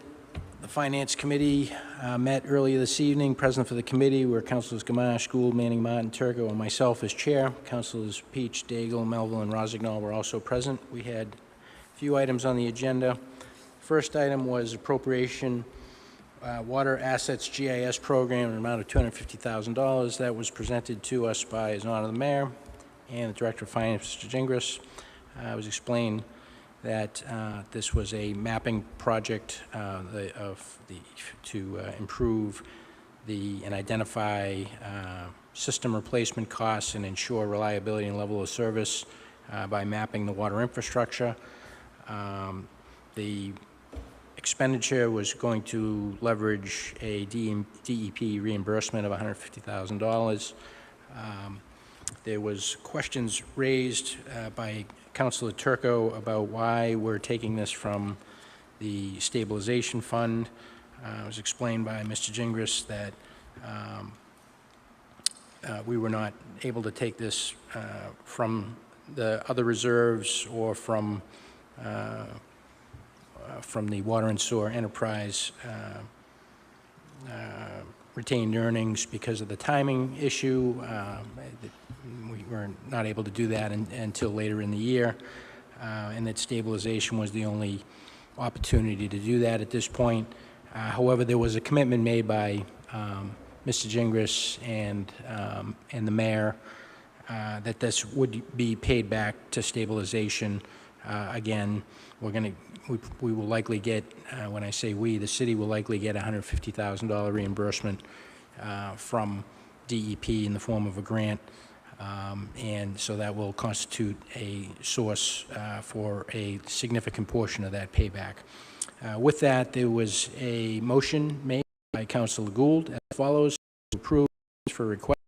The Finance Committee met earlier this evening. Present for the committee were Councilors Gamache, Gould, Manning Martin, Turco, and myself as chair. Councilors Peach, Daigle, Melville, and Rozignol were also present. We had a few items on the agenda. First item was appropriation Water Assets GIS program in an amount of $250,000. That was presented to us by His Honor the Mayor and the Director of Finance, Mr. Gingras. It was explained that this was a mapping project to improve and identify system replacement costs and ensure reliability and level of service by mapping the water infrastructure. The expenditure was going to leverage a DEP reimbursement of $150,000. There was questions raised by Councilor Turco about why we're taking this from the stabilization fund. It was explained by Mr. Gingras that we were not able to take this from the other reserves or from the Water and Sewer Enterprise retained earnings because of the timing issue. We were not able to do that until later in the year, and that stabilization was the only opportunity to do that at this point. However, there was a commitment made by Mr. Gingras and the mayor that this would be paid back to stabilization. Again, we will likely get, when I say we, the city will likely get $150,000 reimbursement from DEP in the form of a grant. And so that will constitute a source for a significant portion of that payback. With that, there was a motion made by Councilor Gould as follows: to approve for request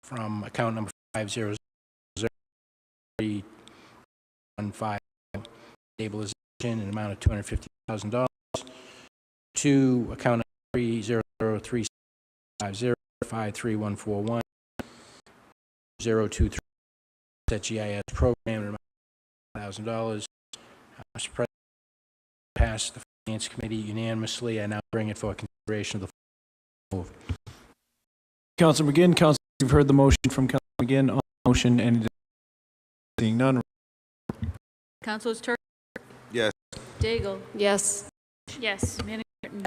from account number 500-315 stabilization in an amount of $250,000 to account number 300-350-53141 023 that GIS program in an amount of $1,000. Mr. President, passed the Finance Committee unanimously. I now bring it for consideration of the move. Councilor McGinn, Councilor, you've heard the motion from Councilor McGinn on the motion. Any discussion? Seeing none. Councilors Turk, Yes. Daigle, Yes. Yes. Manning Martin,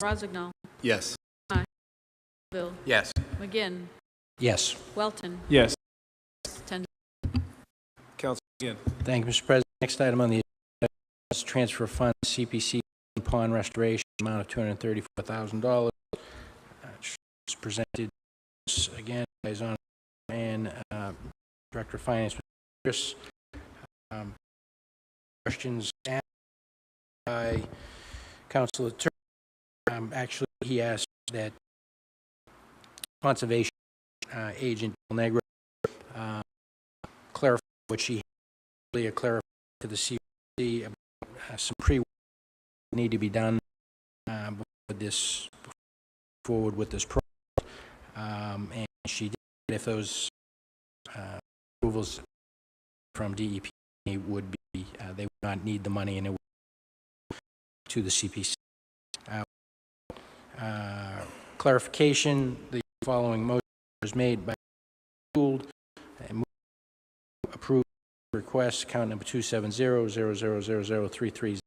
Rozignol, Yes. Bill, Yes. McGinn, Yes. Welton, Yes. 10. Councilor McGinn. Thank you, Mr. President. Next item on the agenda is transfer fund CPC pond restoration amount of $234,000. It's presented again by Zon and Director of Finance, Mr. Chris. Questions asked by Councilor Turk. Actually, he asked that Conservation Agent Negro clarify what she clarified to the CPC about some pre-work need to be done before this forward with this project. And she did, if those approvals from DEP would be, they would not need the money, and it would to the CPC. Clarification: the following motion was made by Gould and approved request account number 270-000033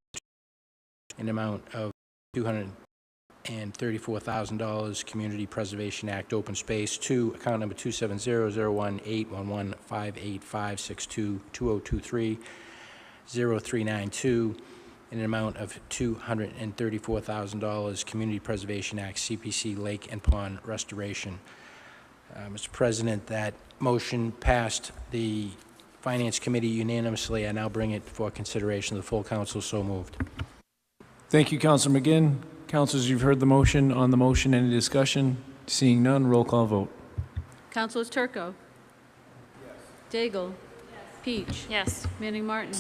in amount of $234,000 Community Preservation Act open space to account number 270-01-811-58562-2023-0392 in an amount of $234,000 Community Preservation Act CPC Lake and Pond Restoration. Mr. President, that motion passed the Finance Committee unanimously. I now bring it for consideration of the full council. So moved. Thank you, Councilor McGinn. Councilors, you've heard the motion. On the motion, any discussion? Seeing none, roll call vote. Councilors Turco, Daigle, Peach, Yes. Manning Martin,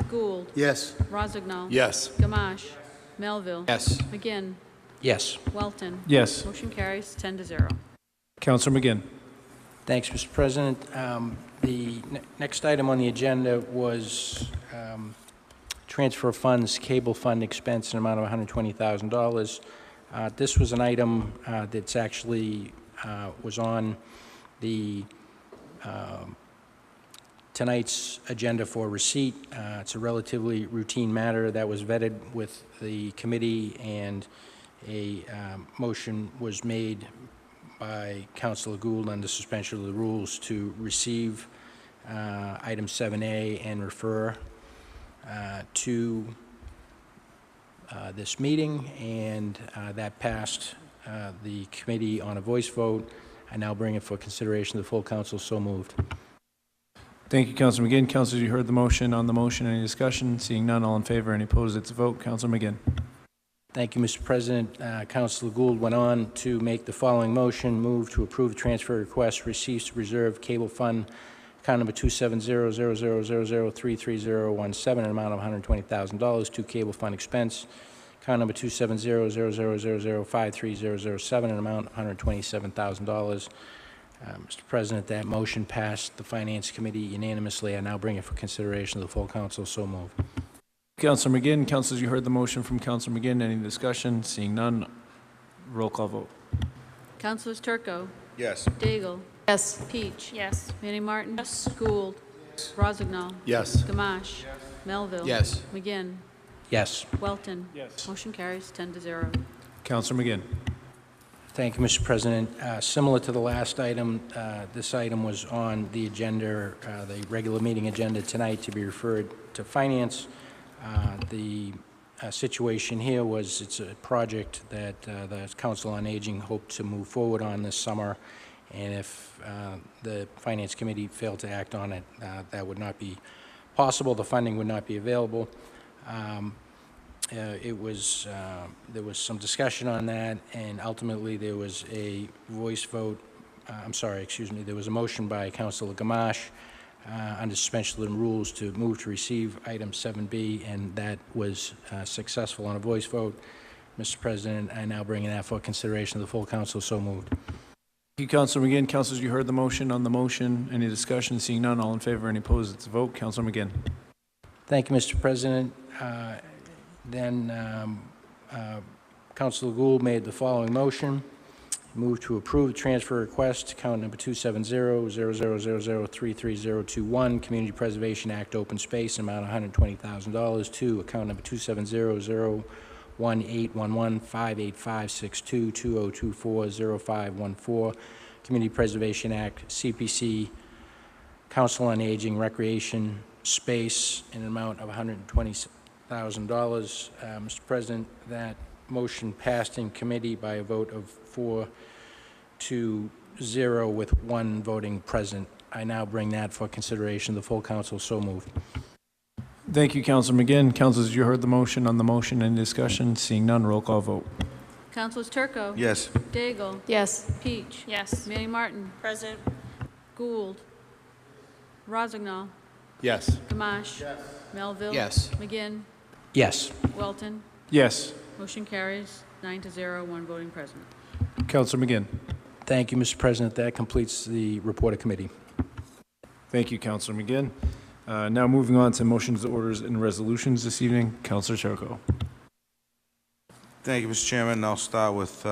Gould, Yes. Rozignol, Yes. Gamache, Melville, Yes. McGinn, Yes. Welton. Yes. Motion carries 10-0. Councilor McGinn. Thanks, Mr. President. The next item on the agenda was transfer of funds, cable fund expense in an amount of $120,000. This was an item that's actually was on the tonight's agenda for receipt. It's a relatively routine matter that was vetted with the committee, and a motion was made by Councilor Gould under suspension of the rules to receive item 7A and refer to this meeting, and that passed the committee on a voice vote. I now bring it for consideration of the full council. So moved. Thank you, Councilor McGinn. Councilors, you heard the motion. On the motion, any discussion? Seeing none, all in favor, any opposed, it's a vote. Councilor McGinn. Thank you, Mr. President. Councilor Gould went on to make the following motion: move to approve transfer request receipts reserve cable fund account number 270-0000333017 in an amount of $120,000 to cable fund expense account number 270-0000530007 in an amount of $127,000. Mr. President, that motion passed the Finance Committee unanimously. I now bring it for consideration of the full council. So moved. Councilor McGinn. Councilors, you heard the motion from Councilor McGinn. Any discussion? Seeing none, roll call vote. Councilors Turco, Yes. Daigle. Yes. Peach. Yes. Manning Martin. Yes. Gould. Rozignol. Yes. Gamache. Melville. Yes. McGinn. Yes. Welton. Yes. Motion carries 10-0. Councilor McGinn. Thank you, Mr. President. Similar to the last item, this item was on the agenda, the regular meeting agenda tonight to be referred to Finance. The situation here was it's a project that the Council on Aging hoped to move forward on this summer, and if the Finance Committee failed to act on it, that would not be possible. The funding would not be available. There was some discussion on that, and ultimately there was a voice vote, there was a motion by Councilor Gamache under suspension of the rules to move to receive item 7B, and that was successful on a voice vote. Mr. President, I now bring that for consideration of the full council. So moved. Thank you, Councilor McGinn. Councilors, you heard the motion. On the motion, any discussion? Seeing none, all in favor, any opposed? It's a vote. Councilor McGinn. Thank you, Mr. President. Councilor Gould made the following motion. Move to approve the transfer request, account number 270-0000333021, Community Preservation Act Open Space, amount of $120,000, to account number 270-01811-58562-2024-0514, Community Preservation Act, CPC, Council on Aging, Recreation Space, in an amount of $120,000. Mr. President, that motion passed in committee by a vote of 4-0 with one voting present. I now bring that for consideration of the full council. So moved. Thank you, Councilor McGinn. Councilors, you heard the motion. On the motion, any discussion? Seeing none, roll call vote. Councilors Turco. Yes. Daigle. Yes. Peach. Yes. Manning Martin. Present. Gould. Rozignol. Yes. Gamache. Yes. Melville. Yes. McGinn. Yes. Welton. Yes. Motion carries 9-0, one voting present. Councilor McGinn. Thank you, Mr. President. That completes the report of committee. Thank you, Councilor McGinn. Now moving on to motions, orders, and resolutions this evening. Councilor Turco. Thank you, Mr. Chairman. I'll start with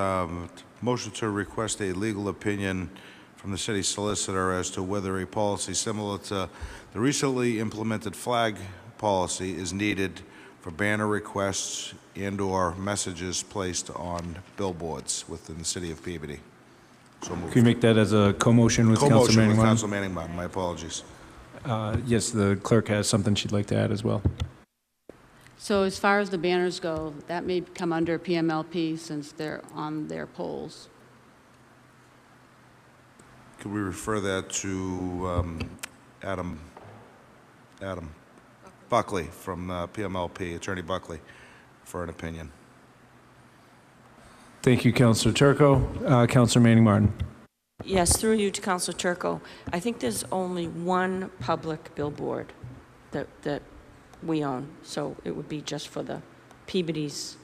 motion to request a legal opinion from the city solicitor as to whether a policy similar to the recently implemented flag policy is needed for banner requests and/or messages placed on billboards within the city of Peabody. So moved. Can you make that as a co-motion with Councilor Co-motion Manning with Martin? Council Manning Martin. My apologies. Yes, the clerk has something she'd like to add as well. So as far as the banners go, that may come under PMLP since they're on their poles. Could we refer that to Adam Buckley from PMLP, Attorney Buckley, for an opinion? Thank you, Councilor Turco. Councilor Manning Martin. Yes, through you to Councilor Turco. I think there's only one public billboard that we own, so it would be just for the Peabody's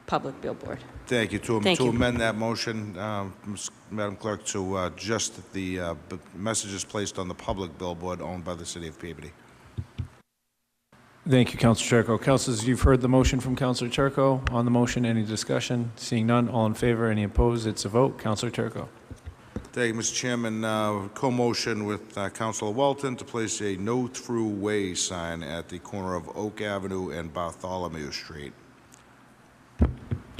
public billboard. Thank you. Thank To you. amend that motion, Madam Clerk, to just the messages placed on the public billboard owned by the city of Peabody. Thank you, Councilor Turco. Councilors, you've heard the motion from Councilor Turco. On the motion, any discussion? Seeing none, all in favor, any opposed? It's a vote. Councilor Turco. Thank you, Mr. Chairman. Co-motion with Councilor Walton to place a no-through way sign at the corner of Oak Avenue and Bartholomew Street.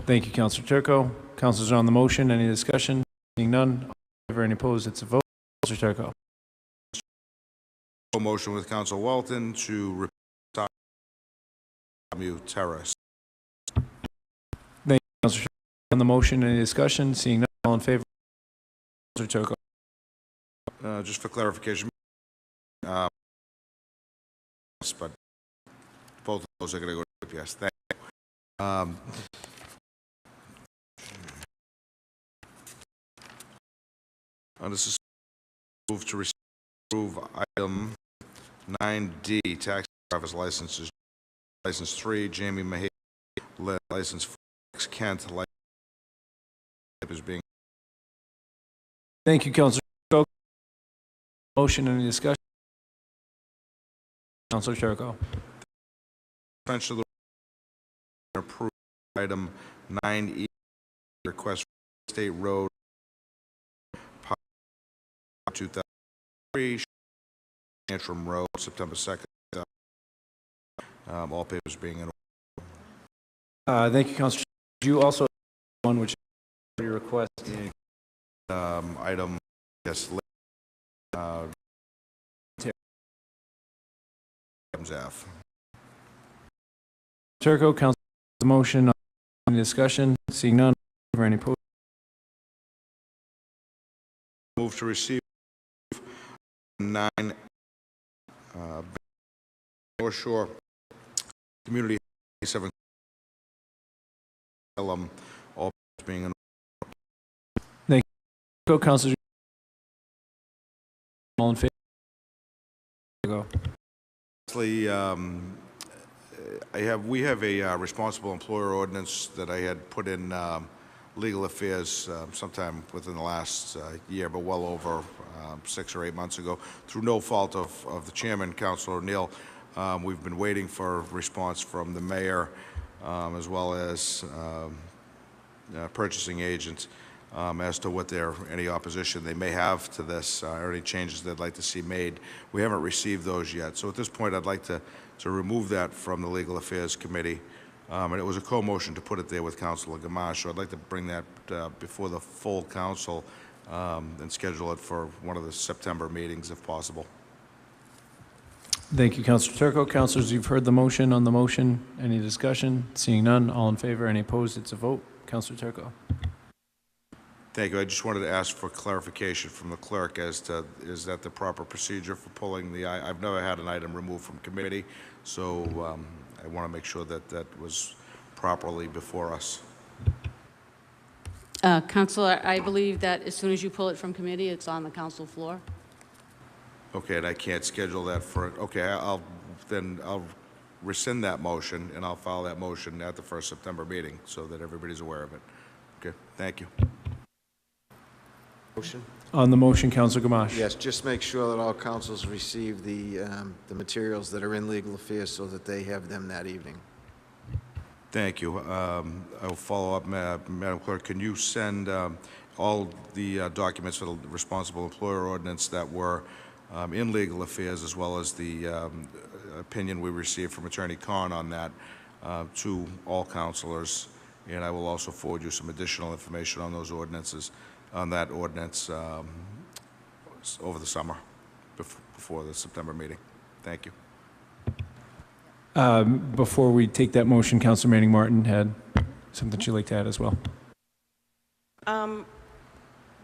Thank you, Councilor Turco. Councilors on the motion, any discussion? Seeing none, all in favor, any opposed? It's a vote. Councilor Turco. Co-motion with Councilor Walton to replace Bartholomew Terrace. Thank you, Councilor Turco. On the motion, any discussion? Seeing none, all in favor? Councilor Turco. Just for clarification, but both of those are going to go to yes. Thank you. This is move to approve item 9D, taxi driver's licenses. License 3, Jamie Mahey. License 4, Kent. License is being. Thank you, Councilor Turco. Motion, any discussion? Councilor Turco. suspension of the approve item 9E, request for State Road 2003, Antrim Road, September 2nd. All papers being in order. Thank you, Councilor. You also have one which is your request. Item, yes, items F. Turco, Council, the motion. Any discussion? Seeing none. For any opposed? Move to receive 9 North Shore Community 7 all papers being in Thank you. Councilor. All in favor? Go. Lastly, we have a responsible employer ordinance that I had put in legal affairs sometime within the last year, but well over 6 or 8 months ago, through no fault of the chairman, Councilor O'Neill. We've been waiting for a response from the mayor, as well as purchasing agents, as to what any opposition they may have to this, or any changes they'd like to see made. We haven't received those yet. So at this point, I'd like to remove that from the Legal Affairs Committee. And it was a co-motion to put it there with Councilor Gamache. So I'd like to bring that before the full council and schedule it for one of the September meetings if possible. Thank you, Councilor Turco. Councilors, you've heard the motion on the motion. Any discussion? Seeing none. All in favor? Any opposed? It's a vote. Councilor Turco. Thank you. I just wanted to ask for clarification from the clerk as to, is that the proper procedure for pulling the, I've never had an item removed from committee, so I want to make sure that that was properly before us. Councilor, I believe that as soon as you pull it from committee, it's on the council floor. Okay, and I can't schedule that for, okay, I'll rescind that motion, and I'll file that motion at the first September meeting so that everybody's aware of it. Okay, thank you. Motion? On the motion, Councilor Gamache. Yes, just make sure that all councils receive the materials that are in legal affairs so that they have them that evening. Thank you. I will follow up, Madam Clerk. Can you send all the documents for the responsible employer ordinance that were in legal affairs, as well as the opinion we received from Attorney Khan on that, to all councilors? And I will also forward you some additional information on those ordinances, on that ordinance over the summer, before the September meeting. Thank you. Before we take that motion, Councilor Manning Martin had something she'd like to add as well.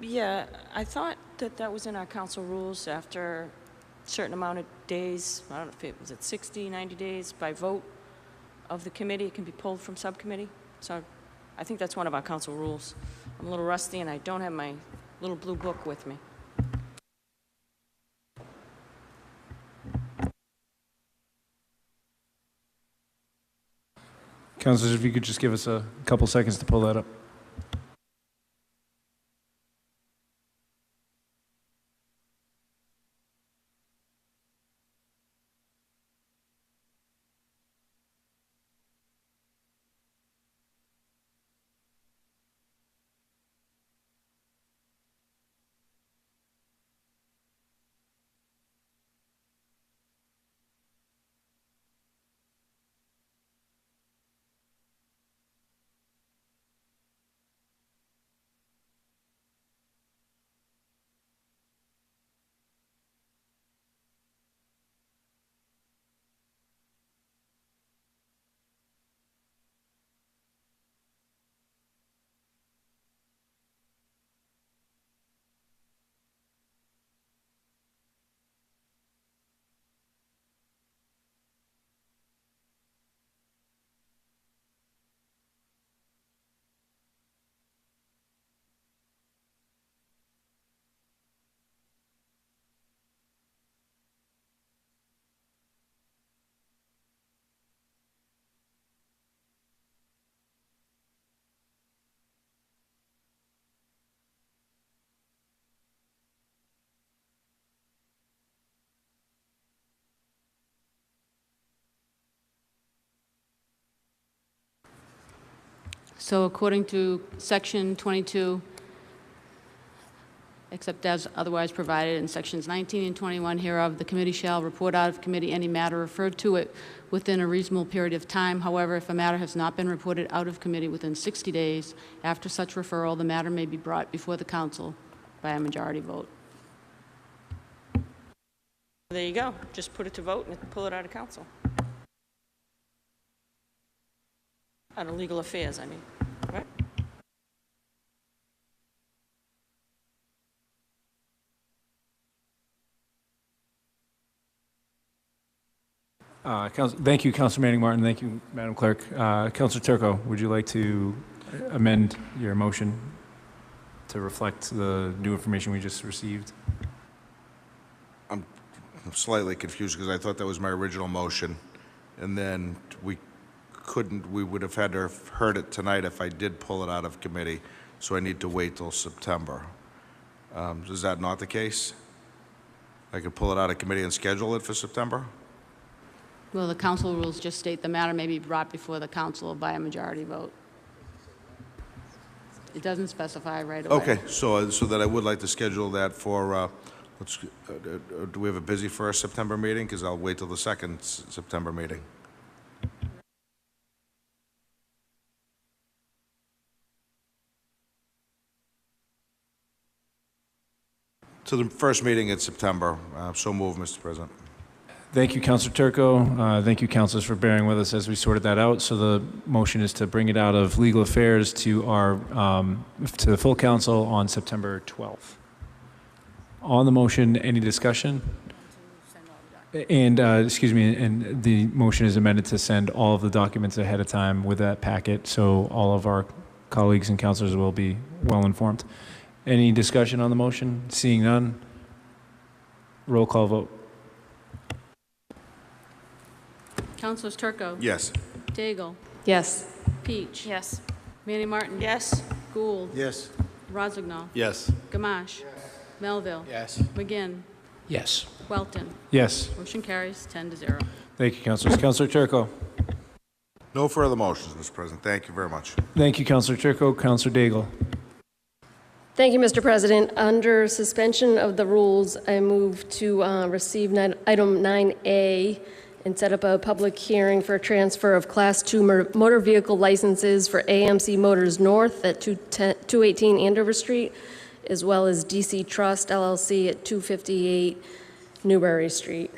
Yeah, I thought that was in our council rules after a certain amount of days, I don't know if it was 60, 90 days, by vote of the committee, it can be pulled from subcommittee. So I think that's one of our council rules. I'm a little rusty and I don't have my little blue book with me. Councilors, if you could just give us a couple seconds to pull that up. So according to Section 22, except as otherwise provided in Sections 19 and 21 hereof, the committee shall report out of committee any matter referred to it within a reasonable period of time. However, if a matter has not been reported out of committee within 60 days after such referral, the matter may be brought before the council by a majority vote. There you go. Just put it to vote and pull it out of council. Out of legal affairs, I mean, right? Thank you, Councilor Manning Martin. Thank you, Madam Clerk. Councilor Turco, would you like to amend your motion to reflect the new information we just received? I'm slightly confused because I thought that was my original motion, and then we would have had to have heard it tonight if I did pull it out of committee, so I need to wait till September. Is that not the case? I could pull it out of committee and schedule it for September? Well, the council rules just state the matter may be brought before the council by a majority vote. It doesn't specify right away. Okay, so that I would like to schedule that for, do we have a busy first September meeting? Because I'll wait till the second September meeting. To the first meeting in September. So move, Mr. President. Thank you, Councilor Turco. Thank you, councilors, for bearing with us as we sorted that out. So the motion is to bring it out of legal affairs to to the full council on September 12th. On the motion, any discussion? And, excuse me, and the motion is amended to send all of the documents ahead of time with that packet, so all of our colleagues and councilors will be well informed. Any discussion on the motion? Seeing none, roll call vote. Councilors Turco. Yes. Daigle. Yes. Peach. Yes. Manning Martin. Yes. Gould. Yes. Rozignol. Yes. Gamache. Melville. Yes. McGinn. Yes. Welton. Yes. Motion carries 10-0. Thank you, councilors. Councilor Turco. No further motions, Mr. President. Thank you very much. Thank you, Councilor Turco. Councilor Daigle. Thank you, Mr. President. Under suspension of the rules, I move to receive item 9A and set up a public hearing for a transfer of Class 2 motor vehicle licenses for AMC Motors North at 218 Andover Street, as well as DC Trust LLC at 258 Newbury Street.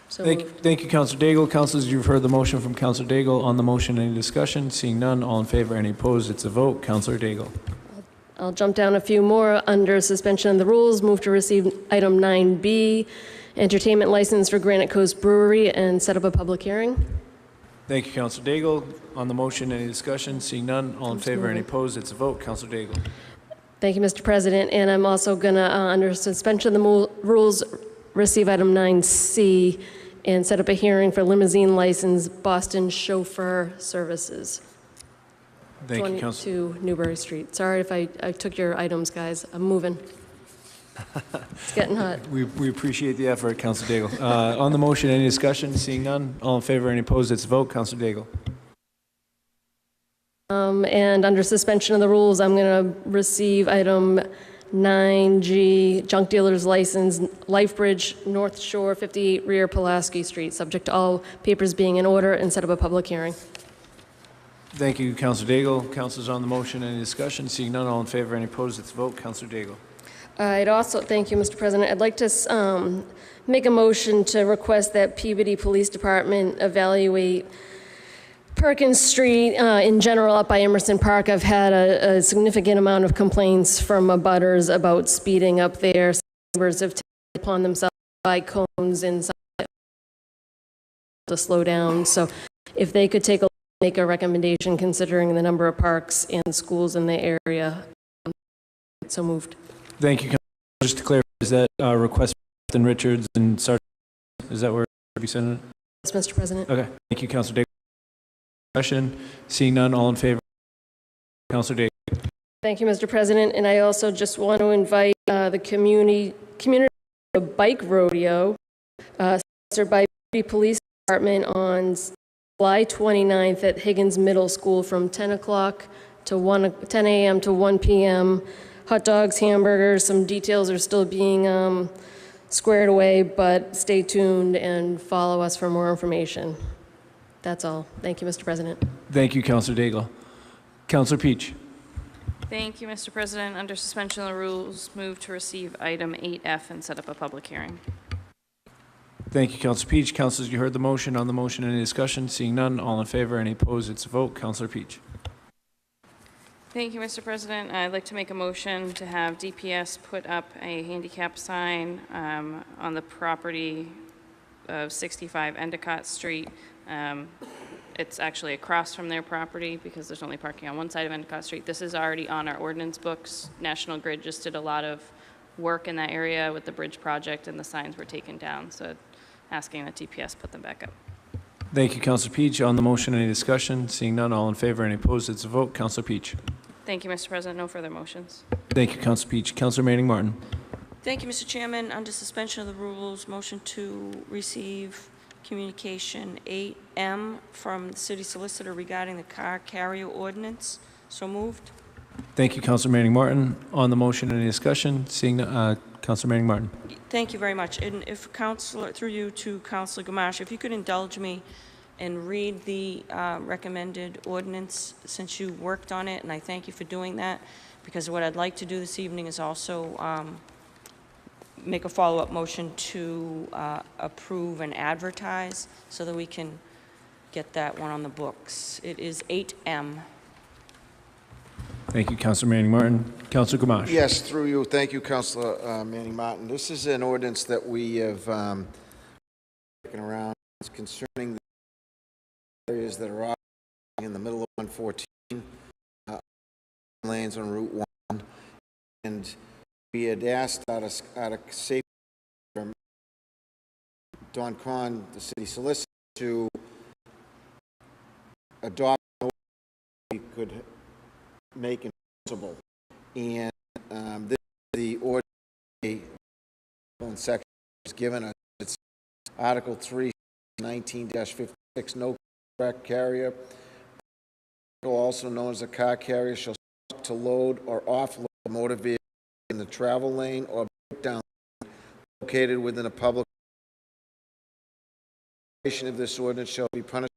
So moved. Thank you, Councilor Daigle. Councilors, you've heard the motion from Councilor Daigle. On the motion, any discussion? Seeing none, all in favor, any opposed? It's a vote. Councilor Daigle. I'll jump down a few more. Under suspension of the rules, move to receive item 9B, entertainment license for Granite Coast Brewery, and set up a public hearing. Thank you, Councilor Daigle. On the motion, any discussion? Seeing none, all in favor, any opposed? It's a vote. Councilor Daigle. Thank you, Mr. President. And I'm also going to, under suspension of the rules, receive item 9C and set up a hearing for limousine license Boston Chauffeur Services. Thank you, Councilor. 22 Newbury Street. Sorry if I took your items, guys. I'm moving. It's getting hot. We appreciate the effort, Councilor Daigle. On the motion, any discussion? Seeing none, all in favor, any opposed? It's a vote. Councilor Daigle. And under suspension of the rules, I'm going to receive item 9G, junk dealer's license, Lifebridge, North Shore, 58 Rear Pulaski Street, subject to all papers being in order, and set up a public hearing. Thank you, Councilor Daigle. Councilors on the motion, any discussion? Seeing none, all in favor, any opposed? It's a vote. Councilor Daigle. I'd also, thank you, Mr. President. I'd like to make a motion to request that Peabody Police Department evaluate Perkins Street in general up by Emerson Park. I've had a significant amount of complaints from abutters about speeding up there. Some neighbors have taken it upon themselves to buy cones inside to slow down. So if they could make a recommendation considering the number of parks and schools in the area. So moved. Thank you, Councilor. Just to clarify, is that request for Captain Richards and Sergeant? Is that where you sent it? Yes, Mr. President. Okay. Thank you, Councilor Daigle. Discussion. Seeing none, all in favor? Councilor Daigle. Thank you, Mr. President. And I also just want to invite the community bike rodeo sponsored by the Police Department on July 29th at Higgins Middle School from 10 o'clock to 10 a.m. to 1 p.m. Hot dogs, hamburgers, some details are still being squared away, but stay tuned and follow us for more information. That's all. Thank you, Mr. President. Thank you, Councilor Daigle. Councilor Peach. Thank you, Mr. President. Under suspension of the rules, move to receive item 8F and set up a public hearing. Thank you, Councilor Peach. Councilors, you heard the motion. On the motion, any discussion? Seeing none, all in favor, any opposed, it's a vote. Councilor Peach. Thank you, Mr. President. I'd like to make a motion to have DPS put up a handicap sign on the property of 65 Endicott Street. It's actually across from their property because there's only parking on one side of Endicott Street. This is already on our ordinance books. National Grid just did a lot of work in that area with the bridge project, and the signs were taken down. So asking that DPS put them back up. Thank you, Councilor Peach. On the motion, any discussion? Seeing none, all in favor, any opposed, it's a vote. Councilor Peach. Thank you, Mr. President. No further motions. Thank you, Councilor Peach. Councilor Manning Martin. Thank you, Mr. Chairman. Under suspension of the rules, motion to receive communication 8M from the city solicitor regarding the car carrier ordinance. So moved. Thank you, Councilor Manning Martin. On the motion, any discussion? Seeing Councilor Manning Martin. Thank you very much. And if Councilor, through you to Councilor Gamache, if you could indulge me and read the recommended ordinance since you worked on it, and I thank you for doing that, because what I'd like to do this evening is also make a follow-up motion to approve and advertise so that we can get that one on the books. It is 8M. Thank you, Councilor Manning Martin. Councilor Gamache. Yes, through you. Thank you, Councilor Manning Martin. This is an ordinance that we have taken around. It's concerning the areas that are in the middle of 114, lanes on Route 1, and we had asked out of safety from Don Kahn, the city solicitor, to adopt an ordinance we could make enforceable. And this is the ordinance section is given us. It's Article 3, 19-56, no track carrier, also known as a car carrier, shall stop to load or offload a motor vehicle in the travel lane or breakdown located within a public. Violation of this ordinance shall be punished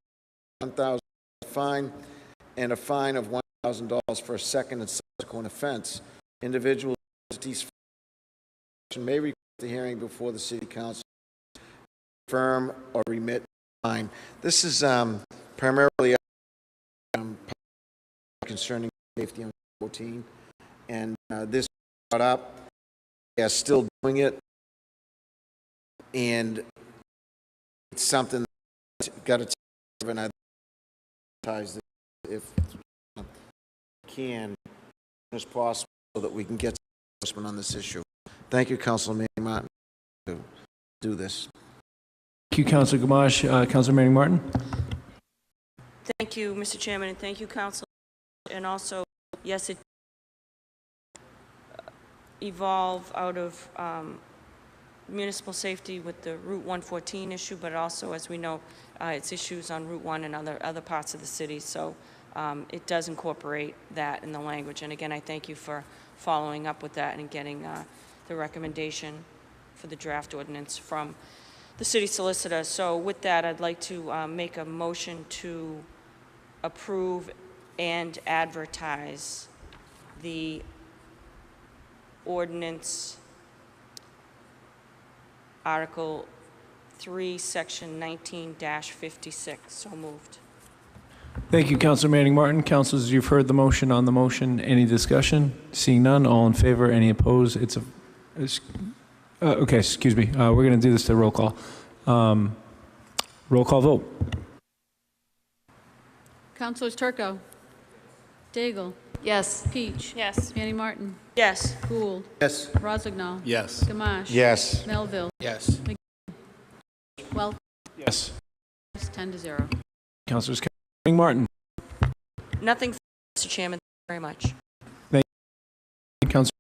with a $1,000 fine and a fine of $1,000 for a second and subsequent offense. Individual entities may request a hearing before the City Council, confirm or remit fine. This is primarily concerning safety on 14, and this brought up. They are still doing it, and it's something that's got to take care of, and advertise if can as possible so that we can get enforcement on this issue. Thank you, Councilor Manning Martin, to do this. Thank you, Councilor Gamache. Councilor Manning Martin. Thank you, Mr. Chairman, and thank you, Council. And also, yes, it evolve out of municipal safety with the Route 114 issue, but also, as we know, it's issues on Route 1 and other parts of the city. So it does incorporate that in the language. And again, I thank you for following up with that and getting the recommendation for the draft ordinance from the city solicitor. So with that, I'd like to make a motion to approve and advertise the ordinance Article 3, Section 19-56. So moved. Thank you, Councilor Manning Martin. Councilors, you've heard the motion. On the motion, any discussion? Seeing none, all in favor, any opposed? Okay, excuse me. We're going to do this to roll call. Roll call vote. Councilors Turco, Daigle. Yes. Peach. Yes. Manning Martin. Yes. Gould. Yes. Rozignol. Yes. Gamache. Yes. Melville. Yes. Well, Yes. 10-0. Councilors Manning Martin. Nothing, Mr. Chairman. Thank you very much. Thank you, Councilor.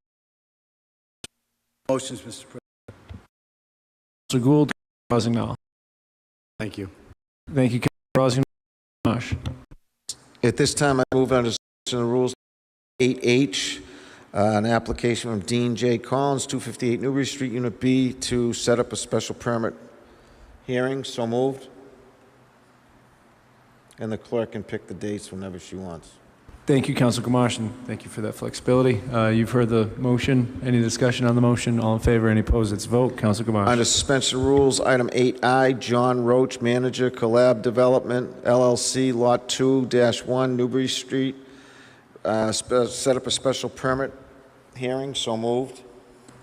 Motions, Mr. President. Councilor Gould. Rozignol. Thank you. Thank you, Councilor Rozignol. Gamache. At this time, I move under suspension of the rules 8H, an application from Dean J. Collins, 258 Newbury Street, Unit B, to set up a special permit hearing. So moved. And the clerk can pick the dates whenever she wants. Thank you, Councilor Gamache, and thank you for that flexibility. You've heard the motion. Any discussion on the motion? All in favor? Any opposed? It's a vote. Councilor Gamache. Under suspension of rules, item 8I, John Roach, manager, Collab Development, LLC, Lot 2-1, Newbury Street, set up a special permit hearing. So moved.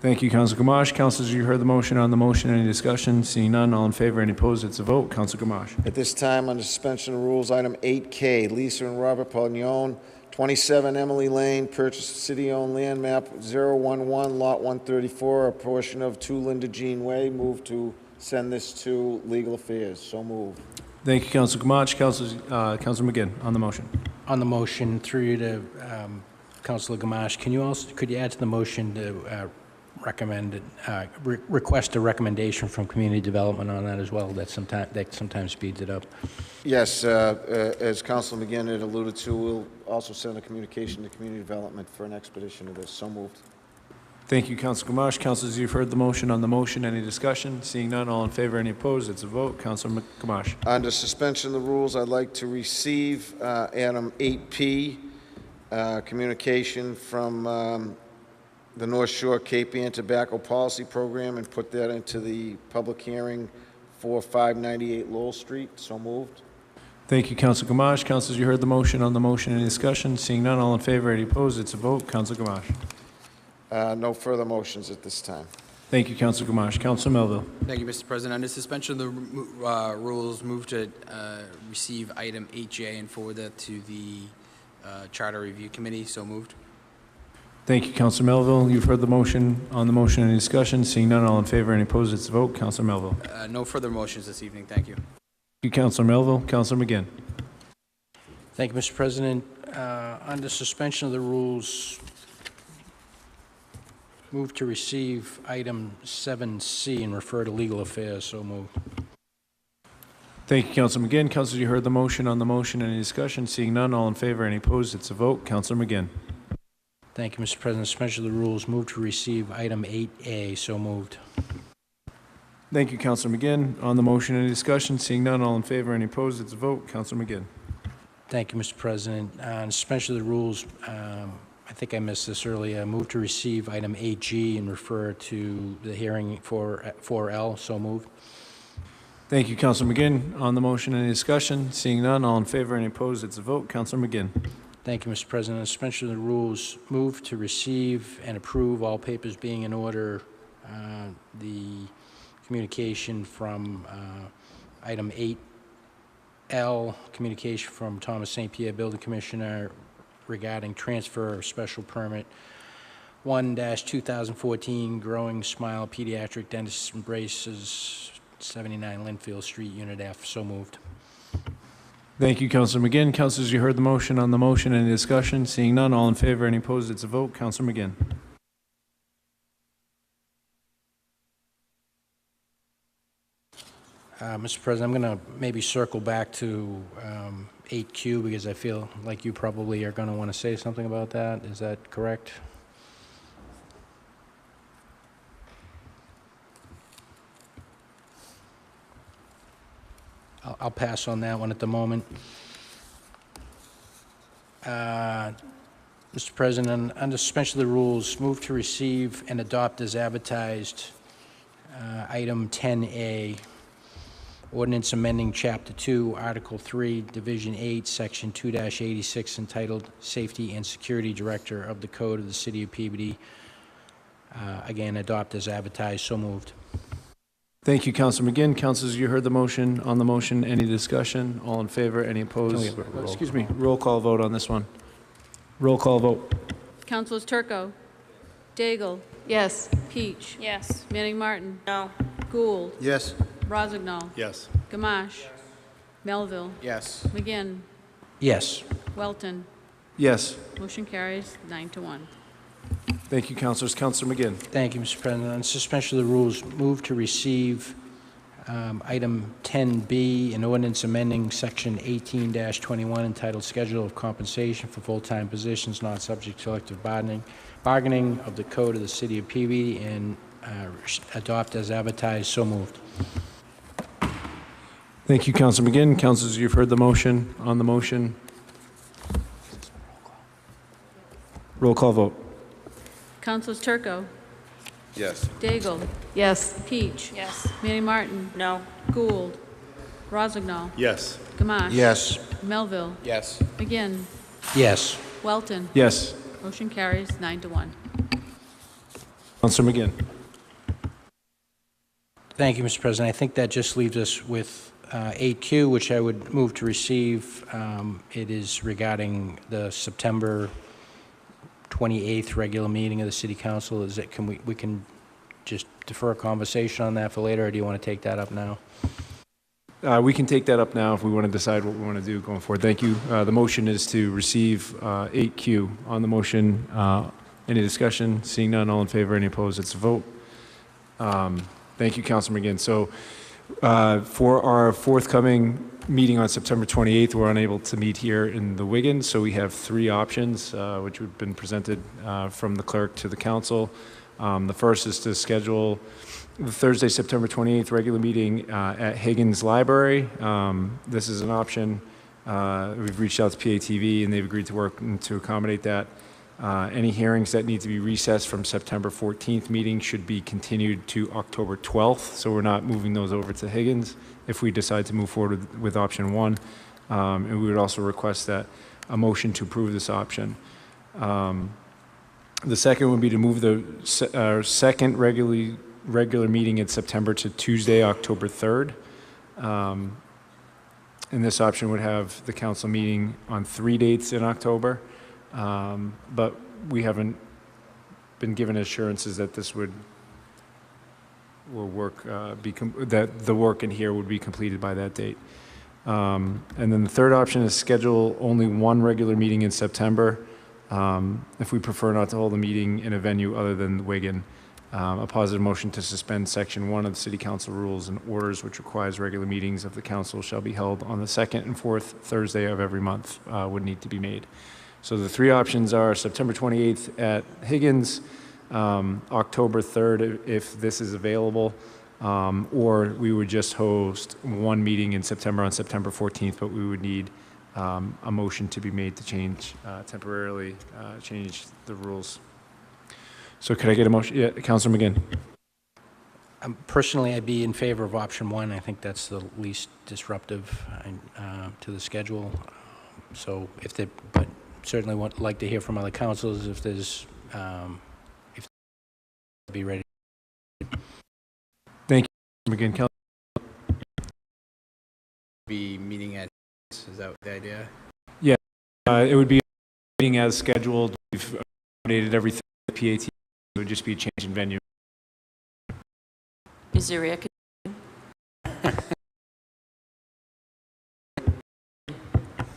Thank you, Councilor Gamache. Councilors, you heard the motion. On the motion, any discussion? Seeing none, all in favor? Any opposed? It's a vote. Councilor Gamache. At this time, under suspension of rules, item 8K, Lisa and Robert Pagnon, 27 Emily Lane, purchase of city-owned land map 011, lot 134, a portion of 2 Linda Jean Way. Move to send this to Legal Affairs. So moved. Thank you, Councilor Gamache. Councilor McGinn, on the motion. On the motion, through you to Councilor Gamache, could you add to the motion to request a recommendation from community development on that as well? That sometimes speeds it up. Yes, as Councilor McGinn had alluded to, we'll also send a communication to community development for an expedition of this. So moved. Thank you, Councilor Gamache. Councilors, you've heard the motion. On the motion, any discussion? Seeing none, all in favor, any opposed? It's a vote. Councilor Gamache. Under suspension of the rules, I'd like to receive item 8P, communication from the North Shore Cape Ann Tobacco Policy Program, and put that into the public hearing for 598 Lowell Street. So moved. Thank you, Councilor Gamache. Councilors, you heard the motion. On the motion, any discussion? Seeing none, all in favor, any opposed? It's a vote. Councilor Gamache. No further motions at this time. Thank you, Councilor Gamache. Councilor Melville. Thank you, Mr. President. Under suspension of the rules, move to receive item 8J and forward that to the Charter Review Committee. So moved. Thank you, Councilor Melville. You've heard the motion. On the motion, any discussion? Seeing none, all in favor, any opposed? It's a vote. Councilor Melville. No further motions this evening. Thank you. Thank you, Councilor Melville. Councilor McGinn. Thank you, Mr. President. Under suspension of the rules, move to receive item 7C and refer to legal affairs. So moved. Thank you, Councilor McGinn. Councilors, you heard the motion. On the motion, any discussion? Seeing none, all in favor, any opposed? It's a vote. Councilor McGinn. Thank you, Mr. President. Suspension of the rules, move to receive item 8A. So moved. Thank you, Councilor McGinn. On the motion, any discussion? Seeing none, all in favor, any opposed? It's a vote. Councilor McGinn. Thank you, Mr. President. On suspension of the rules, I think I missed this earlier. Move to receive item 8G and refer to the hearing for 4L. So moved. Thank you, Councilor McGinn. On the motion, any discussion? Seeing none, all in favor, any opposed? It's a vote. Councilor McGinn. Thank you, Mr. President. On suspension of the rules, move to receive and approve, all papers being in order, the communication from item 8L, communication from Thomas St. Pierre, Building Commissioner, regarding transfer of special permit 1-2014 Growing Smile Pediatric Dentist and Braces, 79 Linfield Street, Unit F. So moved. Thank you, Councilor McGinn. Councilors, you heard the motion. On the motion, any discussion? Seeing none, all in favor, any opposed? It's a vote. Councilor McGinn. Mr. President, I'm going to maybe circle back to 8Q because I feel like you probably are going to want to say something about that. Is that correct? I'll pass on that one at the moment. Mr. President, under suspension of the rules, move to receive and adopt as advertised item 10A, ordinance amending Chapter 2, Article 3, Division 8, Section 2-86, entitled Safety and Security Director of the Code of the City of Peabody. Again, adopt as advertised. So moved. Thank you, Councilor McGinn. Councilors, you heard the motion. On the motion, any discussion? All in favor, any opposed? Excuse me, roll call vote on this one. Roll call vote. Councilors Turco, Daigle. Yes. Peach. Yes. Manning Martin. No. Gould. Yes. Rozignol. Yes. Gamache. Melville. Yes. McGinn. Yes. Welton. Yes. Motion carries 9-1. Thank you, Councilors. Councilor McGinn. Thank you, Mr. President. On suspension of the rules, move to receive Item 10B, an ordinance amending Section 18-21 entitled Schedule of Compensation for Full-Time Positions Not Subject to Collective Bargaining of the Code of the City of Peabody, and adopt as advertised. So moved. Thank you, Councilor McGinn. Councilors, you've heard the motion. On the motion, roll call vote. Councilors Turco, Yes. Daigle, Yes. Peach, Yes. Manning Martin, No. Gould, Rozignol, Yes. Gamache. Yes. Melville, Yes. McGinn, Yes. Welton. Yes. Motion carries 9-1. Councilor McGinn. Thank you, Mr. President. I think that just leaves us with 8Q, which I would move to receive. It is regarding the September 28th regular meeting of the City Council. Is it, we can just defer a conversation on that for later, or do you want to take that up now? We can take that up now if we want to decide what we want to do going forward. Thank you. The motion is to receive 8Q. On the motion, any discussion? Seeing none, all in favor, any opposed? It's a vote. Thank you, Councilor McGinn. So for our forthcoming meeting on September 28th, we're unable to meet here in the Wiggins, so we have three options, which have been presented from the clerk to the council. The first is to schedule the Thursday, September 28th regular meeting at Higgins Library. This is an option. We've reached out to PATV, and they've agreed to work to accommodate that. Any hearings that need to be recessed from September 14th meeting should be continued to October 12th, so we're not moving those over to Higgins if we decide to move forward with option one. And we would also request that a motion to approve this option. The second would be to move the second regular meeting in September to Tuesday, October 3rd. And this option would have the council meeting on 3 dates in October. But we haven't been given assurances that this will work, that the work in here would be completed by that date. And then the third option is schedule only one regular meeting in September. If we prefer not to hold a meeting in a venue other than Wigan, a positive motion to suspend Section 1 of the City Council Rules and Orders, which requires regular meetings of the council shall be held on the second and fourth Thursday of every month, would need to be made. So the three options are September 28th at Higgins, October 3rd if this is available, or we would just host one meeting in September on September 14th, but we would need a motion to be made to change, temporarily change the rules. So could I get a motion? Yeah, Councilor McGinn. Personally, I'd be in favor of option one. I think that's the least disruptive to the schedule. So if they, but certainly would like to hear from other councils if there's, if be ready. Thank you, McGinn. Kelly. Be meeting at, is that the idea? Yeah, it would be a meeting as scheduled. We've accommodated everything. The PAT would just be a change in venue. Is there air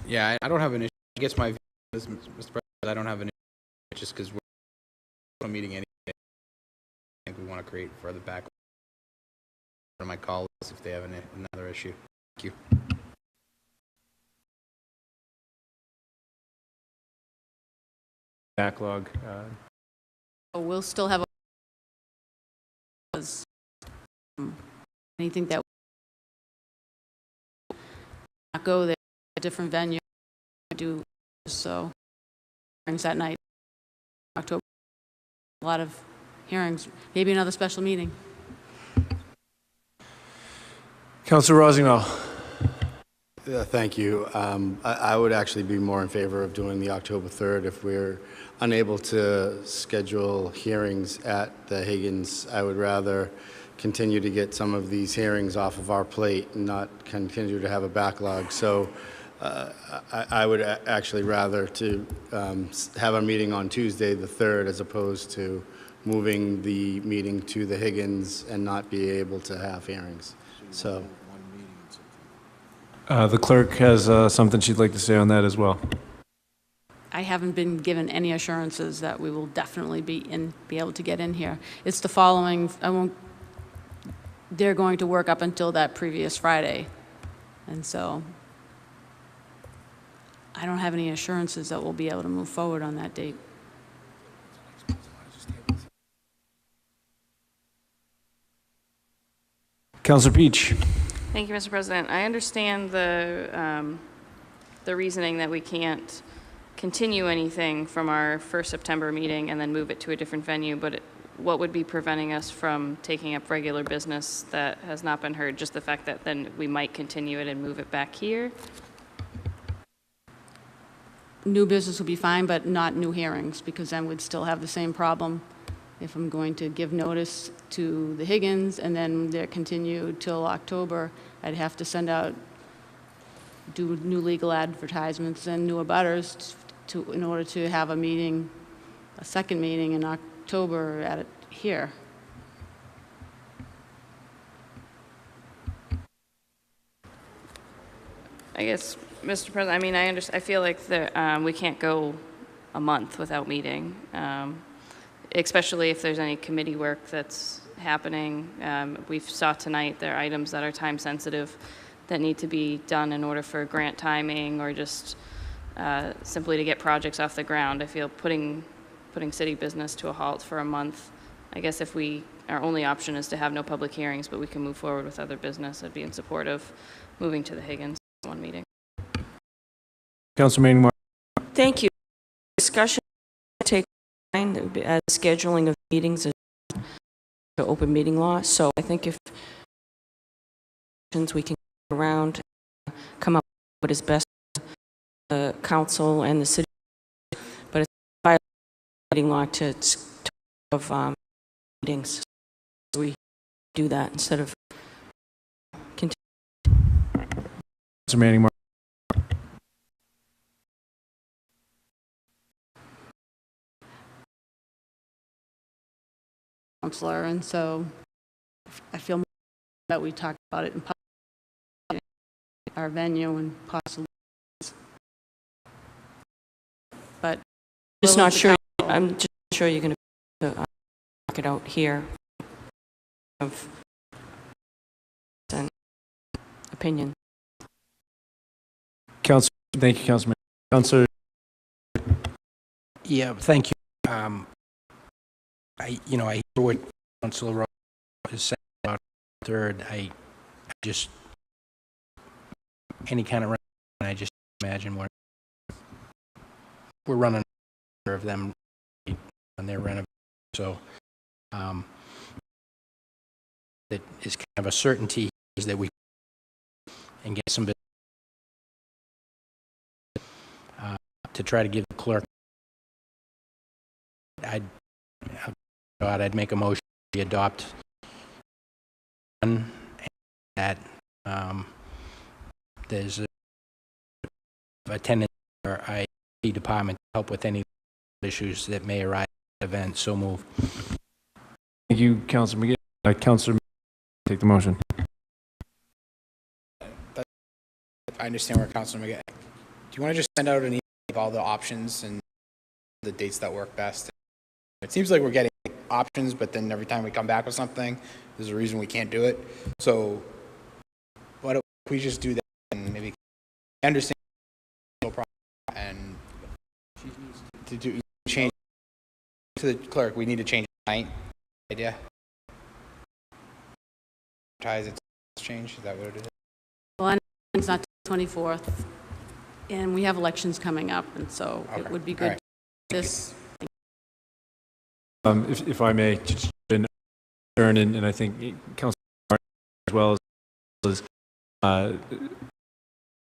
Yeah, I don't have an issue. I guess my view is, Mr. President, I don't have an issue just because we're a meeting anyway. I think we want to create further backlog for my colleagues if they have another issue. Thank you. Backlog. We'll still have anything that not go there, a different venue, do so. Hearings that night, October, a lot of hearings, maybe another special meeting. Councilor Rozignol. Thank you. I would actually be more in favor of doing the October 3rd. If we're unable to schedule hearings at the Higgins, I would rather continue to get some of these hearings off of our plate and not continue to have a backlog. So I would actually rather to have a meeting on Tuesday the 3rd as opposed to moving the meeting to the Higgins and not be able to have hearings. So. The clerk has something she'd like to say on that as well. I haven't been given any assurances that we will definitely be able to get in here. It's the following, they're going to work up until that previous Friday. And so I don't have any assurances that we'll be able to move forward on that date. Councilor Peach. Thank you, Mr. President. I understand the reasoning that we can't continue anything from our first September meeting and then move it to a different venue, but what would be preventing us from taking up regular business that has not been heard? Just the fact that then we might continue it and move it back here? New business would be fine, but not new hearings, because then we'd still have the same problem. If I'm going to give notice to the Higgins and then they're continued till October, I'd have to send out, do new legal advertisements and new abutters in order to have a meeting, a second meeting in October at it here. I guess, Mr. President, I mean, I feel like we can't go a month without meeting, especially if there's any committee work that's happening. We saw tonight there are items that are time sensitive that need to be done in order for grant timing or just simply to get projects off the ground. I feel putting city business to a halt for a month. I guess if our only option is to have no public hearings, but we can move forward with other business, I'd be in support of moving to the Higgins one meeting. Councilor Manning. Thank you. Discussion take time as scheduling of meetings is the open meeting law. So I think if we can go around, come up with what is best for the council and the city, but it's by meeting law to of meetings. We do that instead of continue. Councilor Manning. Counselor, and so I feel that we talked about it in public, our venue and possibly, but Just not sure. I'm just not sure you're going to knock it out here. Of opinion. Councilor, thank you, Councilman. Councilor. Yeah, thank you. I hear what Councilor Rowe is saying about third. I just, any kind of, I just imagine we're running of them on their renovation. So that is kind of a certainty is that we and get some to try to give the clerk. I'd make a motion to adopt one, and that there's a tenant or IT department to help with any issues that may arise at the event. So move. Thank you, Councilor McGinn. Councilor, take the motion. I understand where Councilor McGinn. Do you want to just send out an email of all the options and the dates that work best? It seems like we're getting options, but then every time we come back with something, there's a reason we can't do it. So why don't we just do that and maybe understand no problem and to do change to the clerk. We need to change the night. Idea. Ties its change. Is that what it is? well, it's not 24th, and we have elections coming up, and so it would be good. Right. This. If I may, just turn and I think Councilor as well as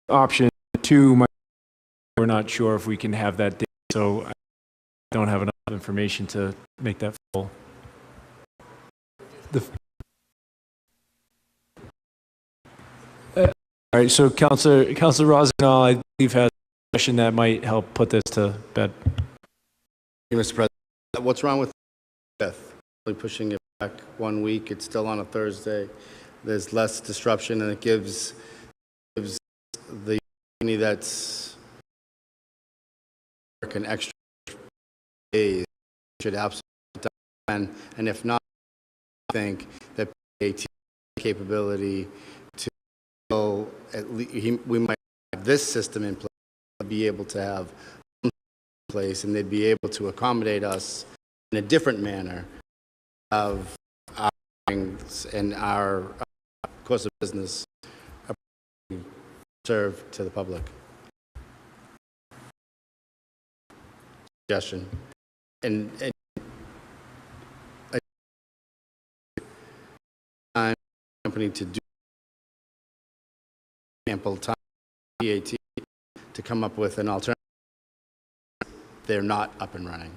option 2. We're not sure if we can have that date, so I don't have enough information to make that full. All right, so Councilor Rosenthal, I believe, has a question that might help put this to bed. Mr. President, what's wrong with 5th? We're pushing it back 1 week. It's still on a Thursday. There's less disruption, and it gives the company that's working extra days should absolutely, and if not, I think that PAT capability to, at least, we might have this system in place, be able to have in place, and they'd be able to accommodate us in a different manner of our things and our course of business serve to the public. Suggestion. And time company to do ample time PAT to come up with an alternative. They're not up and running.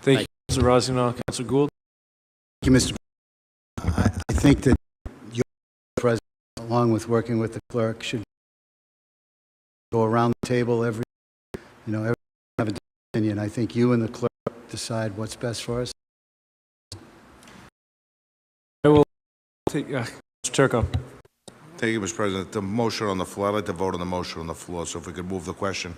Thank you, Councilor Rossignol. Councilor Gould. Thank you, Mr. I think that your president, along with working with the clerk, should go around the table every have a different opinion. I think you and the clerk decide what's best for us. I will take Mr. Turco. Thank you, Mr. President. The motion on the floor, I'd like to vote on the motion on the floor, so if we could move the question.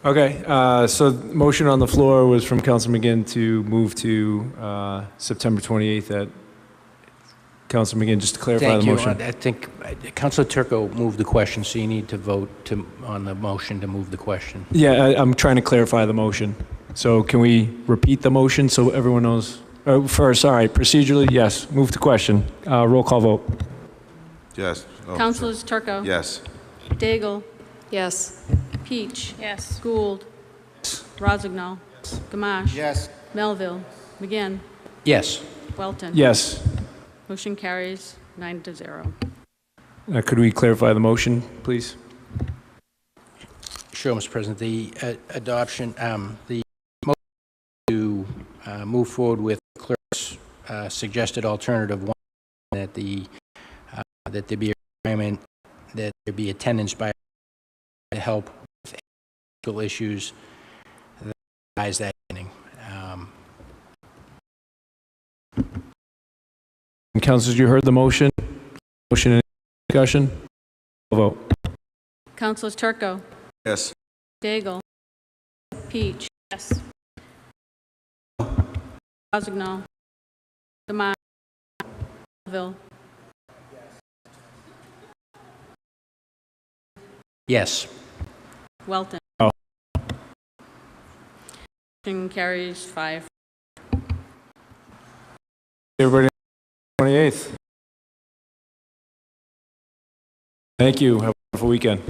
Okay, so the motion on the floor was from Councilor McGinn to move to September 28th at, Councilor McGinn, just to clarify the motion. Thank you. I think Councilor Turco moved the question, so you need to vote on the motion to move the question. Yeah, I'm trying to clarify the motion. So can we repeat the motion so everyone knows? First, all right, procedurally, yes. Move the question. Roll call vote. Yes. Oh, Councilors Turco. yes. Daigle. Yes. Peach. Yes. Gould. Rossignol. Gamache. Yes. Melville. McGinn. Yes. Welton. Yes. Motion carries 9-0. Could we clarify the motion, please? Sure, Mr. President. The adoption, the motion to move forward with clerk's suggested alternative one, that that there be a requirement that there be attendance by to help with legal issues that arise that evening. Councilors, you heard the motion. Motion and discussion. Vote. Councilors Turco. Yes. Daigle. Peach. Yes. Rossignol. Gamache. Melville. Yes. Welton. Oh. Motion carries 5. Everybody, 28th. Thank you. Have a wonderful weekend.